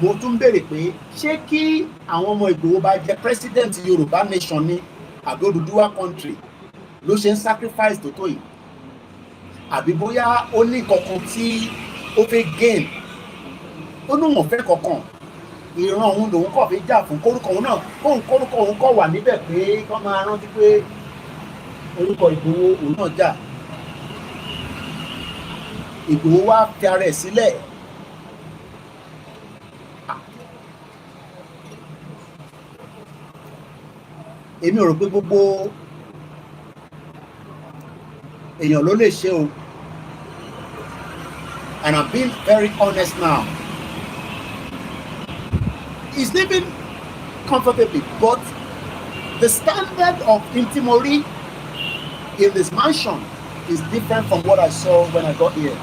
mo tún béèrè pé ṣé kí àwọn ọmọ Ìgbòho bá jẹ president Yorùbá nation ní àbí Odùduwà country ló ṣe ń sacrifice tó tó yìí àbí bóyá ó ní kankan tí ó fẹ́ gain ó ní wọn fẹ́ kankan ìran òun lòun kọ̀ fi jà fún kórúkọ òun náà kórúkọ òun kọ̀ wà níbẹ̀ pé kọ́ máa rántí pé orúkọ Ìgbòho òun náà jà Ìgbòho wá fi ara ẹ̀ sílẹ̀ èmi ò rò pé gbogbo èèyàn ló lè ṣe o and I'm being very honest now he's living comfortably but the standard of intimori in this mansion is different from what I saw when I got here.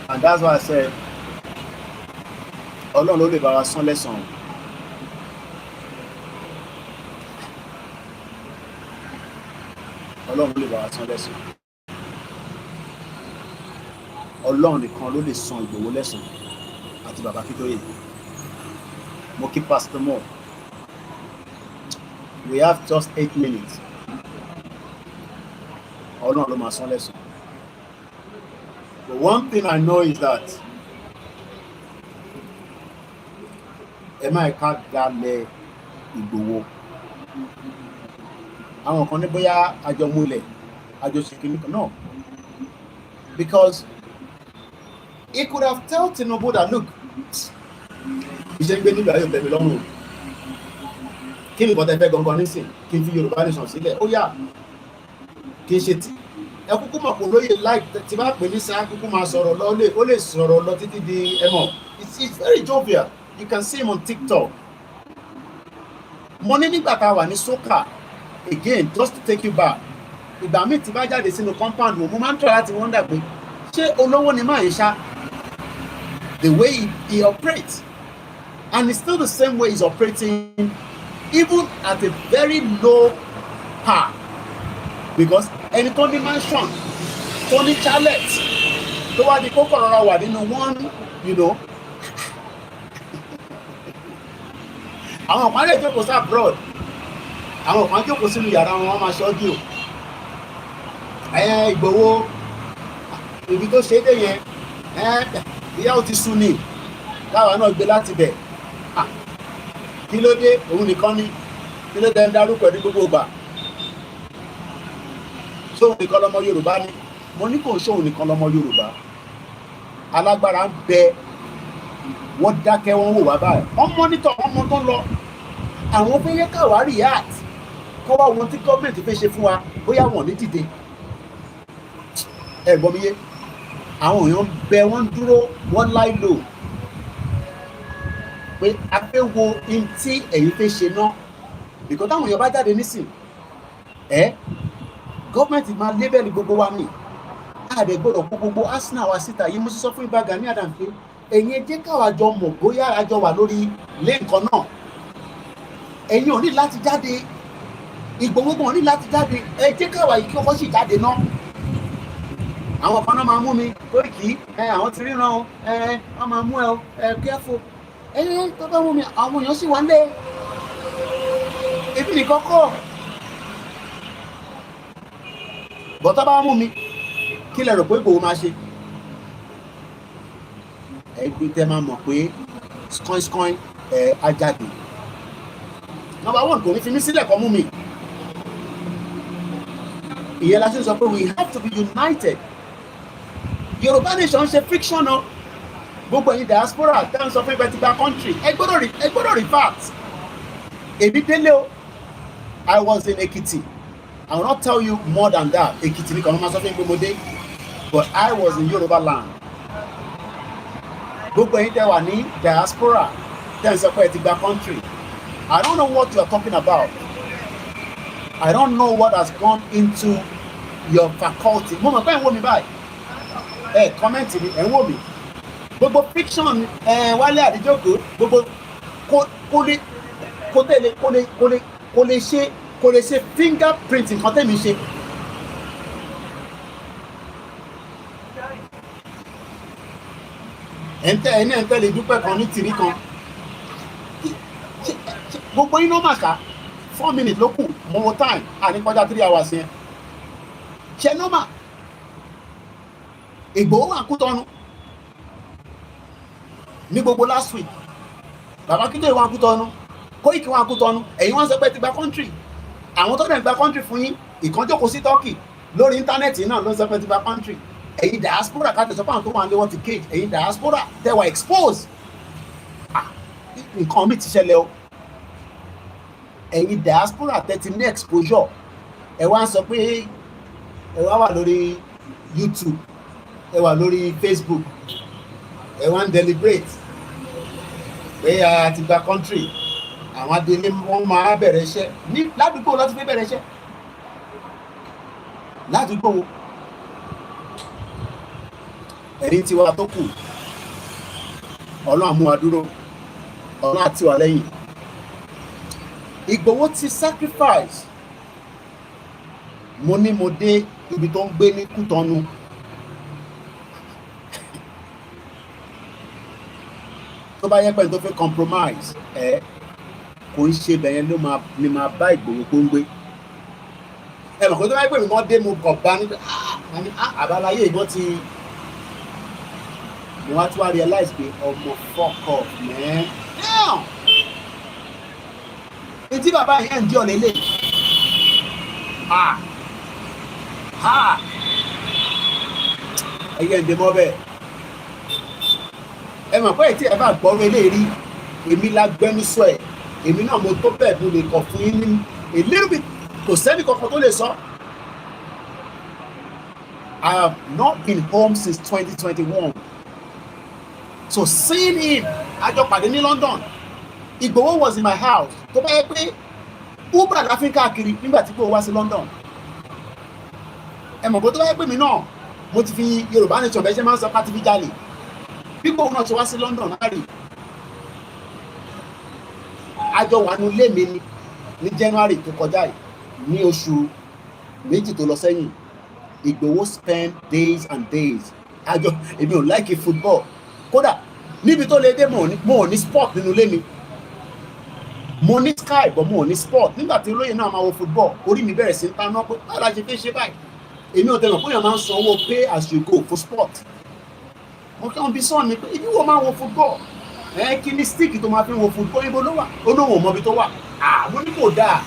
And that's why I said Ọlọ́run ló lè bá wa san lẹ́san. Ọlọ́run ló lè bá wa san lẹ́san. Ọlọ́run nìkan ló lè san Ìgbòho lẹ́san àti bàbá Akíntóyè. Mo kí Pastor Mo. We have just 8 minutes. Ọlọ́run ló máa san lẹ́san. But one thing I know is that ẹ máa ká dalẹ̀ Ìgbòho. Àwọn kan ní bóyá àjọ múlẹ̀ àjọ ṣèkìlì kan náà because he could have told Tinubu that look iṣẹ́ ń gbé nígbà yóò tẹ̀mí lọ́rùn kí ni bọ́tẹ́ fẹ́ gangan nísìn kí n fi Yorùbá nation sílẹ̀ ó yà kí n ṣe tí ẹ kúkú mọ̀ kó lóye láì tí bá pè ní sáà kúkú máa sọ̀rọ̀ lọ ó lè sọ̀rọ̀ lọ títí di ẹmọ it's very jovial you can see him on TikTok. Mo ní nígbà tá a wà ní soka again just to take you back ìgbà míì tí bá jáde sínú compound wo mo máa ń tọ́ láti wonder pé ṣé olówó ni máa ń ṣá the way he operates and it's still the same way he's operating even at a very low par because ẹni tó ní mansion tó ní chalet tó wá di kókò rọra wà nínú one àwọn kan lè jókòó sí abroad àwọn kan jókòó sínú yàrá wọn máa ṣọ́jú Ìgbòho ibi tó ṣe é dé yẹn ìyá ò ti sùn ní káwa náà gbé láti bẹ̀ kí ló dé òun nìkan ní kí ló dé ń dárúkọ ní gbogbo ìgbà sóhun nìkan lọmọ Yorùbá ni mo ní kò ń sóhun nìkan lọmọ Yorùbá alágbára ń bẹ wọ́n dákẹ́ wọ́n wò wá báyìí wọ́n mọ́nítọ̀ wọ́n mọ́ tó ń lọ àwọn fẹ́ yẹ káwá react kọ́ wá wọn tí gọ́ọ̀mẹ̀ntì fẹ́ ṣe fún wa bóyá wọ́n ní dìde ẹ gbọ́ mi yé àwọn èèyàn bẹ wọ́n dúró wọ́n láì lò pé a fẹ́ wo in tí ẹ̀yin fẹ́ ṣe náà bìkọ́ táwọn èèyàn bá jáde nísìn gọ́ọ̀mẹ̀ntì máa lébẹ̀lì gbogbo wa ní àdè gbọ́dọ̀ kó gbogbo arsenal wa síta yìí mo sì sọ fún Ìbà Gani Adams pé ẹ̀yin ẹ jẹ́ káwa jọ mọ̀ bóyá a jọ wà lórí lẹ́ǹkan náà ẹ̀yin ò ní láti jáde Ìgbòho gan ò ní láti jáde ẹ jẹ́ káwa yìí kí ọkọ̀ sì jáde náà àwọn kan náà máa mú mi Koiki àwọn ti ríran o wọ́n máa mú ẹ o careful tó bá mú mi àwọn èèyàn sì wá ń lé ebi nìkan kọ́ bọ́tọ́ bá mú mi kí lẹ rò pé Ìgbòho máa ṣe ẹgbẹ́ tẹ máa mọ̀ pé skoin ajáde. Number one, kò ní fi mí sílẹ̀ kọ́ mú mi. Ìyẹn la ṣe sọ pé we have to be united. Yorùbá nation ṣe fiction o. Gbogbo ẹ̀yin diaspora tẹ́ ń sọ fún ibẹ̀ ti gba country. Ẹ gbọ́dọ̀ rí fact. Èmi délé o. I was in Ekiti. I will not tell you more than that. Ekiti ni kàn máa sọ fún mi pé mo dé. But I was in Yoruba land. Gbogbo ẹ̀yin tẹ́ wà ní diaspora tẹ́ ń sọ pé ẹ ti gba country. I don't know what you are talking about. I don't know what has gone into your faculty. Mo mọ̀ pé ẹ̀ ń wò mí báyìí. Comment mi, ẹ̀ ń wò mí. Gbogbo fiction Wálé Àdìjókòó, gbogbo kò lè ṣe fingerprint nǹkan tẹ́mi ṣe. Ẹni ẹ̀ ń tẹ́lẹ̀ dúpẹ́ kan ní tìrí kan. Gbogbo iná màkà 4 minutes ló kù mo time àní kọjá 3 hours yẹn. Ṣé nọ́mà? Ìgbòho wà Kútọ́nù ní gbogbo last week. Bàbá Kíndé wà Kútọ́nù, Kóìkì wà Kútọ́nù. Ẹ̀yin wọ́n sọ pé ti gba country. Àwọn tó dẹ̀ gba country fún yín, ìkan jókòó sí Turkey lórí íńtánẹ́ẹ̀tì náà ló sọ pé ti gba country. Ẹ̀yin diaspora ká tẹ̀sọ́ fáwọn tó wà ní wọ́n ti cage. Ẹ̀yin diaspora tẹ̀ wà expose. Nǹkan mi ti ṣẹlẹ̀ o. Ẹ̀yin diaspora tẹ̀ ti ní exposure. Ẹ wá ń sọ pé ẹ wá wà lórí YouTube, ẹ wà lórí Facebook, ẹ wá ń deliberate pé a ti gba country. Àwọn adélé wọn máa bẹ̀rẹ̀ iṣẹ́ ní ládùúgbò láti fi bẹ̀rẹ̀ iṣẹ́ ládùúgbò wo. Ẹ̀yin tiwa tó kù Ọlọ́run mú wa dúró, Ọlọ́run àti wà lẹ́yìn. Ìgbòho ti sacrifice. Mo ní mo dé ibi tó ń gbé ní Kútọ́nù. Tó bá yẹ pé tó fẹ́ compromise kò ń ṣe bẹ̀yẹn ló máa bá Ìgbòho tó ń gbé. Ẹ mọ̀ pé tó bá yẹ pé mi wọ́n dé mo kàn bá ní àbáláyé ìbọn ti mo wá tí wá realize pé ọmọ fuck off man. Now etí bàbá yẹn ń jẹ́ ọ̀lẹ́lẹ̀. Ẹyẹ ń dè mọ́ bẹ́ẹ̀. Ẹ mọ̀ pé ètí ẹ bá gbọ́rọ̀ eléyìí èmi la gbẹ́nu sọ ẹ̀. Èmi náà mo tó bẹ́ẹ̀ mo lè kọ̀ fún yín ní a little bit. Kò sẹ́ni kankan tó lè sọ. I have not been home since 2021. So seeing him, àjọ pàdé ní London. Ìgbòho was in my house. Tó bá yẹ pé Uber la fi ń káàkiri nígbà tí Ìgbòho wá sí London. Ẹ mọ̀ pé tó bá yẹ pé mi náà mo ti fi Yorùbá nation bẹ́ẹ̀ ṣe máa ń sọ pátí fi jalè. Bí Ìgbòho náà ṣe wá sí London láàrin. Àjọ wà nínú ilé mi ní January tó kọjá yìí ní oṣù méjì tó lọ sẹ́yìn. Ìgbòho spend days and days. Àjọ èmi ò like football. Kódà níbi tó lè dé mo ò ní sport nínú ilé mi. Mo ní sky but mo ò ní sport. Nígbà tí olóyè náà máa wo football orí mi bẹ̀rẹ̀ sí ń taná pé báwo la ṣe fi ṣe báyìí. Èmi ò tẹ̀lé fúnyàn máa ń san owó pay as you go for sport. Mo kí wọn bí sọ́ọ̀ mi pé ibi wo máa wo football. Kí ni stick tó máa fi wo football ibo ló wà. Ó lóun ò mọ ibi tó wà. Mo ní kò dáa.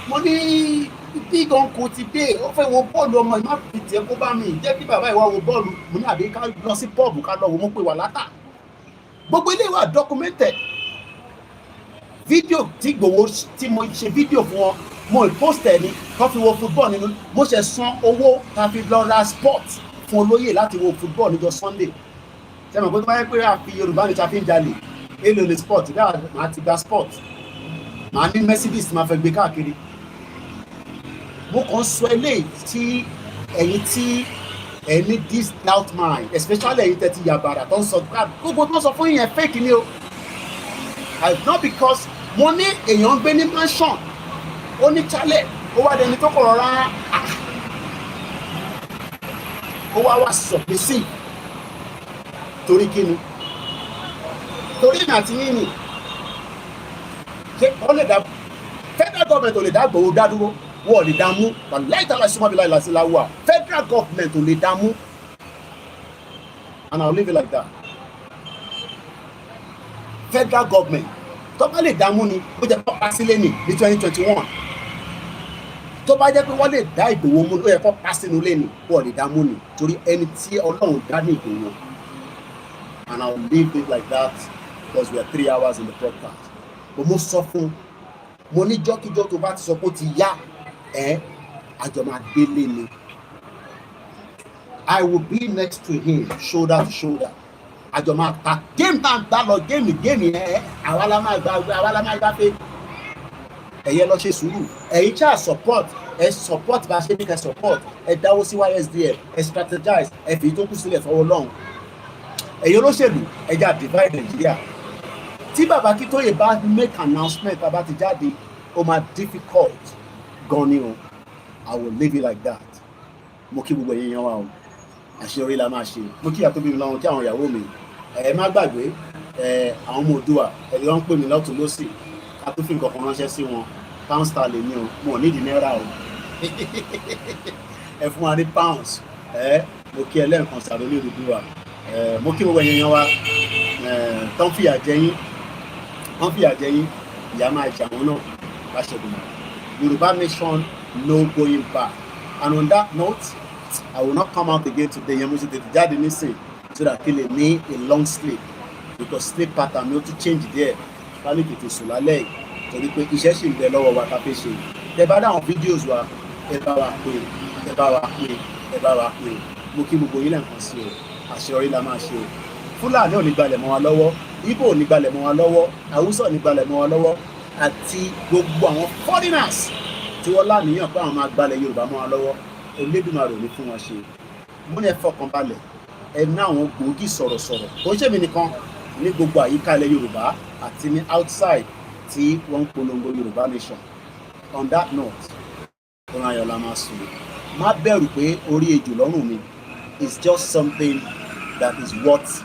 Mo ní bí gan kò ti dé. Ó fẹ́ wo bọ́ọ̀lù ọmọ ìmá fi tiẹ̀ kó bá mi. Jẹ́ kí bàbá ìwà wo bọ́ọ̀lù. Mo ní àbí ká lọ sí pọ́ọ̀bù ká lọ wo mo pé wà látà. Gbogbo ilé wa documented. Fídíò tí Ìgbòho tí mo ṣe fídíò fún wọn mo post ẹ̀ ní kán fi wo football nínú mo ṣe san owó ká fi lọ ra sport fún olóyè láti wo football níjọ́ Sunday. Ṣé mo gbọ́dọ̀ báyìí pé a fi Yorùbá ní ṣàfihàn jalè èlò lè sport bí màá ti gba sport màá ní Mercedes máa fẹ́ gbé káàkiri. Mo kàn sọ eléyìí tí ẹ̀yin tí ẹni this doubt mind especially ẹ̀yin tẹ́tí yàbàrà tó ń sọ gbogbo tó ń sọ fún yẹn fake ni o. Not because mo ní èèyàn ń gbé ní mansion ó ní chalet ó wá dẹni tó kọ̀ rọra ó wá submissive torí kíni torí ìrìn àti yín ni ṣé wọ́n lè dá federal government ò lè dá Ìgbòho dá dúró wọ́n ò lè dá mú wà láìtàlá sí mọ́bí láìláṣí láwùwà federal government ò lè dá mú and I will leave it like that. federal government tó bá lè dààmú ni ó jẹ́ kó pa sílé ní 2021 tó bá jẹ́ pé wọ́n lè dá Ìgbòho mú ó yẹ kó pa sínú ilé ní wọ́n lè dààmú ni torí ẹni tí Ọlọ́run dá ní Ìgbòho. And I'll leave it like that because we are 3 hours in the podcast. But mo sọ fún mo ní jọ́kíjọ́ tó bá ti sọ pé ó ti yá àjọ máa délé ni. I will be next to him shoulder to shoulder. Àjọ máa ta game time dá lọ game yẹn àwa la máa gbá pé ẹ̀yẹ lọ ṣe sùúrù ẹ̀yin ṣáà support bá ṣe ní ká support dáwó sí YSDF strategize fi tó kù sílẹ̀ fọwọ́ lọ́hùn. Ẹ̀yin olóṣèlú ẹja divide Nigeria. Tí bàbá Akíntóyè bá make announcement bàbá ti jáde ó máa difficult gan ni o. I will leave it like that. Mo kí gbogbo ẹ̀yin yan wa o. Àṣeyọrí la máa ṣe. Mo kí àtòbí mi lọ́wọ́ kí àwọn ìyàwó mi. Má gbàgbé àwọn ọmọ Oòduà ẹ̀yọ́ ń pè mí lọ́tún lọ́sì ká tó fi nǹkan kan ránṣẹ́ sí wọn. Pound sterling ni o. Mo ò ní ìdí náírà o. Ẹ fún wa ní pounds. Mo kí ẹlẹ́ǹkan sàrò ní Oòduà. Mo kí gbogbo ẹ̀yin yan wa tán fìyà jẹ yín ìyá máa jà wọn náà láṣẹ̀dùn. Yorùbá nation no going back. And on that note, I will not come out again today. Yẹn mo ṣe tètè jáde nísìn so that kí lè ní a long sleep because sleep pattern mi ó tún change there. Báyìí tètè sùn lálẹ́ yìí torí pé iṣẹ́ sì ń bẹ lọ́wọ́ wa ká fẹ́ ṣe. Ẹ bá dáhùn videos wa ẹ bá wa pè. Mo kí gbogbo yín lẹ́ẹ̀kan sí o. Àṣeyọrí la máa ṣe o. Fúlàní ò ní gbalẹ̀ mọ́ wa lọ́wọ́, Ìgbò ò ní gbalẹ̀ mọ́ wa lọ́wọ́, Haúsá ò ní gbalẹ̀ mọ́ wa lọ́wọ́ àti gbogbo àwọn foreigners tí wọ́n láníyàn pé àwọn máa gbalẹ̀ Yorùbá mọ́ wa lọ́wọ́. Olódùmarè ò ní fún wọn ṣe. Mo ní ẹ fọkàn balẹ̀ ẹ ná àwọn gbòógì sọ̀rọ̀sọ̀rọ̀ kò ń ṣèmi nìkan ní gbogbo àyíká ilẹ̀ Yorùbá àti ní outside tí wọ́n ń polongo Yorùbá nation. On that note, ọ̀rọ̀ ayọ̀ la máa sùn. Má bẹ̀rù pé orí ejò lọ́rùn mi. It's just something that is worth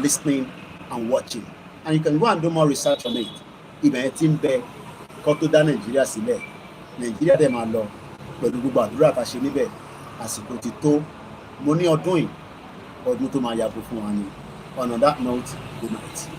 listening and watching. And you can go and do more research on it. Ibẹ̀ tí ń bẹ kó tó dá Nàìjíríà sílẹ̀. Nàìjíríà dẹ̀ máa lọ pẹ̀lú gbogbo àdúrà tá a ṣe níbẹ̀. Àsìkò ti tó. Mo ní ọdún yìí, ọdún tó máa yàgò fún wa ni. On that note, good night.